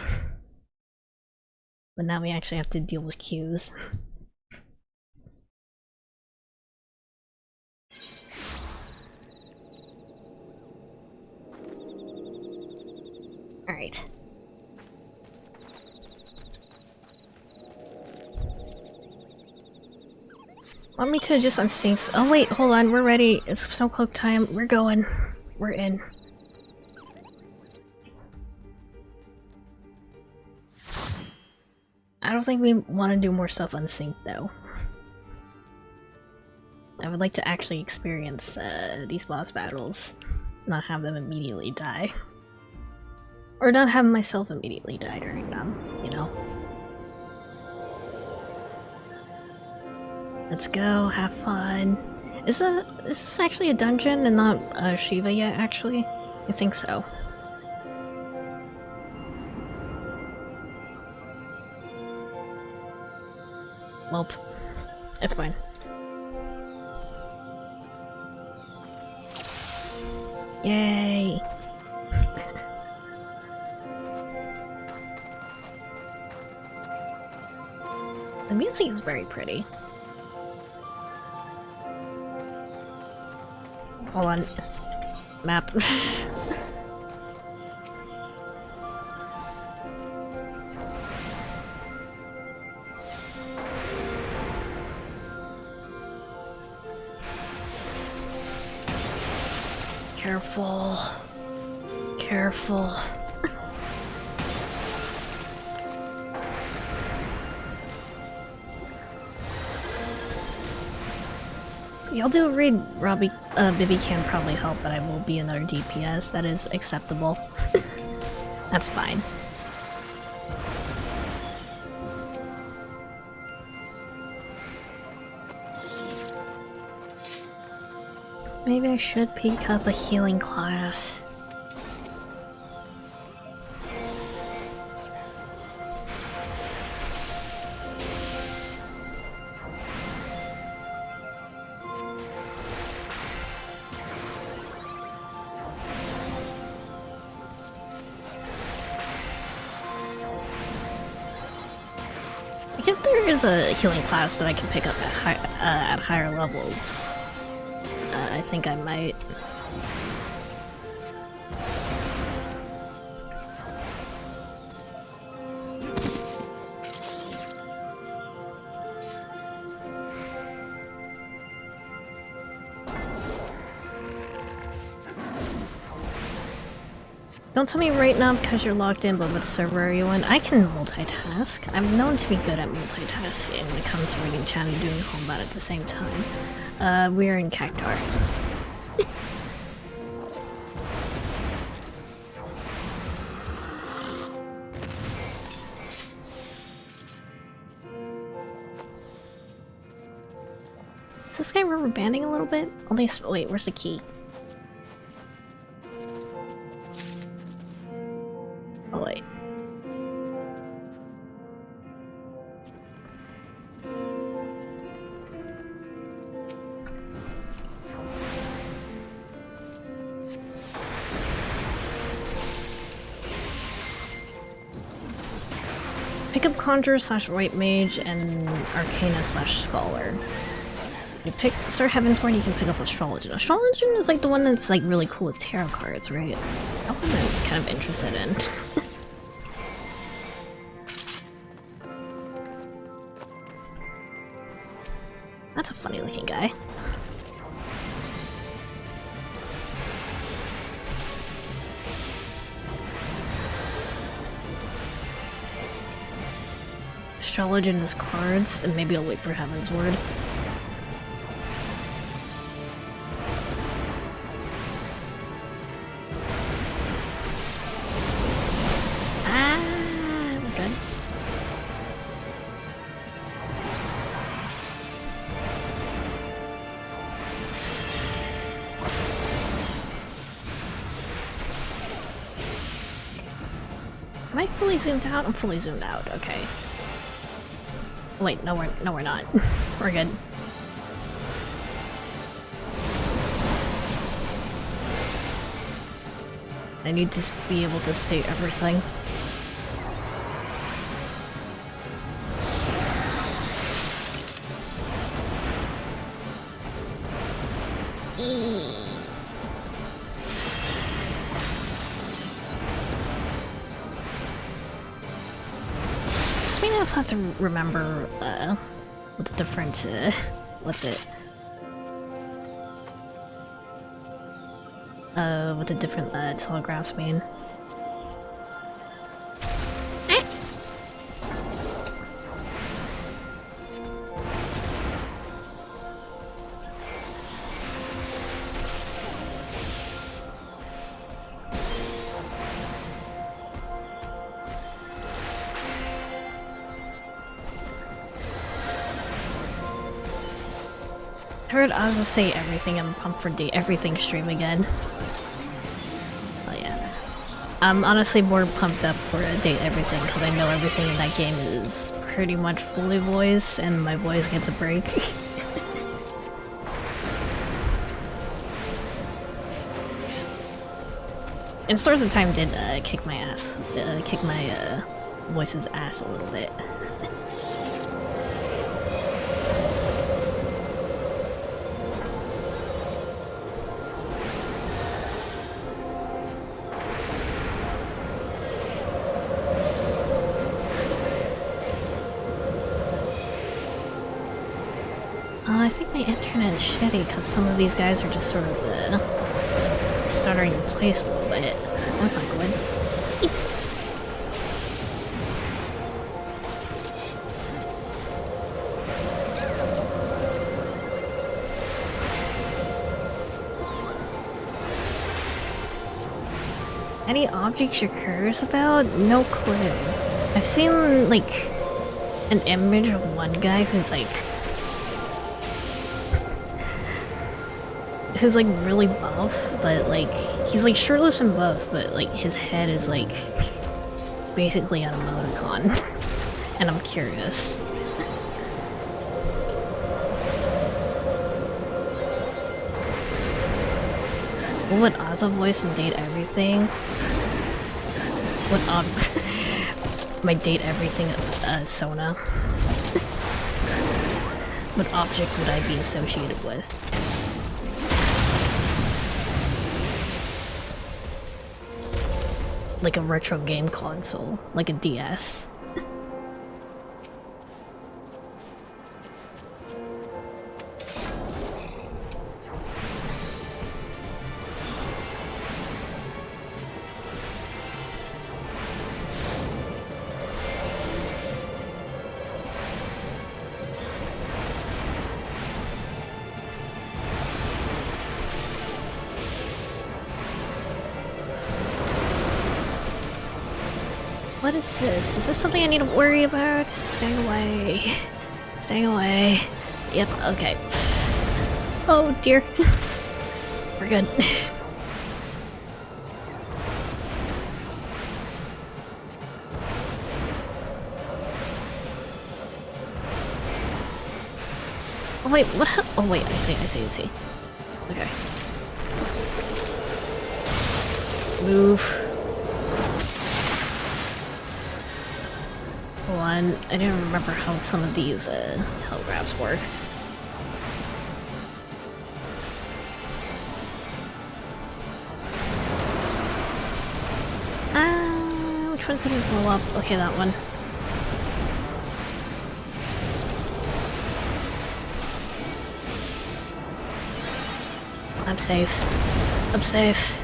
But now we actually have to deal with queues. Alright. Want me to just unsync? Oh wait, hold on, we're ready. It's Snowcloak time. We're going. We're in. I don't think we want to do more stuff unsynced though. I would like to actually experience these boss battles, not have them immediately die. Or not have myself immediately die during them, you know? Let's go, have fun. Is this actually a dungeon and not Shiva yet, actually? I think so. Welp. It's fine. Yay! The music is very pretty. Hold on. Map. Careful. Careful. Y'all do a raid, Robbie. Bibby can probably help, but I will be another DPS. That is acceptable. That's fine. Maybe I should pick up a healing class. Like if there is a healing class that I can pick up at higher levels, I think I might. Don't tell me right now because you're logged in, but what server are you in? I can multitask. I'm known to be good at multitasking when it comes to reading chat and doing combat at the same time. We're in Cactar. Is this guy rubber banding a little bit? Only wait, where's the key? Oh wait. Pick up Conjurer / White Mage and Arcana / Scholar. You pick Sir Heavensborn, you can pick up Astrologian. Astrologian is like the one that's like really cool with tarot cards, right? That one I'm kind of interested in. That's a funny looking guy. Astrologian is cards, and maybe I'll wait for Heavensward. Am I fully zoomed out? I'm fully zoomed out, okay. Wait, no we're not. We're good. I need to be able to see everything. We also have to remember what the different what's it? What the different telegraphs mean. I heard Ozza say everything. I'm pumped for Date Everything stream again. Oh yeah. I'm honestly more pumped up for Date Everything because I know everything in that game is pretty much fully voiced and my voice gets a break. And Stars of Time did kick my ass. Kick my voice's ass a little bit. I think my internet is shitty because some of these guys are just sort of stuttering in place a little bit. That's not good. Any objects you're curious about? No clue. I've seen, like, an image of one guy who's like really buff, but like he's like shirtless and buff, but like his head is like basically on a emoticon. And I'm curious. What would Ozza voice and Date Everything? What my Date Everything Sona? What object would I be associated with? Like a retro game console, like a DS. What is this? Is this something I need to worry about? Staying away. Staying away. Yep, okay. Oh dear. We're good. Oh wait, what? Oh wait, I see. Okay. Move. Hold on, I didn't remember how some of these telegraphs work. Which one's gonna blow up? Okay, that one. I'm safe. I'm safe.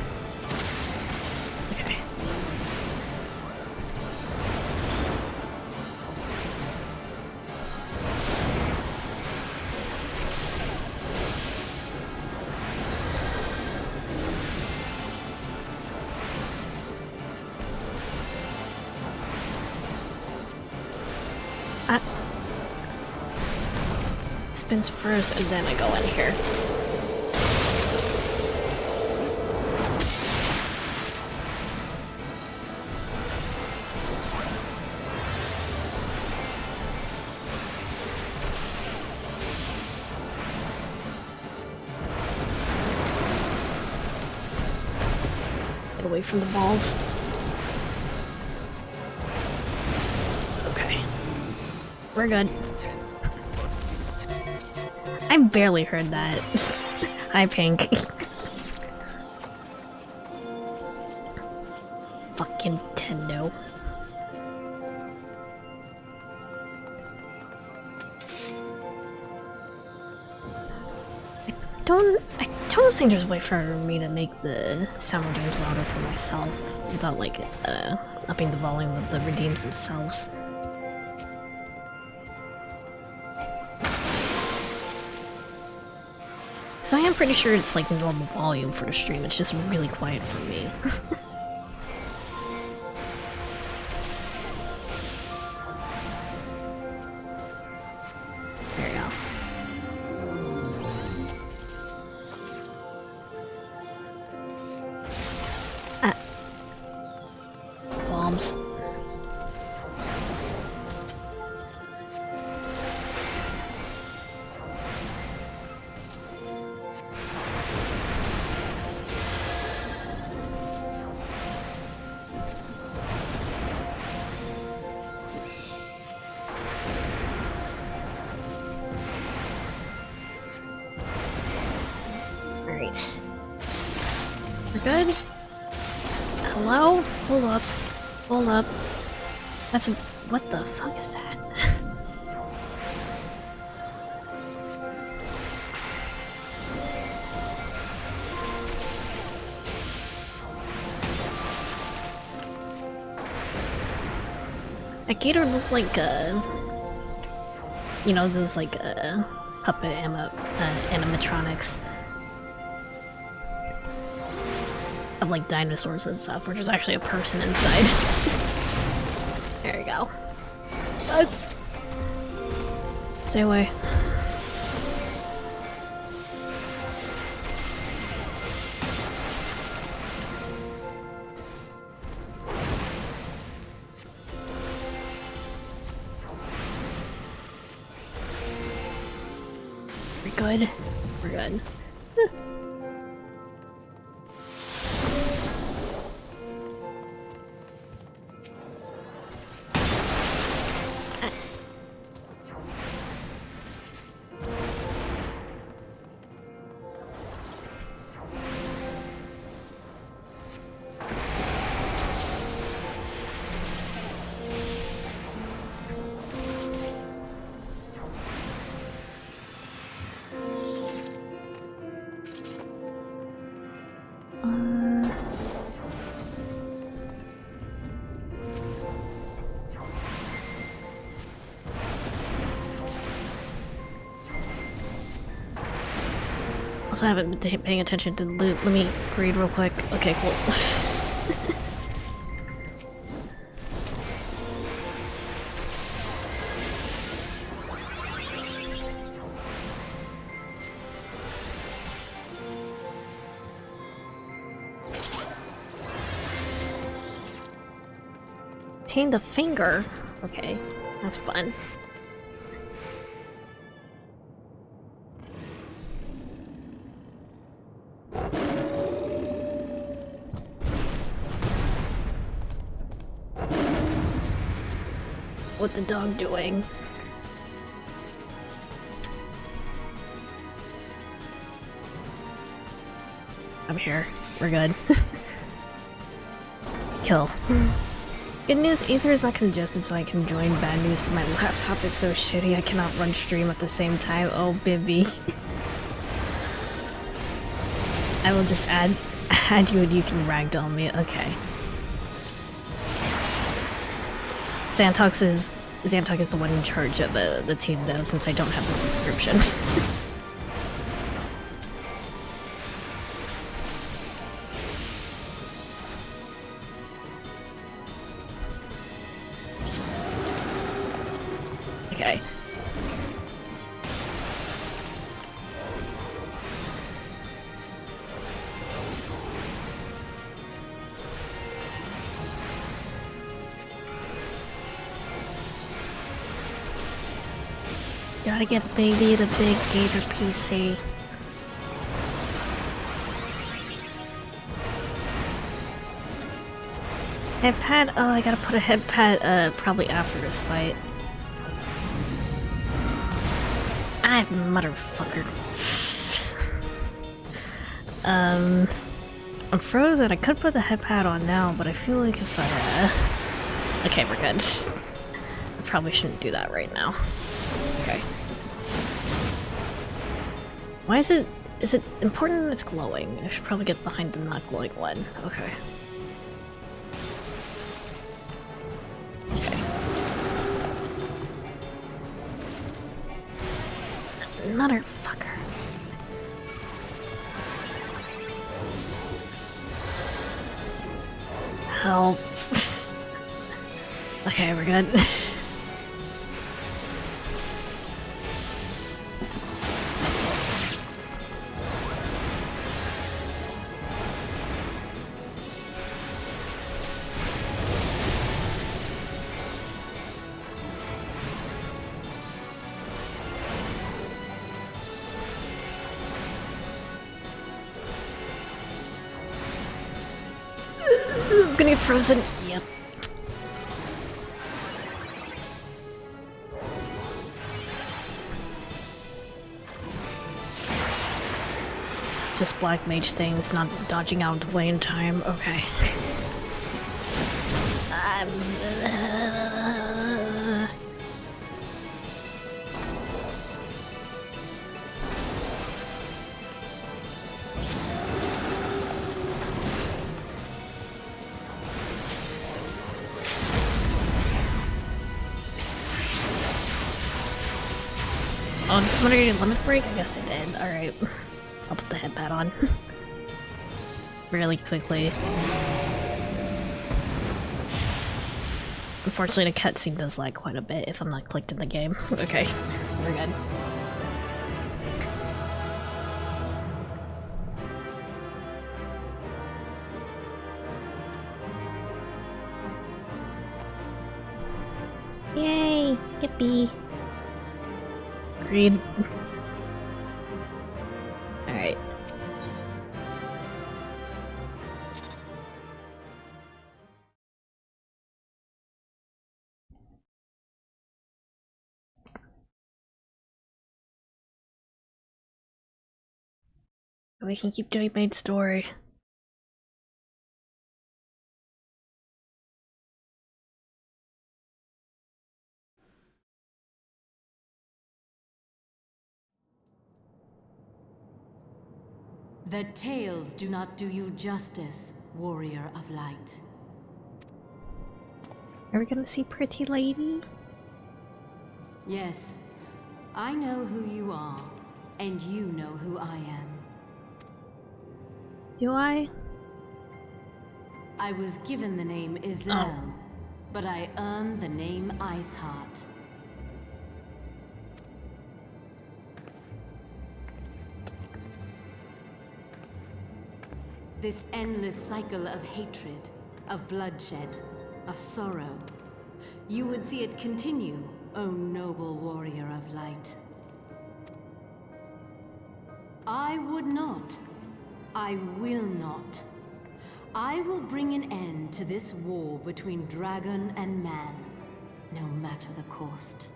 Okay. Spins first and then I go in here. Get away from the balls. Okay. We're good. I barely heard that. Hi, Pink. Fucking Nintendo. I don't think there's a way for me to make the sound redeems louder for myself without like upping the volume of the redeems themselves. So I am pretty sure it's like normal volume for the stream, it's just really quiet for me. There you go. good? Hello? Hold up. Hold up. That's a... What the fuck is that? That gator looked like, you know, those, like, puppet animatronics. Of, like, dinosaurs and stuff, where there's actually a person inside. There you go. Stay away. We're good. We're good. Also, I haven't been paying attention to loot. Let me read real quick. Okay, cool. Obtain the finger. Okay, that's fun. What the dog doing? I'm here. We're good. Kill. Good news, Ether is not congested so I can join. Bad news, my laptop is so shitty I cannot run stream at the same time. Oh, Bibby. I will just add you and you can ragdoll me. Okay. Xantok is the one in charge of the team though, since I don't have the subscription. Okay. Gotta get baby the big gator PC. Headpad? Oh, I gotta put a headpad probably after this fight. Ah, motherfucker. I'm frozen. I could put the headpad on now, but I feel like if I okay, we're good. I probably shouldn't do that right now. Okay. Why is it important that it's glowing? I should probably get behind the not glowing one. Okay. Okay. Another fucker. Help. Okay, we're good. I'm gonna get frozen. Yep. Just black mage things, not dodging out of the way in time. Okay. Oh, did somebody get a limit break? I guess they did. Alright. I'll put the headpad on. Really quickly. Unfortunately, the cutscene does lag quite a bit if I'm not clicked in the game. Okay, we're good. Yay! Yippee! Agreed. Alright. We can keep doing main story. The tales do not do you justice, warrior of light. Are we gonna see Pretty Lady? Yes, I know who you are, and you know who I am. Do I? I was given the name Izel, but I earned the name Iceheart. This endless cycle of hatred, of bloodshed, of sorrow. You would see it continue, O noble warrior of light. I would not. I will not. I will bring an end to this war between dragon and man, no matter the cost.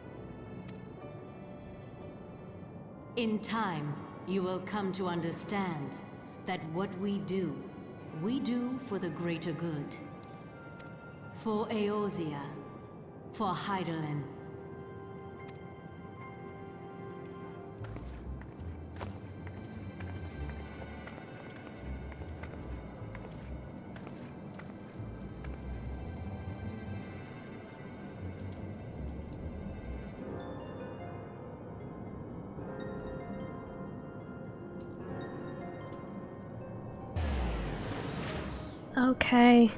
In time, you will come to understand that what we do for the greater good. For Eorzea, for Hydaelyn. Okay.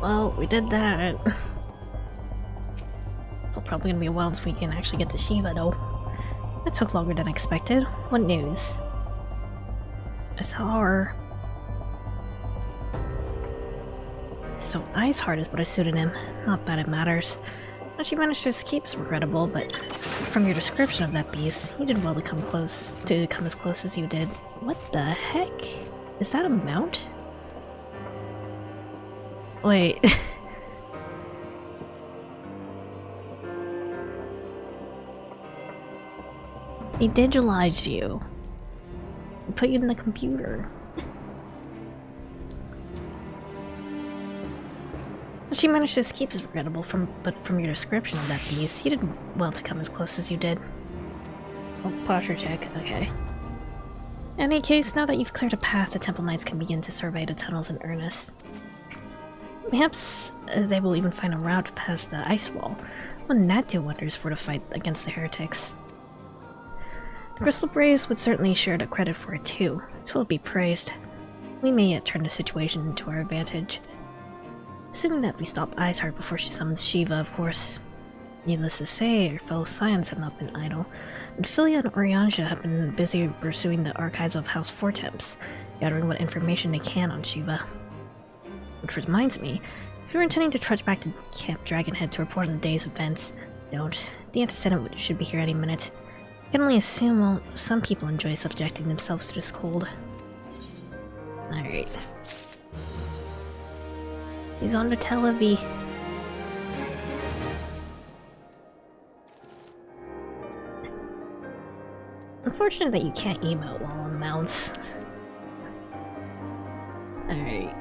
Well, we did that. It's probably gonna be a while until we can actually get to Shiva, though. It took longer than expected. What news? I saw her. So Iceheart is but a pseudonym. Not that it matters. How she managed to escape is regrettable, but from your description of that beast, you did well to come as close as you did. What the heck? Is that a mount? Wait. He digitalized you. He put you in the computer. She managed to escape is regrettable, but from your description of that beast, you did well to come as close as you did. Oh, posture check, okay. In any case, now that you've cleared a path, the Temple Knights can begin to survey the tunnels in earnest. Perhaps they will even find a route past the ice wall. Wouldn't that do wonders for the fight against the heretics? The Crystal Braves would certainly share the credit for it too. It will be praised. We may yet turn the situation into our advantage. Assuming that we stop Iceheart before she summons Shiva, of course. Needless to say, our fellow Scions have not been idle, and Philia and Oriantia have been busy pursuing the archives of House Fortemps, gathering what information they can on Shiva. Which reminds me, if you're intending to trudge back to Camp Dragonhead to report on the day's events, don't. The antecedent should be here any minute. I can only assume, well, some people enjoy subjecting themselves to this cold. Alright. He's on the television. Unfortunate that you can't emote while on mounts. Alright.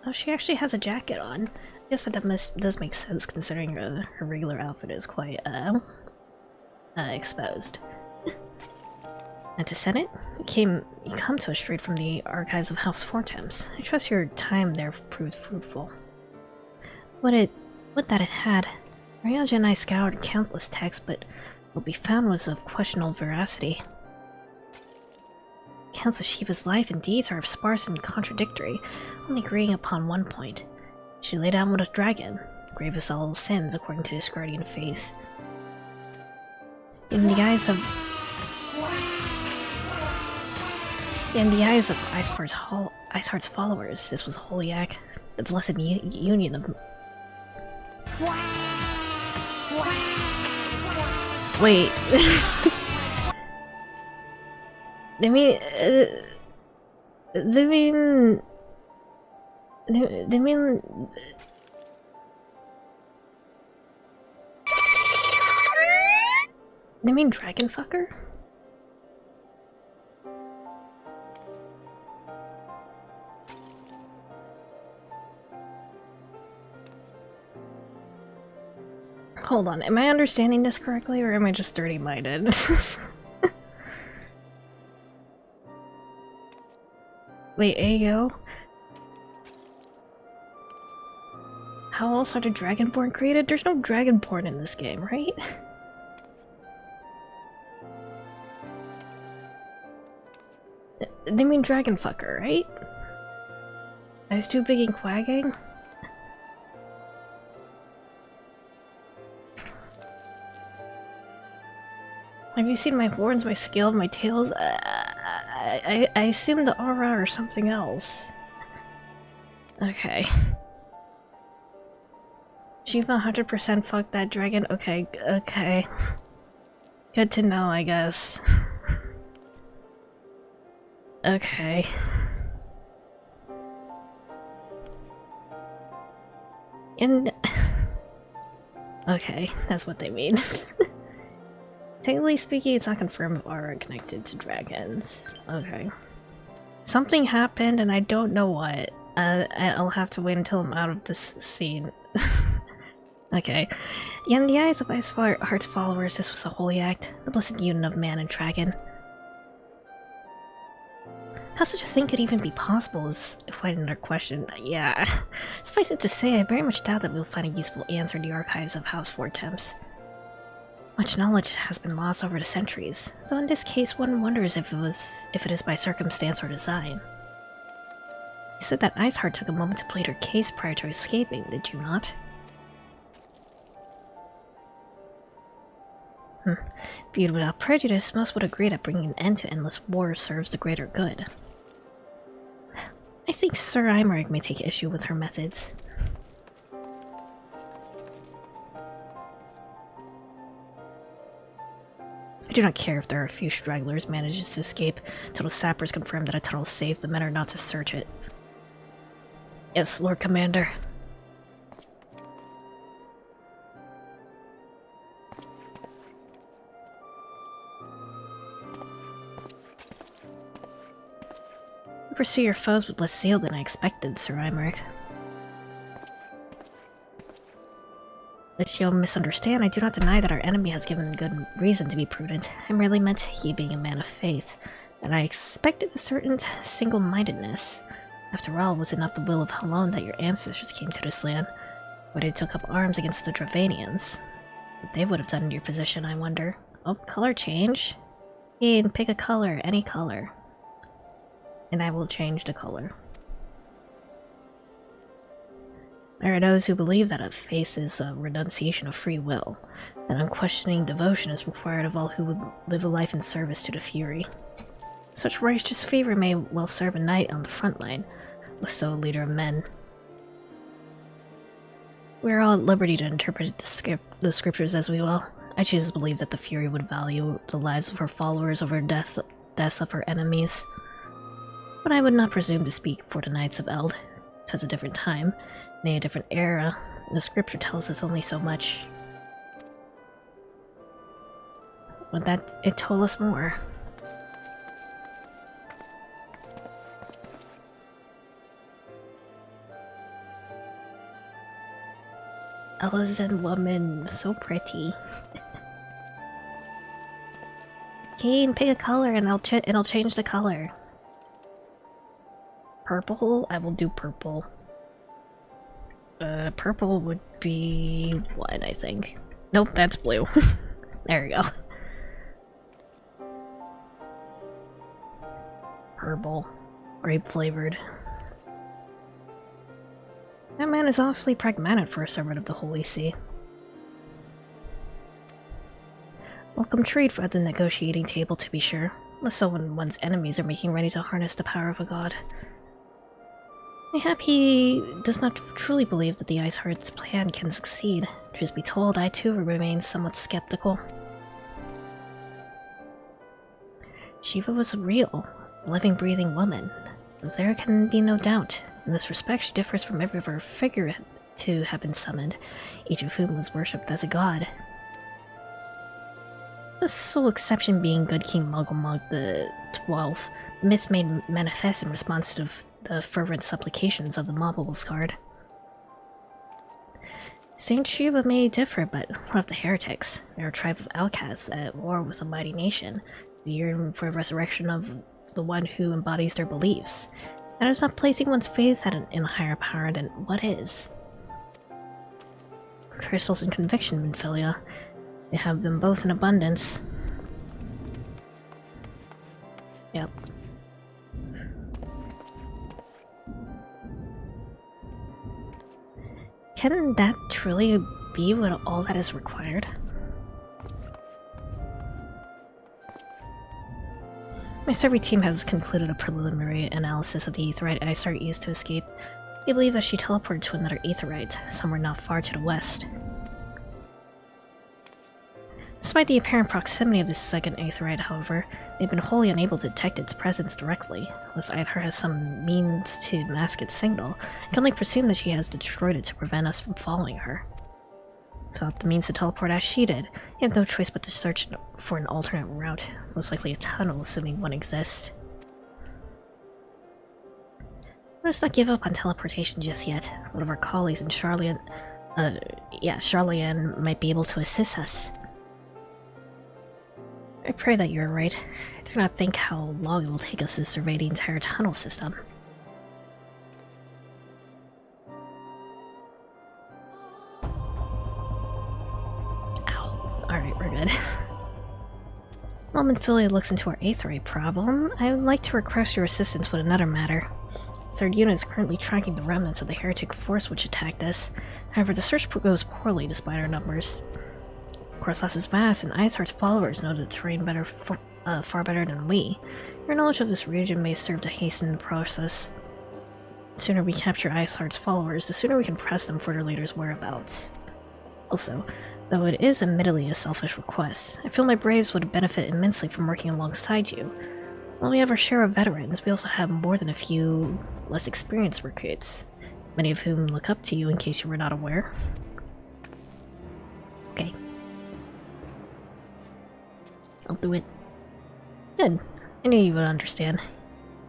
Oh, she actually has a jacket on. I guess that does make sense considering her regular outfit is quite, exposed. Antecedent? You come to us straight from the archives of House Fortemps. I trust your time there proved fruitful. What that it had. Ariaja and I scoured countless texts, but what we found was of questionable veracity. Accounts of Shiva's life and deeds are sparse and contradictory, only agreeing upon one point. She lay down with a dragon, gravest of all sins according to his guardian faith. In the eyes of Iceheart's followers, this was a holy act, the blessed union of... Wait... They mean... They mean dragon fucker? Hold on, am I understanding this correctly, or am I just dirty-minded? Wait, Ayo? How else are the Dragonborn created? There's no Dragonborn in this game, right? They mean dragon fucker, right? Eyes too big and quagging? Have you seen my horns, my scales, my tails? I assume the aura or something else. Okay. Shiva 100% fucked that dragon? Okay, okay. Good to know, I guess. Okay. And... okay, that's what they mean. Technically speaking, it's not confirmed if aura connected to dragons. Okay. Something happened and I don't know what. I'll have to wait until I'm out of this scene. Okay. In the eyes of Iceheart's followers, this was a holy act, the blessed union of man and dragon. How such a thing could even be possible is quite another question. Yeah. Suffice it to say, I very much doubt that we'll find a useful answer in the archives of House Fortemps. Much knowledge has been lost over the centuries, though in this case one wonders if it is by circumstance or design. You said that Iceheart took a moment to plead her case prior to escaping, did you not? Viewed without prejudice, most would agree that bringing an end to endless war serves the greater good. I think Sir Imeric may take issue with her methods. I do not care if there are a few stragglers manages to escape till the sappers confirm that a tunnel safe. The men are not to search it. Yes, Lord Commander. You pursue your foes with less zeal than I expected, Sir Imeric. Lest you'll misunderstand, I do not deny that our enemy has given good reason to be prudent. I merely meant, he being a man of faith, that I expected a certain single-mindedness. After all, was it not the will of Halon that your ancestors came to this land, where they took up arms against the Dravanians? What they would have done in your position, I wonder. Oh, color change? Ian, pick a color, any color. And I will change the color. There are those who believe that a faith is a renunciation of free will, that unquestioning devotion is required of all who would live a life in service to the Fury. Such righteous favor may well serve a knight on the front line, less so a leader of men. We are all at liberty to interpret the scriptures as we will. I choose to believe that the Fury would value the lives of her followers over deaths of her enemies. But I would not presume to speak for the Knights of Eld. 'Twas a different time, nay, a different era. The scripture tells us only so much. But that it told us more. Elezen woman, so pretty. Kane, pick a color and I'll change the color. Purple? I will do purple. Purple would be one, I think. Nope, that's blue. There we go. Purple. Grape flavored. That man is awfully pragmatic for a servant of the Holy See. Welcome trade at the negotiating table, to be sure. Less so when one's enemies are making ready to harness the power of a god. Mayhap he does not truly believe that the Ice Heart's plan can succeed. Truth be told, I too remain somewhat skeptical. Shiva was real, a living, breathing woman. There can be no doubt. In this respect, she differs from every other figure to have been summoned, each of whom was worshipped as a god. The sole exception being good King Muggle the 12th, the myth made manifest in response to the fervent supplications of the Mobiles guard. Saint Shiva may differ, but what of the heretics? They're a tribe of outcasts at war with a mighty nation, who yearn for the resurrection of the one who embodies their beliefs. That is not placing one's faith in a higher power than what is. Crystals and conviction, Minfilia. They have them both in abundance. Yep. Can that truly be what all that is required? My survey team has concluded a preliminary analysis of the aetherite Iceheart used to escape. We believe that she teleported to another aetherite, somewhere not far to the west. Despite the apparent proximity of this second aetherite, however, they've been wholly unable to detect its presence directly. Unless Iceheart has some means to mask its signal, I can only presume that she has destroyed it to prevent us from following her. Without the means to teleport as she did, we have no choice but to search for an alternate route, most likely a tunnel, assuming one exists. Let us not give up on teleportation just yet. One of our colleagues in Charlian might be able to assist us. I pray that you're right. I do not think how long it will take us to survey the entire tunnel system. Ow. Alright, we're good. While Minfilia looks into our aetherite problem, I would like to request your assistance with another matter. Third unit is currently tracking the remnants of the heretic force which attacked us. However, the search goes poorly despite our numbers. Corsalis is vast, and Iceheart's followers know the terrain far better than we. Your knowledge of this region may serve to hasten the process. The sooner we capture Iceheart's followers, the sooner we can press them for their leader's whereabouts. Also, though it is admittedly a selfish request, I feel my braves would benefit immensely from working alongside you. While we have our share of veterans, we also have more than a few less experienced recruits, many of whom look up to you in case you were not aware. Okay. I'll do it. Good. I knew you would understand.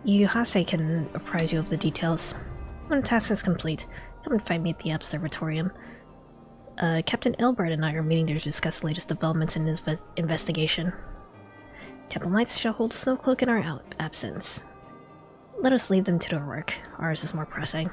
Yuhase can apprise you of the details. When the task is complete, come and find me at the observatorium. Captain Ilbert and I are meeting to discuss the latest developments in his investigation. Temple Knights shall hold Snowcloak in our absence. Let us leave them to their work. Ours is more pressing.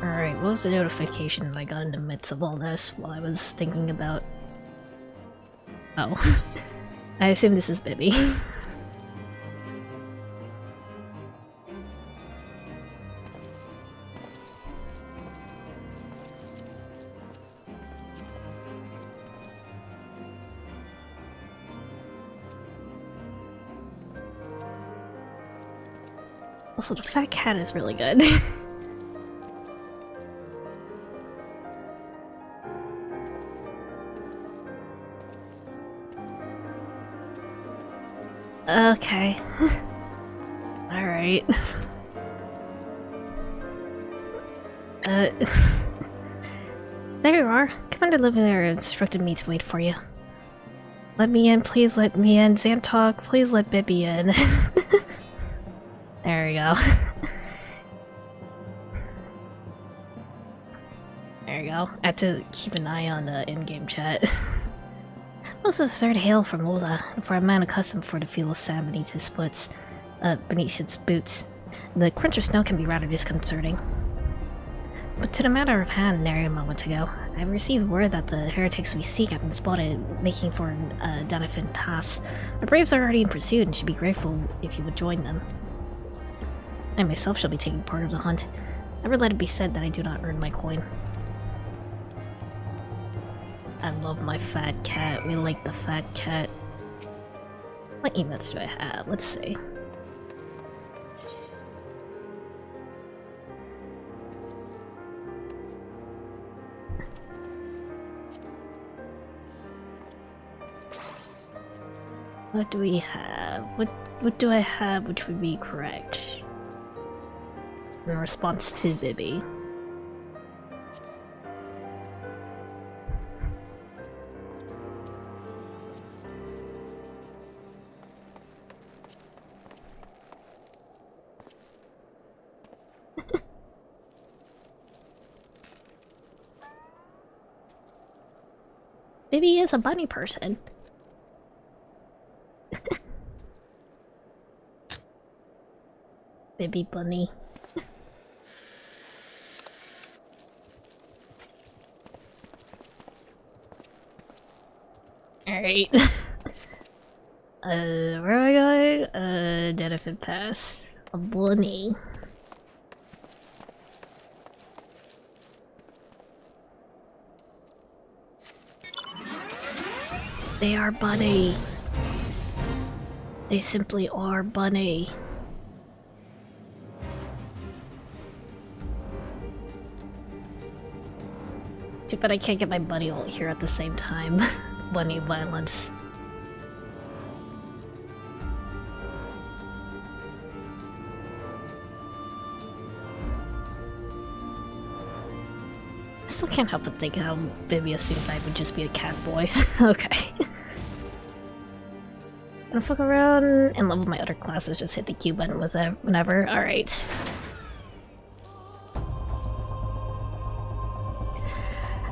Alright, what was the notification that I got in the midst of all this while I was thinking about... Oh. I assume this is Bibby. Also, the fat cat is really good. Okay. Alright. There you are. Commander Livia instructed me to wait for you. Let me in, please let me in. Xantog, please let Bibby in. There we go. There you go. I have to keep an eye on the in-game chat. Most of the third hail from Ola, for a man accustomed for the feel of sand beneath his boots, beneath his boots. The crunch of snow can be rather disconcerting. But to the matter of hand, nary a moment ago, I received word that the heretics we seek have been spotted making for Danafin Pass. The Braves are already in pursuit and should be grateful if you would join them. I myself shall be taking part of the hunt. Never let it be said that I do not earn my coin. I love my fat cat. We like the fat cat. What emotes do I have? Let's see. What do we have? What do I have which would be correct? In response to Bibby. Bibby is a bunny person. Bibby bunny. Alright. Where am I going? Danafin Pass. A bunny. They are bunny. They simply are bunny. Too bad I can't get my bunny ult here at the same time. Bunny violence. I still can't help but think how Bibby assumed I would just be a cat boy. Okay. Gonna fuck around and level my other classes, just hit the Q button with it whenever. Alright.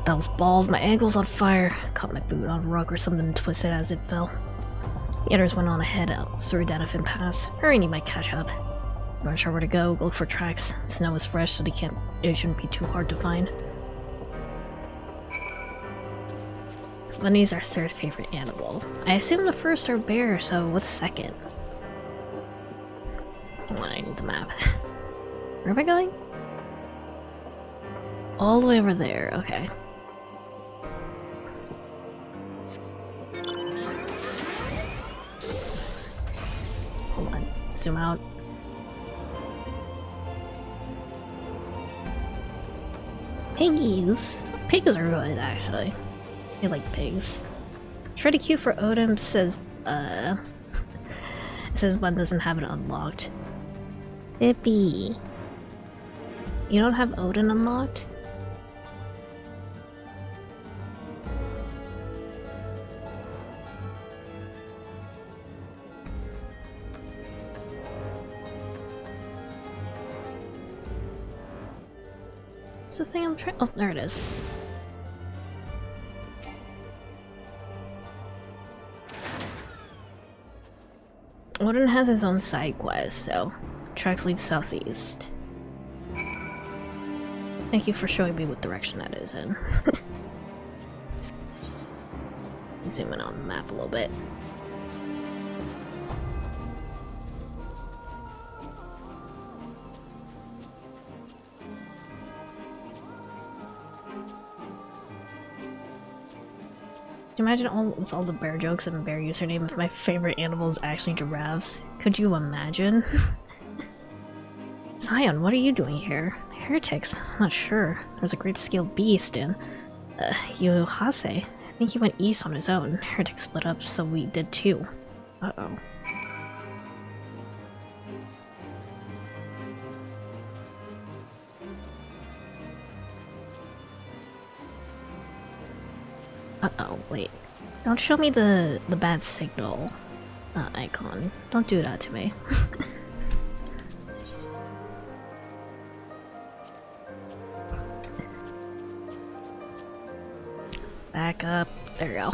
Those balls, my ankle's on fire. Caught my boot on a rock or something and twisted as it fell. The others went on ahead through Danafin Pass. Hurry, need my catch up. I'm not sure where to go, look for tracks. Snow is fresh, so it shouldn't be too hard to find. Bunnies are third favorite animal. I assume the first are bear, so what's second? Hold on, I need the map. Where am I going? All the way over there, okay. Hold on, zoom out. Piggies! Pigs are good, actually. I like pigs. Try to queue for Odin says, it says one doesn't have it unlocked. Bippy. You don't have Odin unlocked? What's the thing I'm trying— oh, there it is. Odin has his own side quest, so tracks lead southeast. Thank you for showing me what direction that is in. Zoom in on the map a little bit. Can you imagine all the bear jokes and bear username if my favorite animal is actually giraffes? Could you imagine? Scion, what are you doing here? Heretics? I'm not sure. There's a great scaled beast in Yuhase. I think he went east on his own. Heretics split up, so we did too. Uh-oh. Uh-oh, wait. Don't show me the bad signal icon. Don't do that to me. Back up. There we go.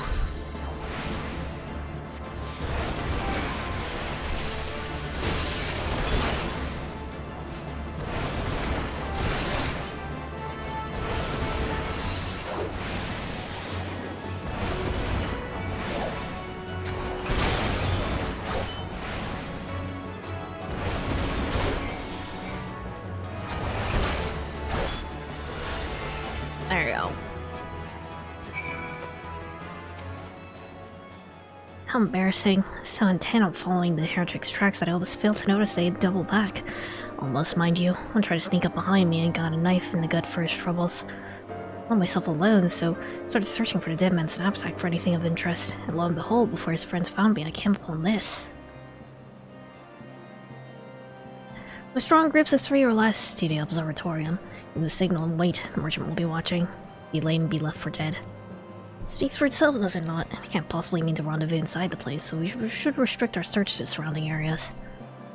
There we go. How embarrassing. So intent on following the heretic's tracks that I almost failed to notice they had doubled back. Almost, mind you. One tried to sneak up behind me and got a knife in the gut for his troubles. I found myself alone, so started searching for the dead man's knapsack for anything of interest. And lo and behold, before his friends found me, I came upon this. With strong groups of 3 or less to the observatorium. Give the signal and wait. The merchant will be watching. Be late and be left for dead. It speaks for itself, does it not? I can't possibly mean to rendezvous inside the place, so we should restrict our search to the surrounding areas.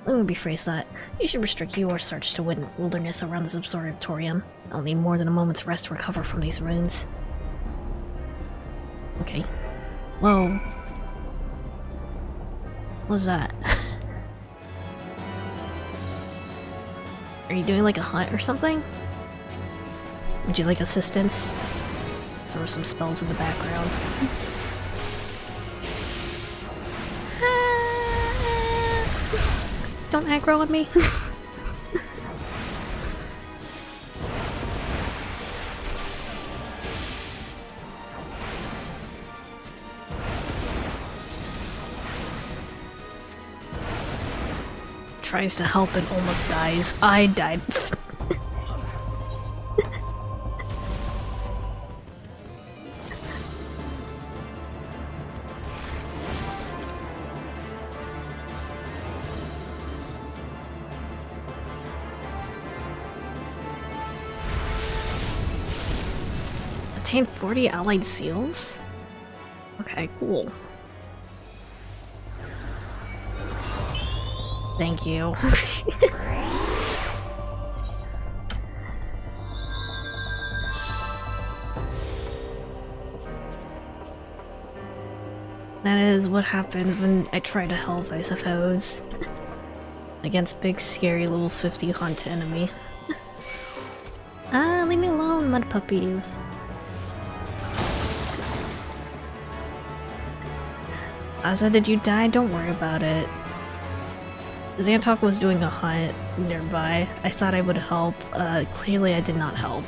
Let me rephrase that. You should restrict your search to wilderness around this observatorium. I'll need more than a moment's rest to recover from these ruins. Okay. Whoa. What was that? Are you doing like a hunt or something? Would you like assistance? There were some spells in the background. Don't aggro on me. Tries to help and almost dies. I died. Obtain 40 allied seals? Okay, cool. Thank you. That is what happens when I try to help, I suppose. Against big, scary level 50 hunt enemy. Leave me alone, mud puppies. Asa, did you die? Don't worry about it. Xantok was doing a hunt nearby. I thought I would help. Clearly I did not help.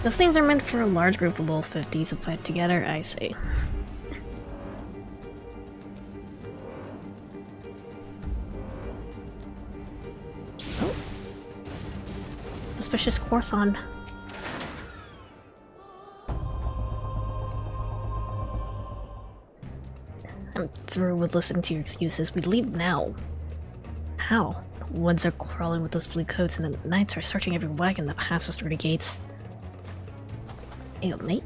Those things are meant for a large group of level 50s to fight together, I see. Oh. Suspicious Corthon. I'm through with listening to your excuses. We leave now. How? The woods are crawling with those blue coats and the knights are searching every wagon that passes through the gates. Hey, mate.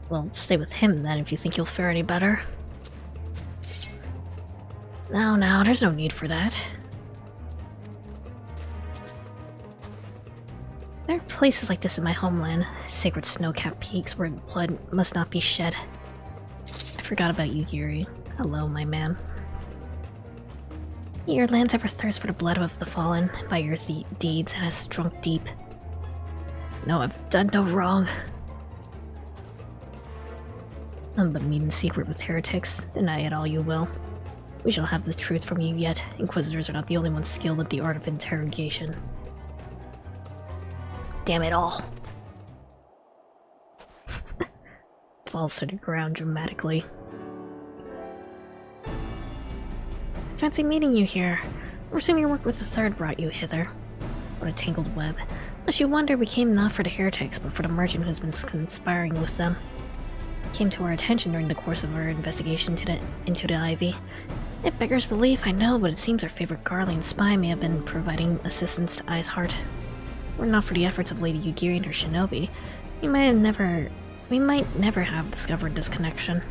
Well, stay with him then if you think you'll fare any better. No, there's no need for that. There are places like this in my homeland, sacred snow-capped peaks where blood must not be shed. I forgot about you, Yuri. Hello, my man. Your lands ever thirst for the blood of the fallen, by your deeds and has drunk deep. No, I've done no wrong. None but meet in secret with heretics. Deny it all you will. We shall have the truth from you yet. Inquisitors are not the only ones skilled at the art of interrogation. Damn it all. falls to the ground dramatically. Fancy meeting you here. We're assuming your work with the Third brought you hither. What a tangled web. Unless you wonder, we came not for the heretics, but for the merchant who's been conspiring with them. It came to our attention during the course of our investigation into the Ivy. It beggars belief, I know, but it seems our favorite Garlean spy may have been providing assistance to Iceheart. Were it not for the efforts of Lady Yugiri and her shinobi, we might never have discovered this connection.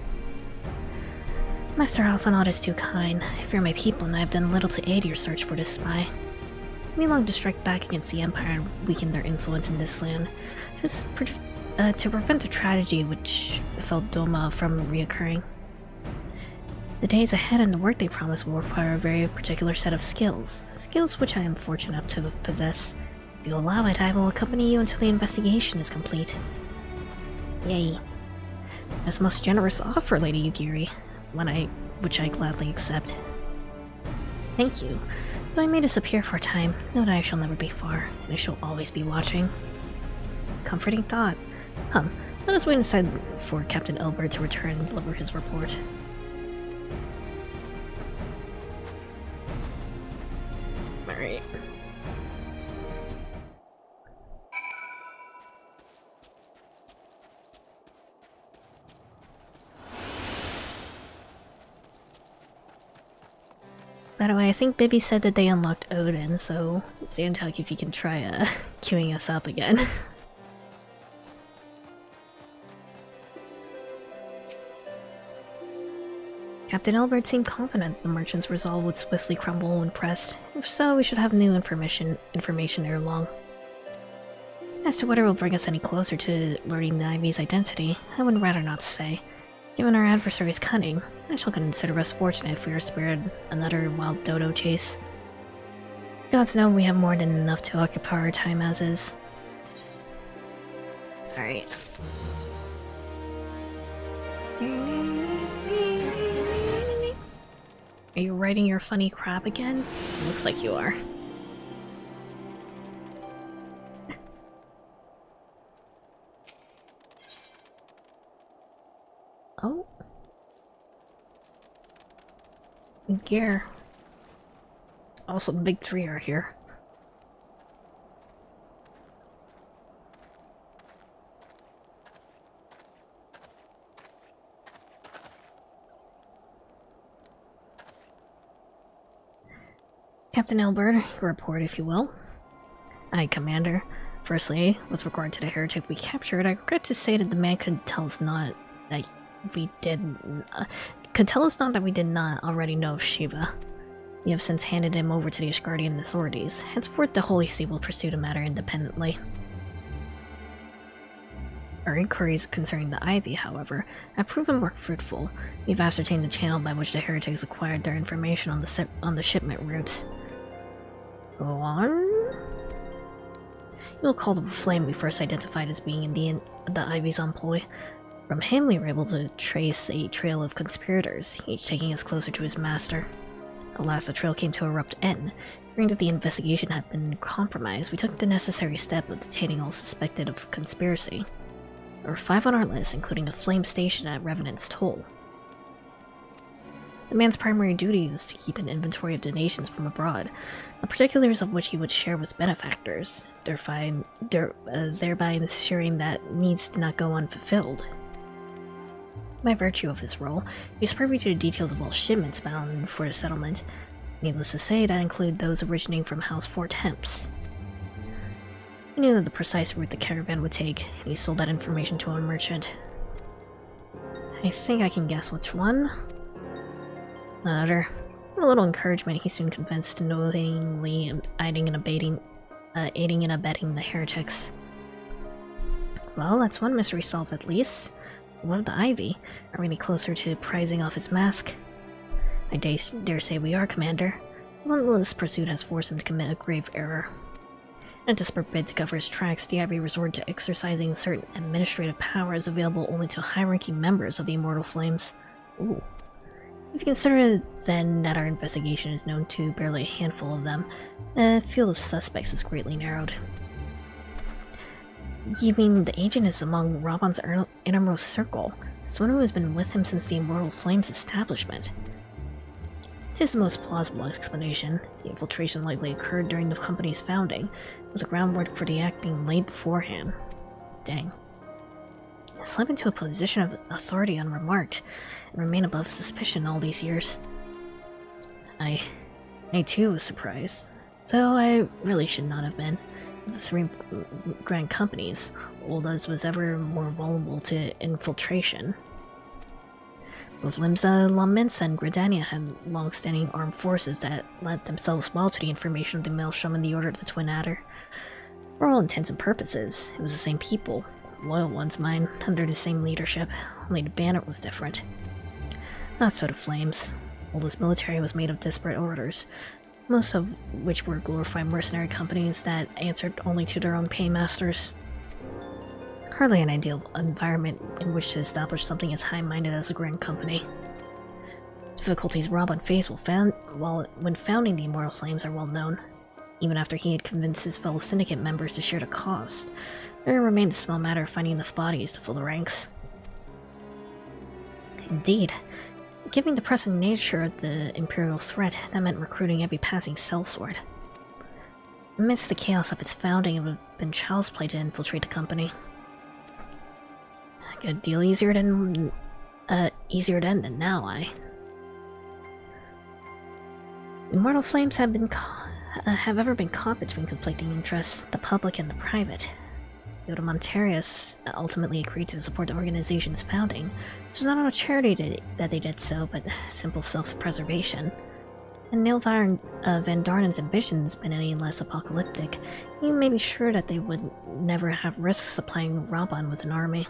Master Alphanaud is too kind. If you're my people, and I have done little to aid your search for this spy. We long to strike back against the Empire and weaken their influence in this land, to prevent the tragedy which befell Doma from reoccurring. The days ahead and the work they promise will require a very particular set of skills, skills which I am fortunate enough to possess. If you allow it, I will accompany you until the investigation is complete. Yay. That's a most generous offer, Lady Yugiri, which I gladly accept. Thank you. Though I may disappear for a time, know that I shall never be far, and I shall always be watching. Comforting thought. Come, let us wait inside for Captain Elbert to return and deliver his report. Alright. By the way, I think Bibby said that they unlocked Odin, so Xantalk, if you can try queuing us up again. Captain Elbert seemed confident the merchant's resolve would swiftly crumble when pressed. If so, we should have new information ere long. As to whether it will bring us any closer to learning the Ivy's identity, I would rather not say. Given our adversary's cunning, I shall consider us fortunate if we are spared another wild dodo chase. Gods know we have more than enough to occupy our time as is. Alright. Are you writing your funny crap again? Looks like you are. Oh. Gear. Also, the big three are here. Captain Elbert, your report, if you will. Aye, Commander. Firstly, with regard to the heretic we captured, I regret to say that the man could tell us not that we did not already know of Shiva. We have since handed him over to the Asgardian authorities. Henceforth, the Holy See will pursue the matter independently. Our inquiries concerning the Ivy, however, have proven more fruitful. We've ascertained the channel by which the heretics acquired their information on the shipment routes. Go on. You'll recall the flame we first identified as being in the Ivy's employ. From him, we were able to trace a trail of conspirators, each taking us closer to his master. Alas, the trail came to an abrupt end. Hearing that the investigation had been compromised, we took the necessary step of detaining all suspected of conspiracy. There were 5 on our list, including a flame station at Revenant's Toll. The man's primary duty was to keep an inventory of donations from abroad, the particulars of which he would share with benefactors, thereby ensuring that needs did not go unfulfilled. By virtue of his role, he was privy to the details of all shipments bound for the settlement. Needless to say, that included those originating from House Fort Hemps. He knew the precise route the caravan would take, and he sold that information to a merchant. I think I can guess which one. Another. With a little encouragement, he soon convinced to knowingly aiding and abetting the heretics. Well, that's one mystery solved at least. What of the Ivy? Are we any closer to prizing off his mask? I dare say we are, Commander. Relentless pursuit has forced him to commit a grave error. In a desperate bid to cover his tracks, the Ivy resorted to exercising certain administrative powers available only to high-ranking members of the Immortal Flames. Ooh. If you consider then that our investigation is known to barely a handful of them, the field of suspects is greatly narrowed. You mean the agent is among Robon's innermost circle, someone who has been with him since the Immortal Flames establishment. It is the most plausible explanation. The infiltration likely occurred during the company's founding, with the groundwork for the act being laid beforehand. Dang. Slip into a position of authority unremarked, and remain above suspicion all these years. I too was surprised, though I really should not have been. The three grand companies, Olda's was ever more vulnerable to infiltration. Both Limsa, Laminsa, and Gridania had long-standing armed forces that lent themselves well to the information of the Maelstrom and the Order of the Twin Adder. For all intents and purposes, it was the same people, loyal ones mine, under the same leadership, only the banner was different. Not so the Flames. Olda's military was made of disparate orders, most of which were glorified mercenary companies that answered only to their own paymasters. Hardly an ideal environment in which to establish something as high-minded as a grand company. Difficulties Robon faced when founding the Immortal Flames are well known. Even after he had convinced his fellow syndicate members to share the cost, there remained a small matter of finding enough bodies to fill the ranks. Indeed, given the pressing nature of the Imperial threat, that meant recruiting every passing sellsword. Amidst the chaos of its founding, it would have been child's play to infiltrate the company. A good deal easier then than now, Immortal Flames have ever been caught between conflicting interests, the public and the private. Yoda Montarius ultimately agreed to support the organization's founding, which was not out of charity that they did so, but simple self-preservation. And Nilvar Van Darnen's ambitions been any less apocalyptic, you may be sure that they would never have risked supplying Robon with an army.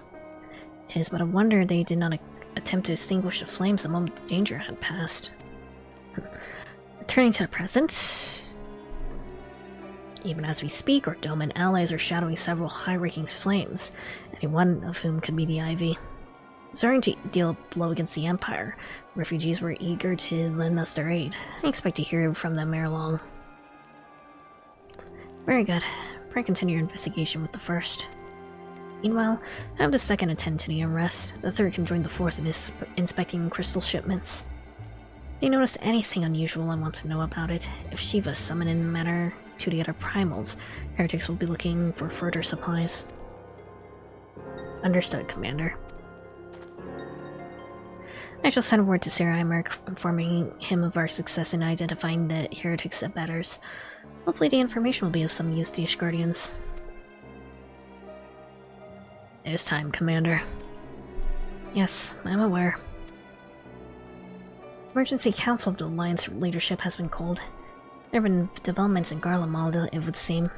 It is but a wonder they did not attempt to extinguish the flames the moment the danger had passed. Returning to the present... Even as we speak, Ordoma and allies are shadowing several high-ranking flames, any one of whom could be the Ivy. Starting to deal a blow against the Empire, refugees were eager to lend us their aid. I expect to hear from them ere long. Very good. Pray continue your investigation with the first. Meanwhile, I have the second attend to the unrest. The third can join the fourth in inspecting crystal shipments. If you notice anything unusual and want to know about it, if Shiva summoned in manner to the other primals, heretics will be looking for further supplies. Understood, Commander. I shall send word to Sir Imeric, informing him of our success in identifying the heretics' abettors. Hopefully the information will be of some use to the Ishgardians. It is time, Commander. Yes, I'm aware. Emergency Council of the Alliance leadership has been called. There have been developments in Garlemald, it would seem.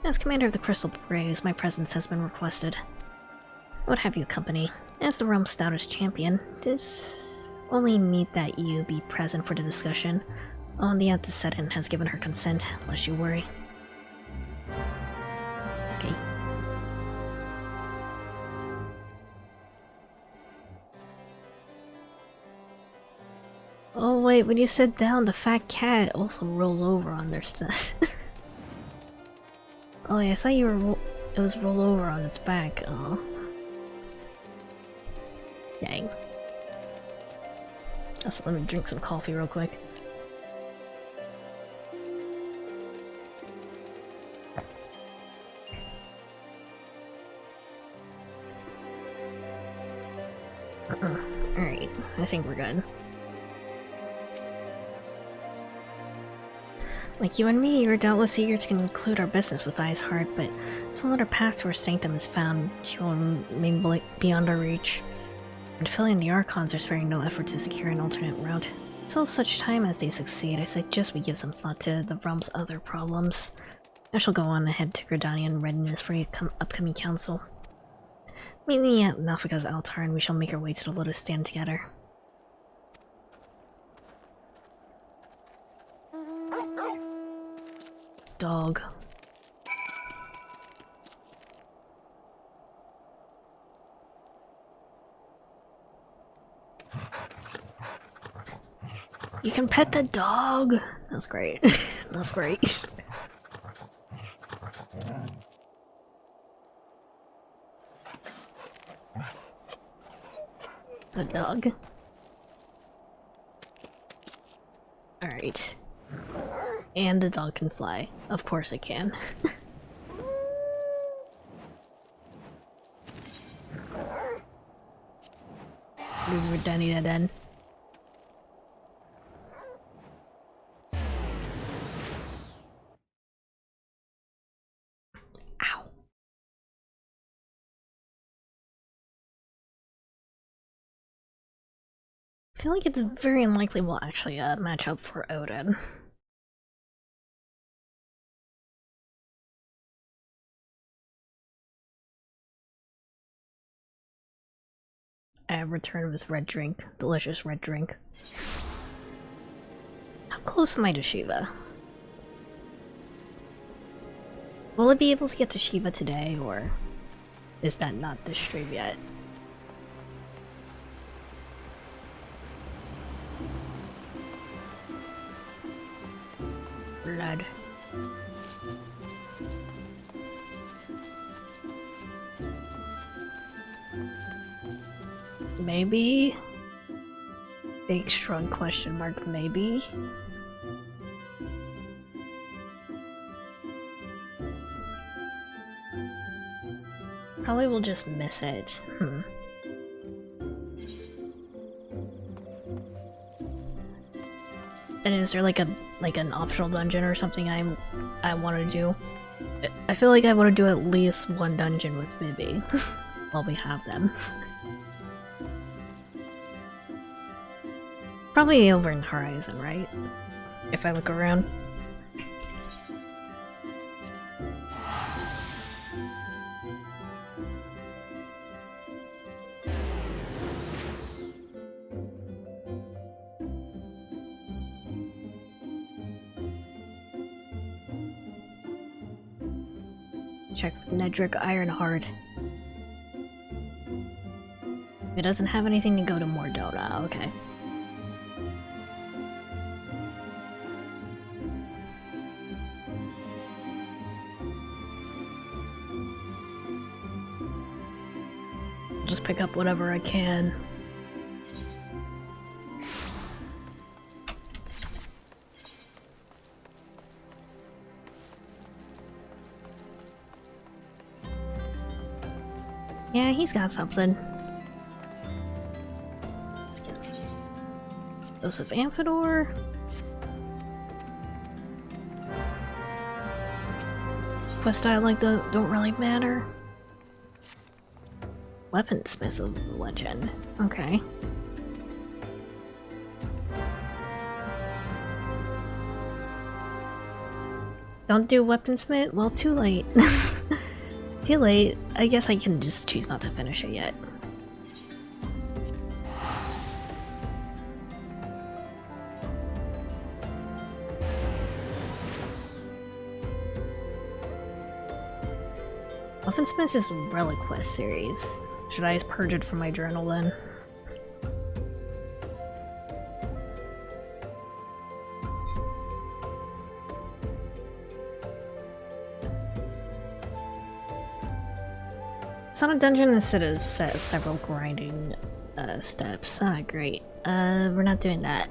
As Commander of the Crystal Braves, my presence has been requested. I would have you accompany. As the realm's stoutest champion, it is only meet that you be present for the discussion. The Antecedent has given her consent, lest you worry. Okay. Oh wait, when you sit down, the fat cat also rolls over on their stuff. Oh yeah, I thought you were it was roll over on its back. Oh. Dang. Also, let me drink some coffee real quick. Alright, I think we're good. Like you and me, you're doubtless eager to conclude our business with Eyes Heart, but so another path to her sanctum is found. She will remain beyond our reach. And filling the Archons are sparing no effort to secure an alternate route. Until such time as they succeed, I suggest we give some thought to the realm's other problems. I shall go on ahead to Gridania in readiness for the upcoming council. Meet me at Nalfika's altar and we shall make our way to the Lotus Stand together. Dog. You can pet the dog! That's great. That's great. A dog. Alright. And the dog can fly. Of course it can. We're Danny then. Ow. I feel like it's very unlikely we'll actually match up for Odin. Return of his red drink. Delicious red drink. How close am I to Shiva? Will I be able to get to Shiva today, or is that not this stream yet? Blood. Maybe? Big strong question mark, maybe? Probably will just miss it. And is there like an optional dungeon or something I want to do? I feel like I want to do at least one dungeon with Vivi while we have them. Probably over in Horizon, right? If I look around. Check Nedrick Ironheart. It doesn't have anything to go to Mordona, okay. Just pick up whatever I can. Yeah, he's got something. Excuse me. Joseph Amphidor. Quest I like don't really matter. Weaponsmith of Legend. Okay. Don't do Weaponsmith? Well, too late. Too late. I guess I can just choose not to finish it yet. Weaponsmith is Relic Quest series. Should I just purge it from my journal then? It's not a dungeon instead of several grinding steps. Ah, great. We're not doing that.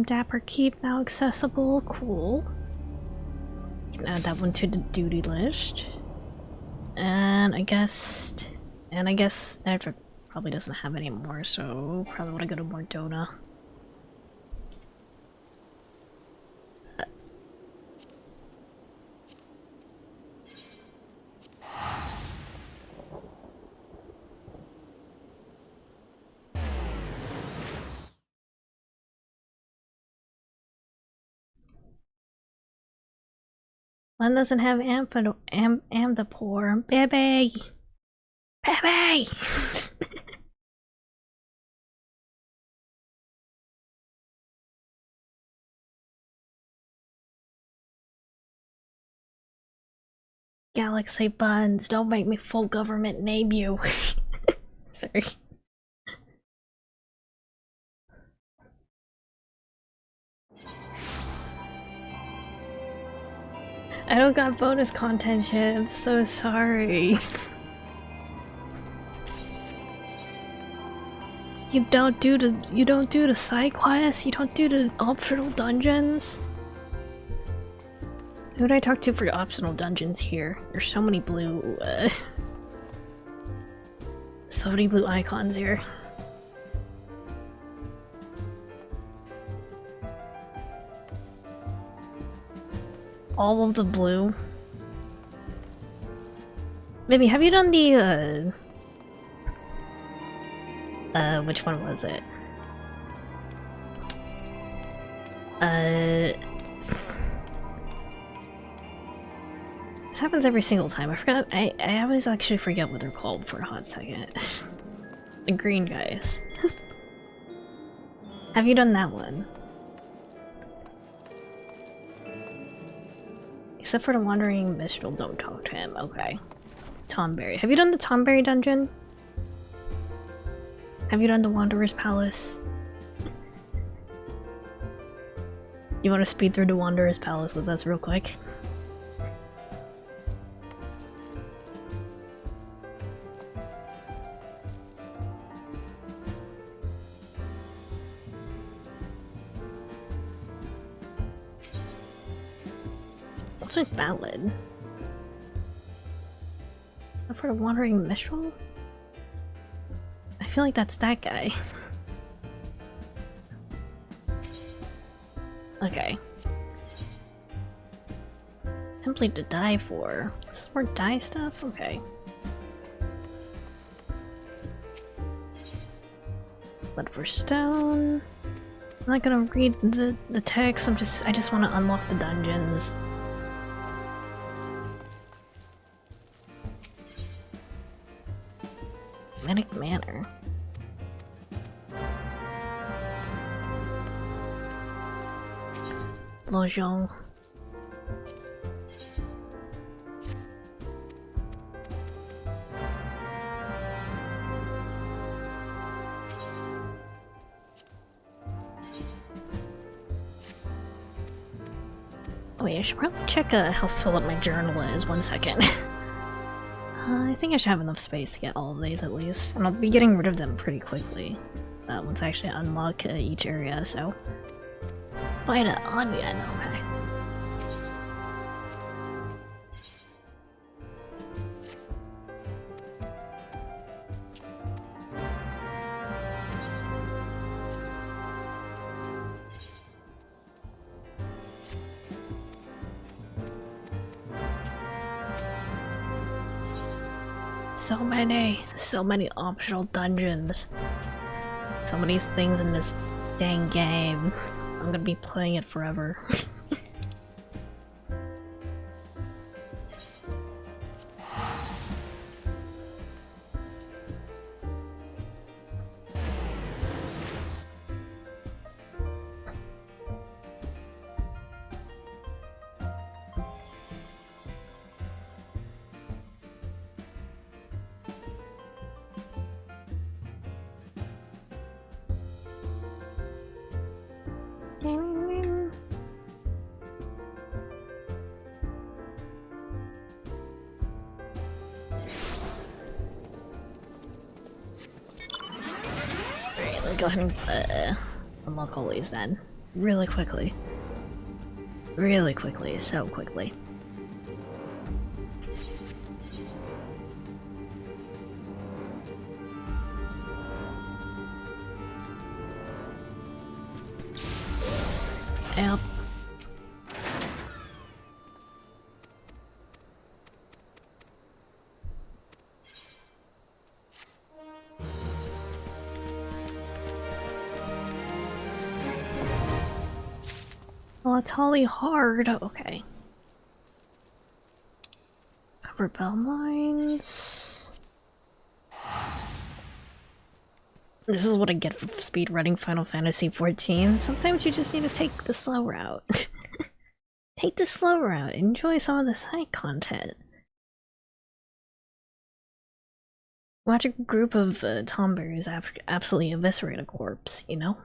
Dapper Keep now accessible. Cool. Can add that one to the duty list. And I guess Nedrick probably doesn't have any more, so probably want to go to Mordona. One doesn't have Amdapor. Baby! Baby! Galaxy Buns, don't make me full government name you. Sorry. I don't got bonus content yet, I'm so sorry. You don't do the side quests, you don't do the optional dungeons? Who would I talk to for the optional dungeons here? There's so many blue so many blue icons here. All of the blue. Maybe have you done the which one was it? This happens every single time. I forgot. I always actually forget what they're called for a hot second. The green guys. Have you done that one? Except for the Wandering Mistral, don't talk to him. Okay. Tomberry. Have you done the Tomberry dungeon? Have you done the Wanderer's Palace? You want to speed through the Wanderer's Palace with us real quick? What's with Ballad? Up for the Wandering Mistral? I feel like that's that guy. Okay. Simply to die for. This is more die stuff? Okay. Blood for Stone. I'm not gonna read the text, I just want to unlock the dungeons. Manic Manor. Lojong. Oh wait, I should probably check how full up my journal is. 1 second. I think I should have enough space to get all of these at least, and I'll be getting rid of them pretty quickly once I actually unlock each area, so... Find an onion, okay. So many optional dungeons. So many things in this dang game. I'm gonna be playing it forever. Go ahead and unlock all these then. Really quickly. Really quickly, so quickly. Yep. Well, it's Holly hard. Okay. Cover bell mines. This is what I get for speedrunning Final Fantasy XIV. Sometimes you just need to take the slow route. Take the slow route. Enjoy some of the side content. Watch a group of tomberries absolutely eviscerate a corpse, you know?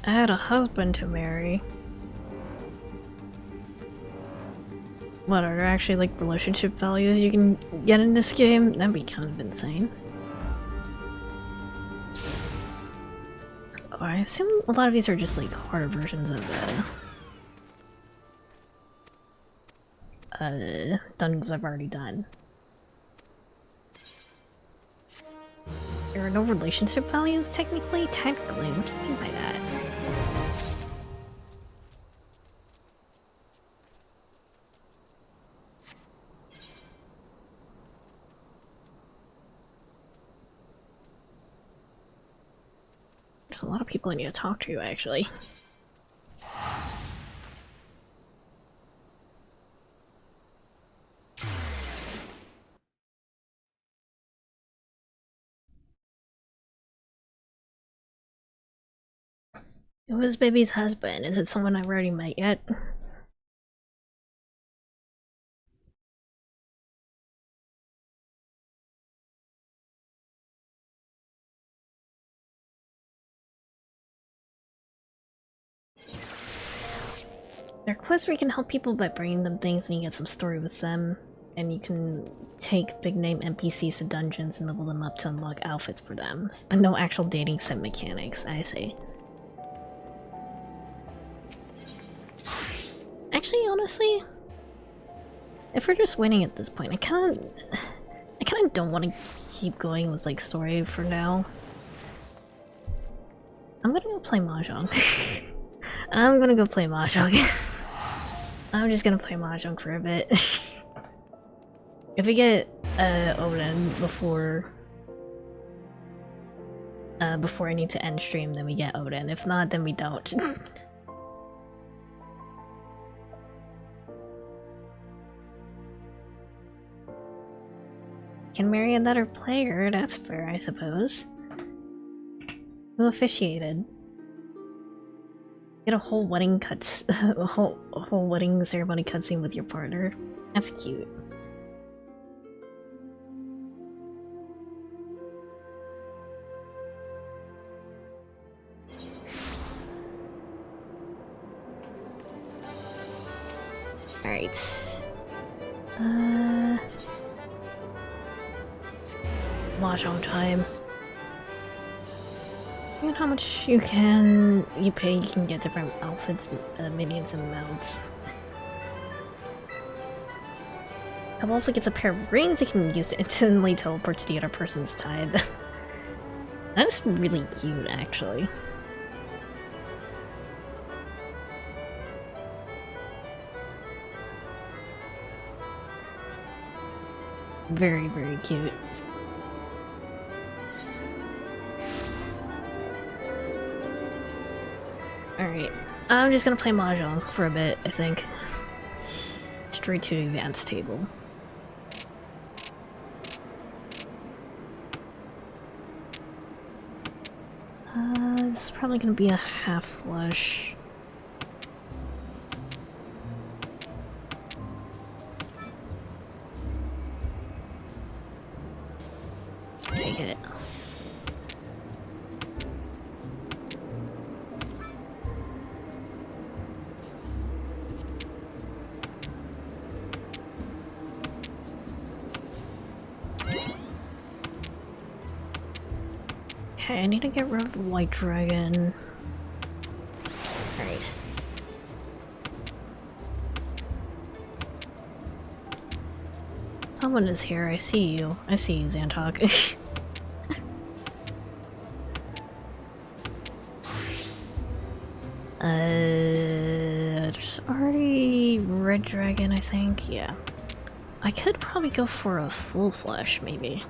I had a husband to marry. What, are there actually like relationship values you can get in this game? That'd be kind of insane. Oh, I assume a lot of these are just like harder versions of dungeons I've already done. There are no relationship values, technically? Technically, what do you mean by that? There's a lot of people I need to talk to, actually. Who is Baby's husband? Is it someone I've already met yet? There are quests where you can help people by bringing them things and you get some story with them. And you can take big name NPCs to dungeons and level them up to unlock outfits for them. But no actual dating sim mechanics, I see. Actually, honestly, if we're just winning at this point, I kinda don't want to keep going with like story for now. I'm gonna go play Mahjong. I'm gonna go play Mahjong. I'm just gonna play Mahjong for a bit. If we get Odin before I need to end stream, then we get Odin. If not, then we don't. Can marry another player, that's fair, I suppose. Who officiated? Get a whole wedding a whole wedding ceremony cutscene with your partner. That's cute. Alright. Mahjong time. And how much you pay, you can get different outfits, minions, and mounts. Couple also gets a pair of rings you can use to instantly teleport to the other person's tide. That's really cute, actually. Very, very cute. Alright, I'm just gonna play Mahjong for a bit, I think. Straight to the advanced table. This is probably gonna be a half flush. Take it. Okay, I need to get rid of the white dragon. Alright. Someone is here, I see you. I see you, Xantok. There's already red dragon, I think. Yeah. I could probably go for a full flesh, maybe.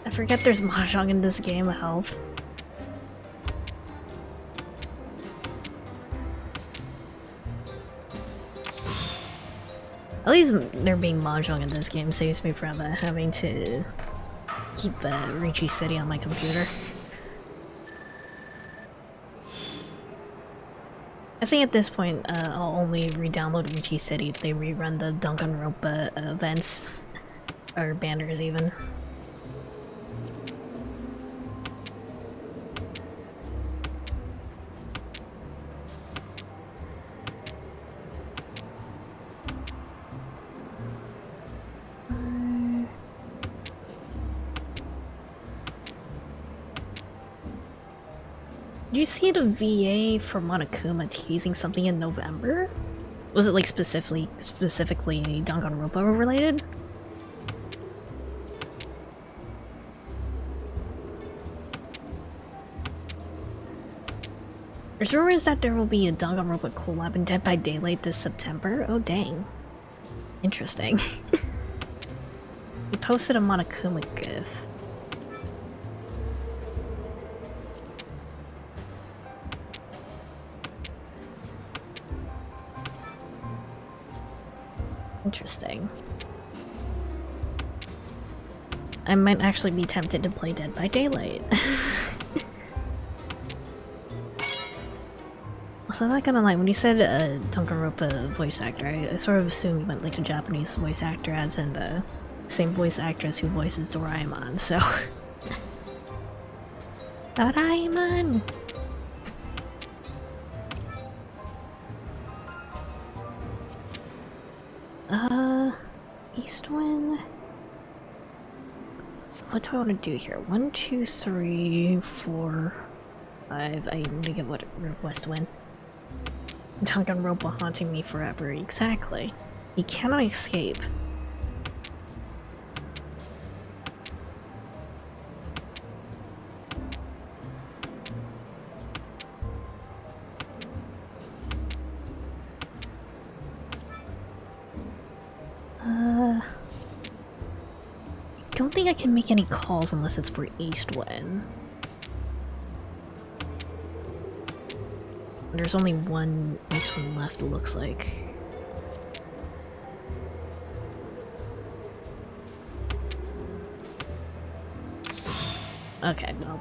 I forget there's mahjong in this game, help. At least there being mahjong in this game saves me from having to keep Ricci City on my computer. I think at this point I'll only re-download Ricci City if they rerun the Danganronpa events. Or banners even. Did you see the VA for Monokuma teasing something in November? Was it like specifically Danganronpa related? There's rumors that there will be a Danganronpa collab in Dead by Daylight this September. Oh dang. Interesting. He posted a Monokuma gif. Interesting. I might actually be tempted to play Dead by Daylight. So I'm not gonna lie, when you said Danganronpa voice actor, I sort of assumed you meant like the Japanese voice actor as in the same voice actress who voices Doraemon, so... Doraemon! Eastwind? What do I want to do here? 1, 2, 3, 4, 5. I need to get what Westwind. Danganronpa haunting me forever. Exactly. He cannot escape. I don't think I can make any calls unless it's for Eastwind. There's only one Eastwind left, it looks like. Okay, well.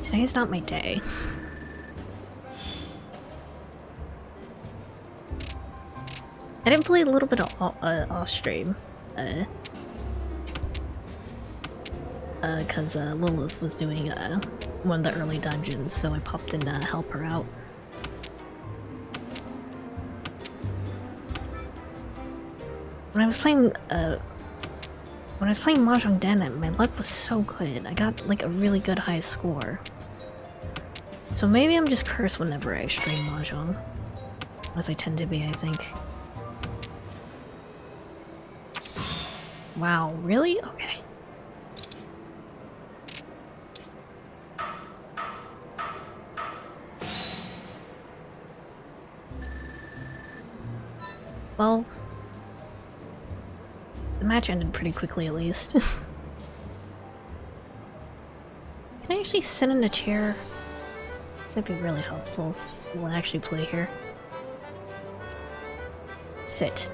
Today's not my day. I didn't play a little bit of off stream, cause Lilith was doing one of the early dungeons, so I popped in to help her out. When I was playing Mahjong Den, my luck was so good. I got like a really good high score. So maybe I'm just cursed whenever I stream Mahjong, as I tend to be, I think. Wow, really? Okay. Well, the match ended pretty quickly at least. Can I actually sit in a chair? That'd be really helpful. We'll actually play here. Sit.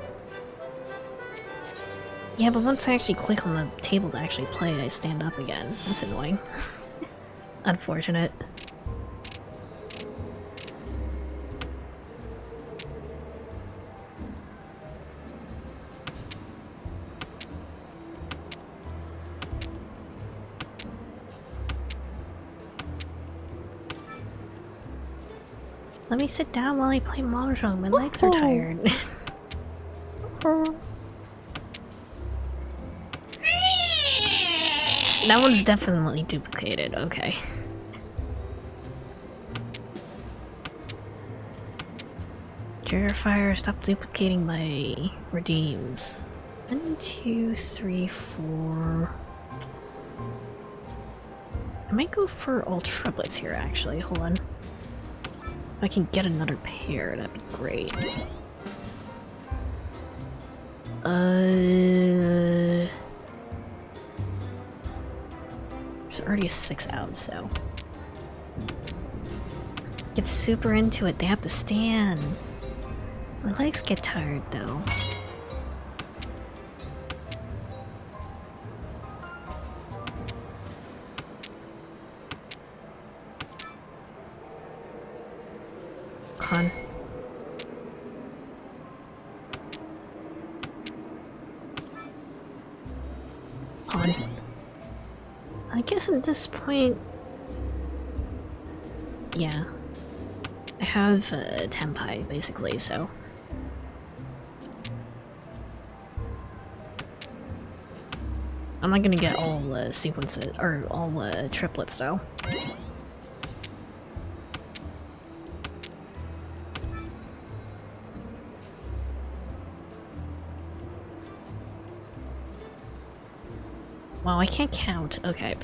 Yeah, but once I actually click on the table to actually play, I stand up again. That's annoying. Unfortunate. Let me sit down while I play Mahjong. My legs are tired. That one's definitely duplicated, okay. Purifier, stop duplicating my redeems. 1, 2, 3, 4. I might go for all triplets here, actually. Hold on. If I can get another pair, that'd be great. There's already a 6 out, so... Get super into it, they have to stand. My legs get tired, though. Con. On. I guess at this point... Yeah. I have Tenpai, basically, so... I'm not gonna get all sequences, or all triplets, though. Wow, I can't count. Okay.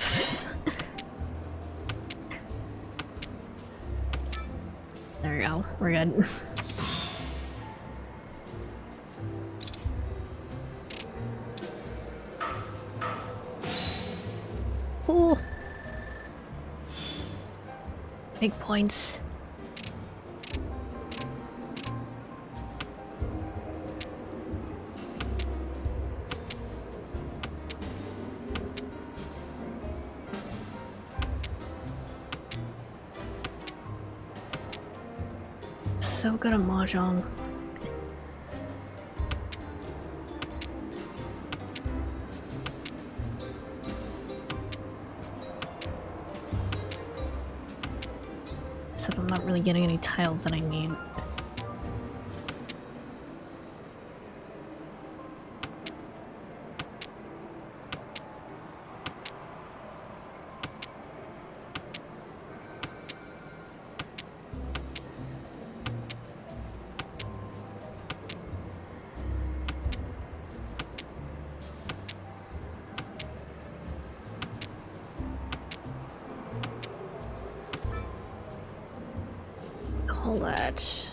There we go. We're good. Cool. Big points. So good at Mahjong. Except I'm not really getting any tiles that I need. Call that.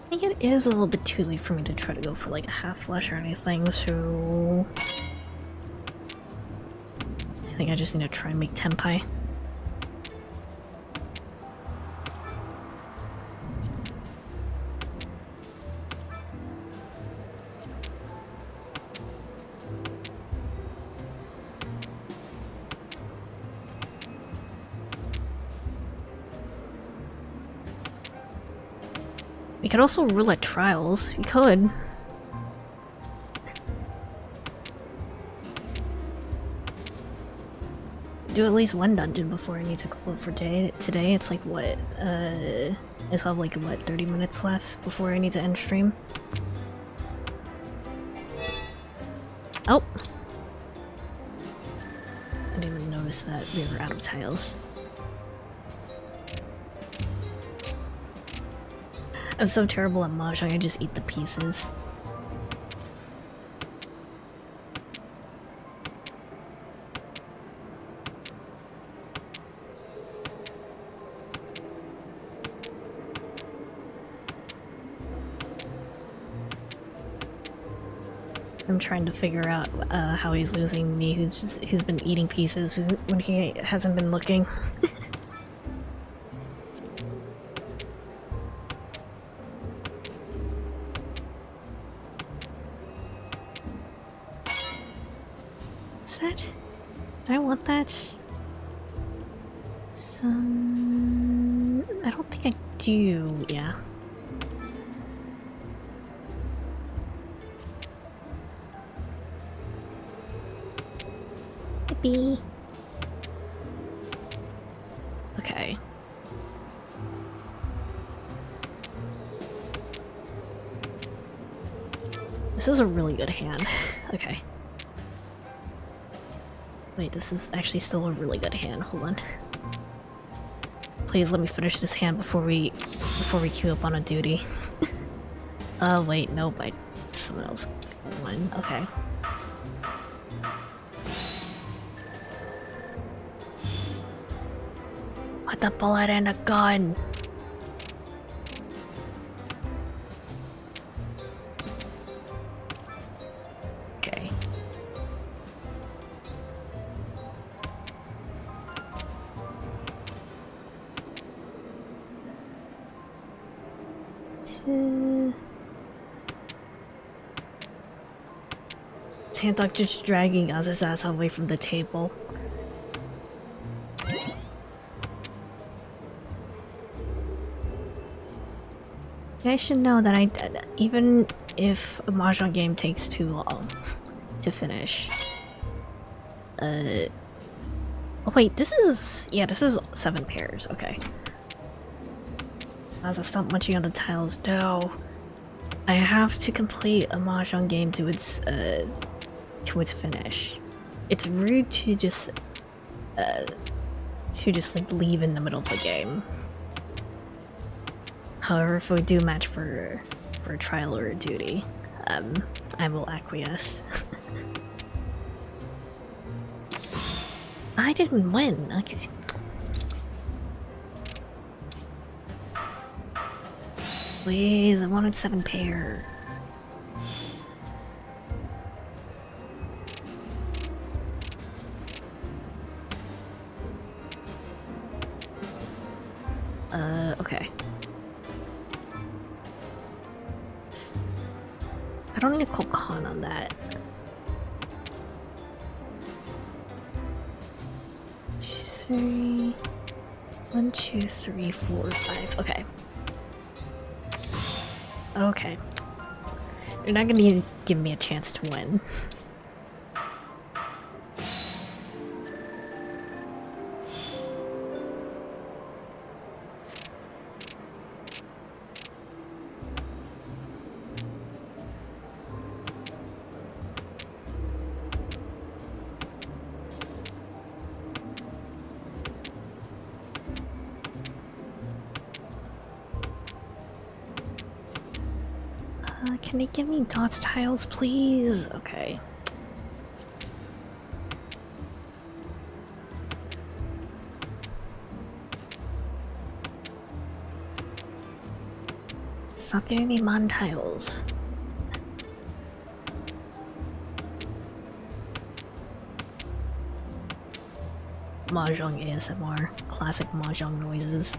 I think it is a little bit too late for me to try to go for like a half flush or anything, so I think I just need to try and make Tenpai. We could also roulette trials. We could. Do at least one dungeon before I need to go for today. It's like what? I still have like what, 30 minutes left before I need to end stream. Oh! I didn't even notice that we were out of tiles. I'm so terrible at Mahjong, I just eat the pieces. I'm trying to figure out how he's losing me, who's been eating pieces when he hasn't been looking. What's that? Do I want that? Some... I don't think I do, yeah. Yippee. Okay. This is a really good hand. Okay. Wait, this is actually still a really good hand. Hold on. Please let me finish this hand before we queue up on a duty. Wait, nope, someone else won. Okay. What the bullet and a gun? Sandok just dragging Az's ass away from the table. You guys should know that even if a mahjong game takes too long to finish. Oh wait, this is 7 pairs. Okay. Aza, stop munching on the tiles. No, I have to complete a mahjong game to its finish. It's rude to just like leave in the middle of the game. However, if we do match for a trial or a duty, I will acquiesce. I didn't win. Okay. Please, I wanted 7 pair. Okay. I don't need a Kokon on that. 3, 1, 2, 3, 4, 5. Okay. Okay. You're not gonna give me a chance to win. Can they give me dots tiles, please? Okay. Stop giving me mon tiles. Mahjong ASMR. Classic mahjong noises.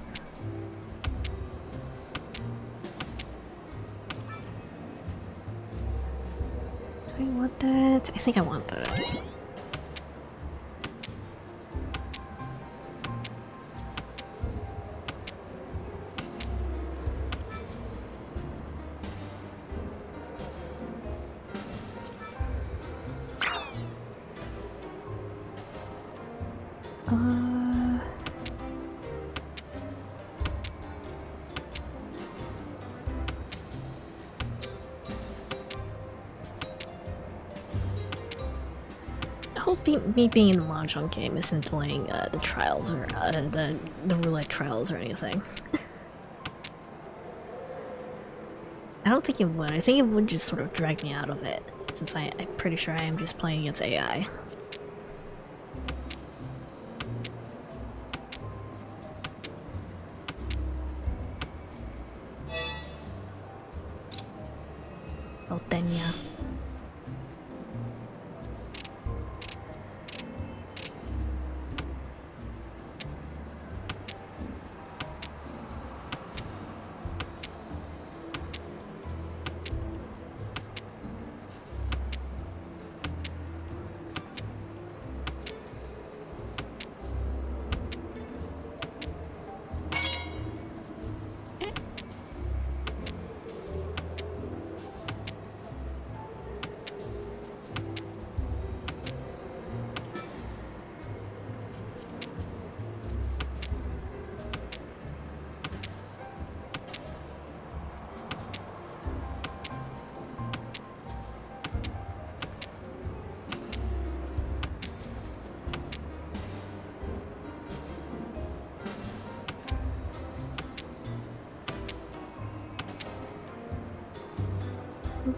Do I want that? I think I want that. I hope me being in the mahjong game isn't delaying the trials or the roulette trials or anything. I don't think it would. I think it would just sort of drag me out of it, since I'm pretty sure I am just playing against AI. Oh, then yeah.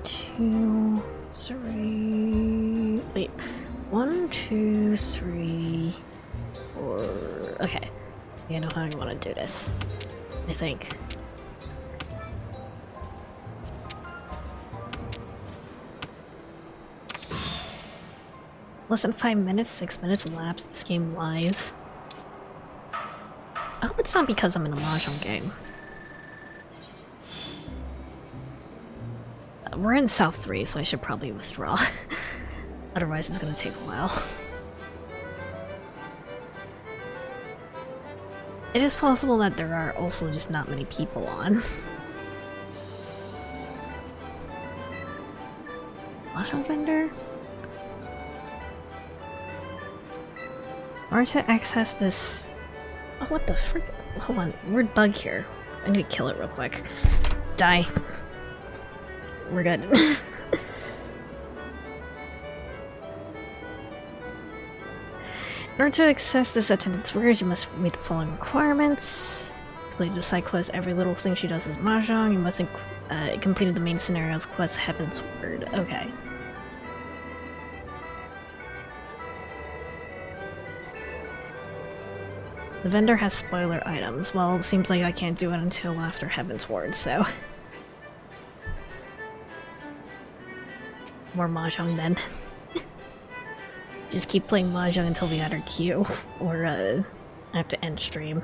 Two, three. Wait. 1, 2, 3, 4. Okay. I know how I want to do this. I think. Less than 5 minutes, 6 minutes elapsed. This game lies. I hope it's not because I'm in a mahjong game. We're in South 3, so I should probably withdraw. Otherwise it's gonna take a while. It is possible that there are also just not many people on. Mahjong vendor? Or to access this... Oh, what the frick? Hold on, weird bug here. I need to kill it real quick. Die. We're good. In order to access this attendance warriors, you must meet the following requirements. Complete the side quest, every little thing she does is mahjong. You must complete the main scenario's quest, Heaven's Word. Okay. The vendor has spoiler items. Well, it seems like I can't do it until after Heaven's Word, so... More mahjong then. Just keep playing mahjong until we either queue, or I have to end stream.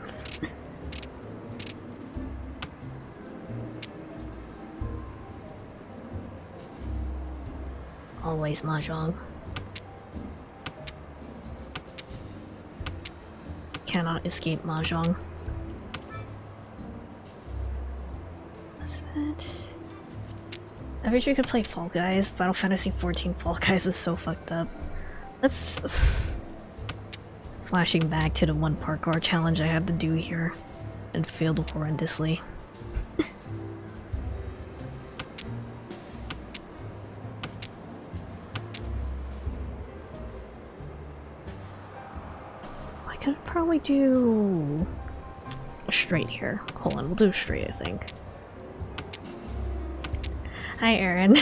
Always mahjong. Cannot escape mahjong. What's that? I wish we could play Fall Guys. Final Fantasy XIV Fall Guys was so fucked up. Let's... Flashing back to the one parkour challenge I had to do here and failed horrendously. I could probably do... straight here. Hold on, we'll do straight, I think. Hi, Aaron.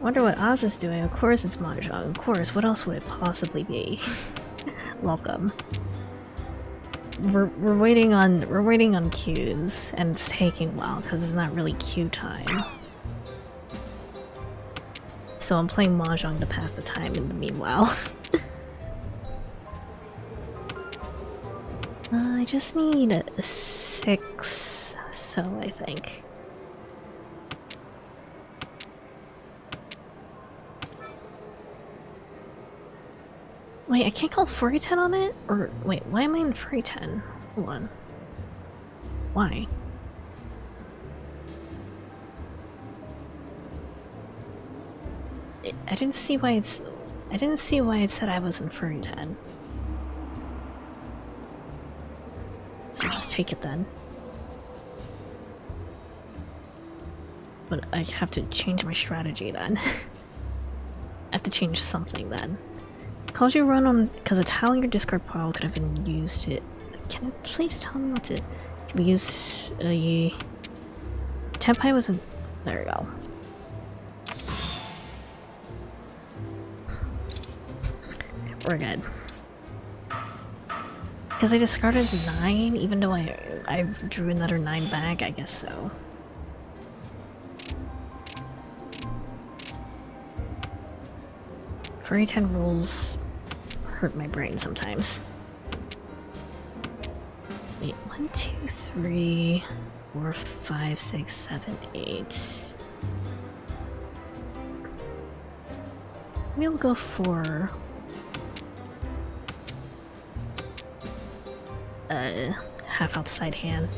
Wonder what Oz is doing. Of course it's mahjong. Of course, what else would it possibly be? Welcome. We're waiting on queues, and it's taking a while because it's not really queue time. So I'm playing mahjong to pass the time in the meanwhile. I just need a 6, so I think. Wait, I can't call Furry 10 on it? Or, wait, why am I in Furry 10? Hold on. Why? I didn't see why it's... I didn't see why it said I was in Furry 10. So just take it then. But I have to change my strategy then. I have to change something then. Calls you run on because a tile in your discard pile could have been used to. Can it please tell me what to? Can we use Tempai was a. There we go. We're good. Because I discarded 9, even though I drew another 9 back. I guess so. Furry 10 rules hurt my brain sometimes. Wait, 1, 2, 3, 4, 5, 6, 7, 8. We'll go for half outside hand.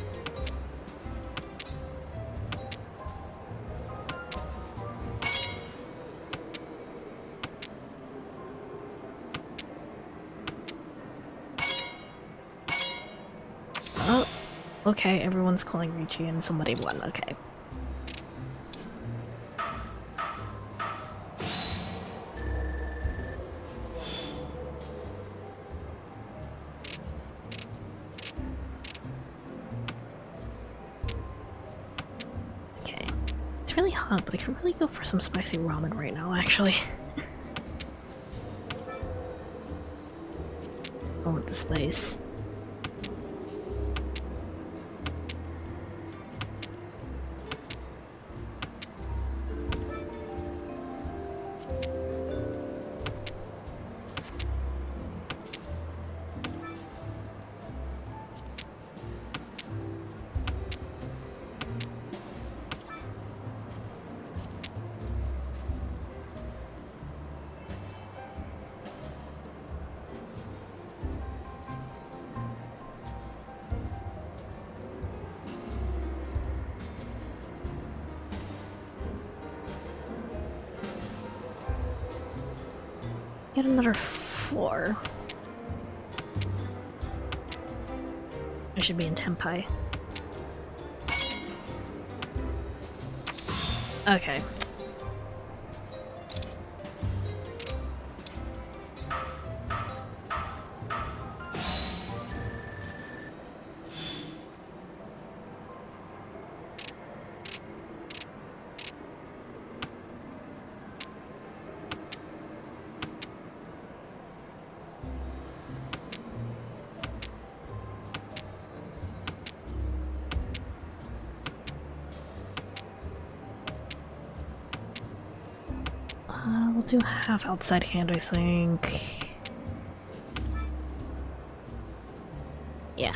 Oh, okay, everyone's calling Ricci and somebody won, okay. Okay, it's really hot, but I could really go for some spicy ramen right now, actually. I want the spice. Get another 4. I should be in Tempai. Okay. We'll do half outside hand, I think. Yeah.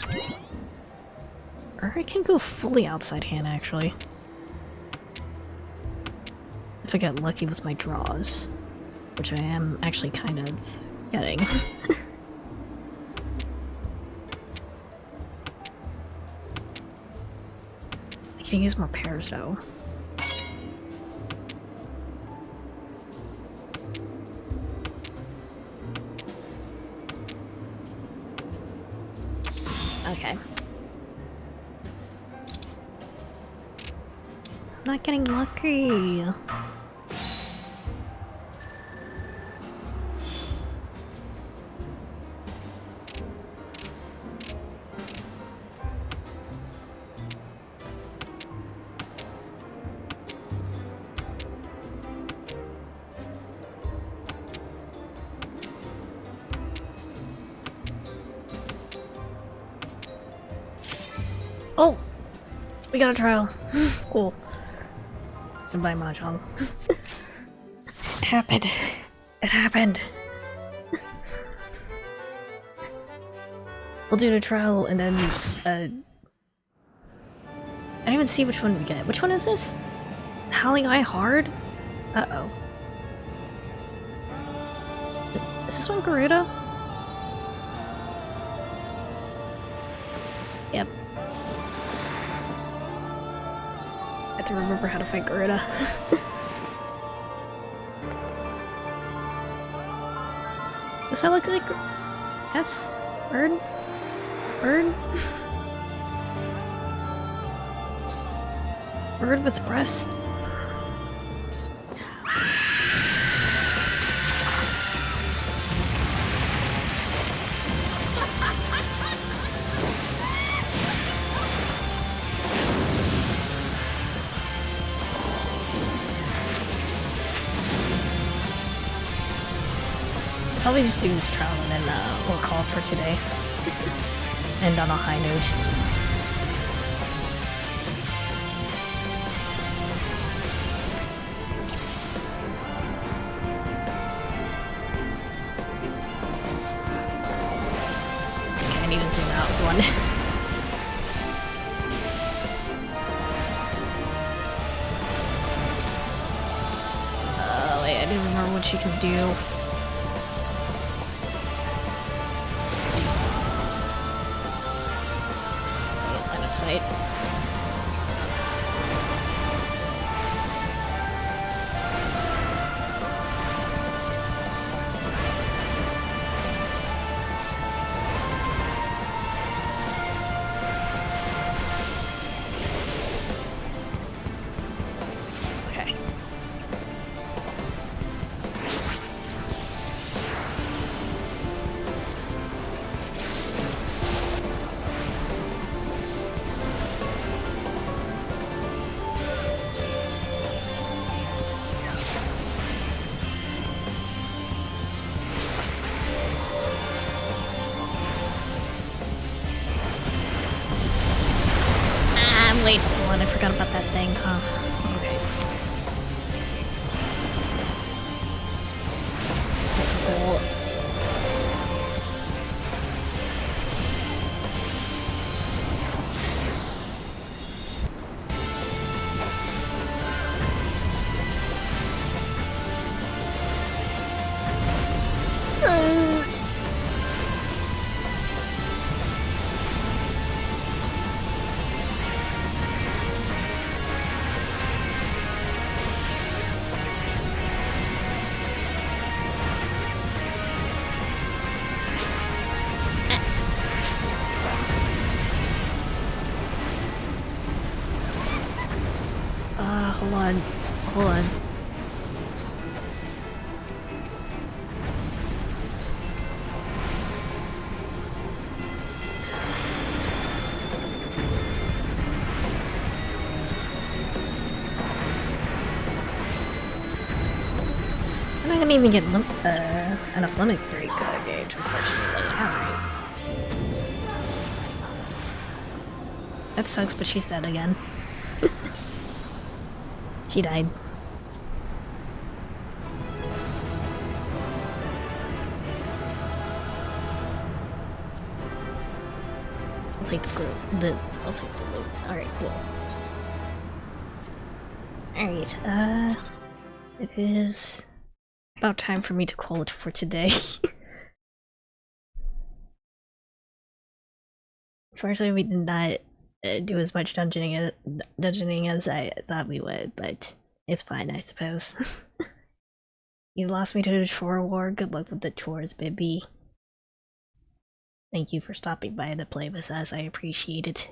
Or I can go fully outside hand, actually. If I get lucky with my draws. Which I am actually kind of getting. I can use more pairs, though. Okay. Not getting lucky. Oh! We got a trial. Cool. Goodbye, Mahjong. It happened. It happened. We'll do the trial and then, I didn't even see which one we get. Which one is this? Howling Eye Hard? Uh-oh. Is this one Garuda? Yep. I have to remember how to fight Garuda. Does that look like... Yes? Bird? Bird? Bird with breast? Probably just do this trial and then we'll call it for today. End on a high note. Okay, I need to zoom out one. Wait, I didn't remember what you can do. Sight. Okay. Wait, hold on, I forgot about that thing, huh? Okay. Cool. on. Hold on. I'm not gonna even get enough limit break gauge, unfortunately. Alright. That sucks, but she's dead again. She died. I'll take I'll take the loot. Alright, cool. Alright, it is about time for me to call it for today. Unfortunately, we did not do as much dungeoning as I thought we would, but it's fine, I suppose. You lost me to the chore war. Good luck with the chores, baby. Thank you for stopping by to play with us. I appreciate it.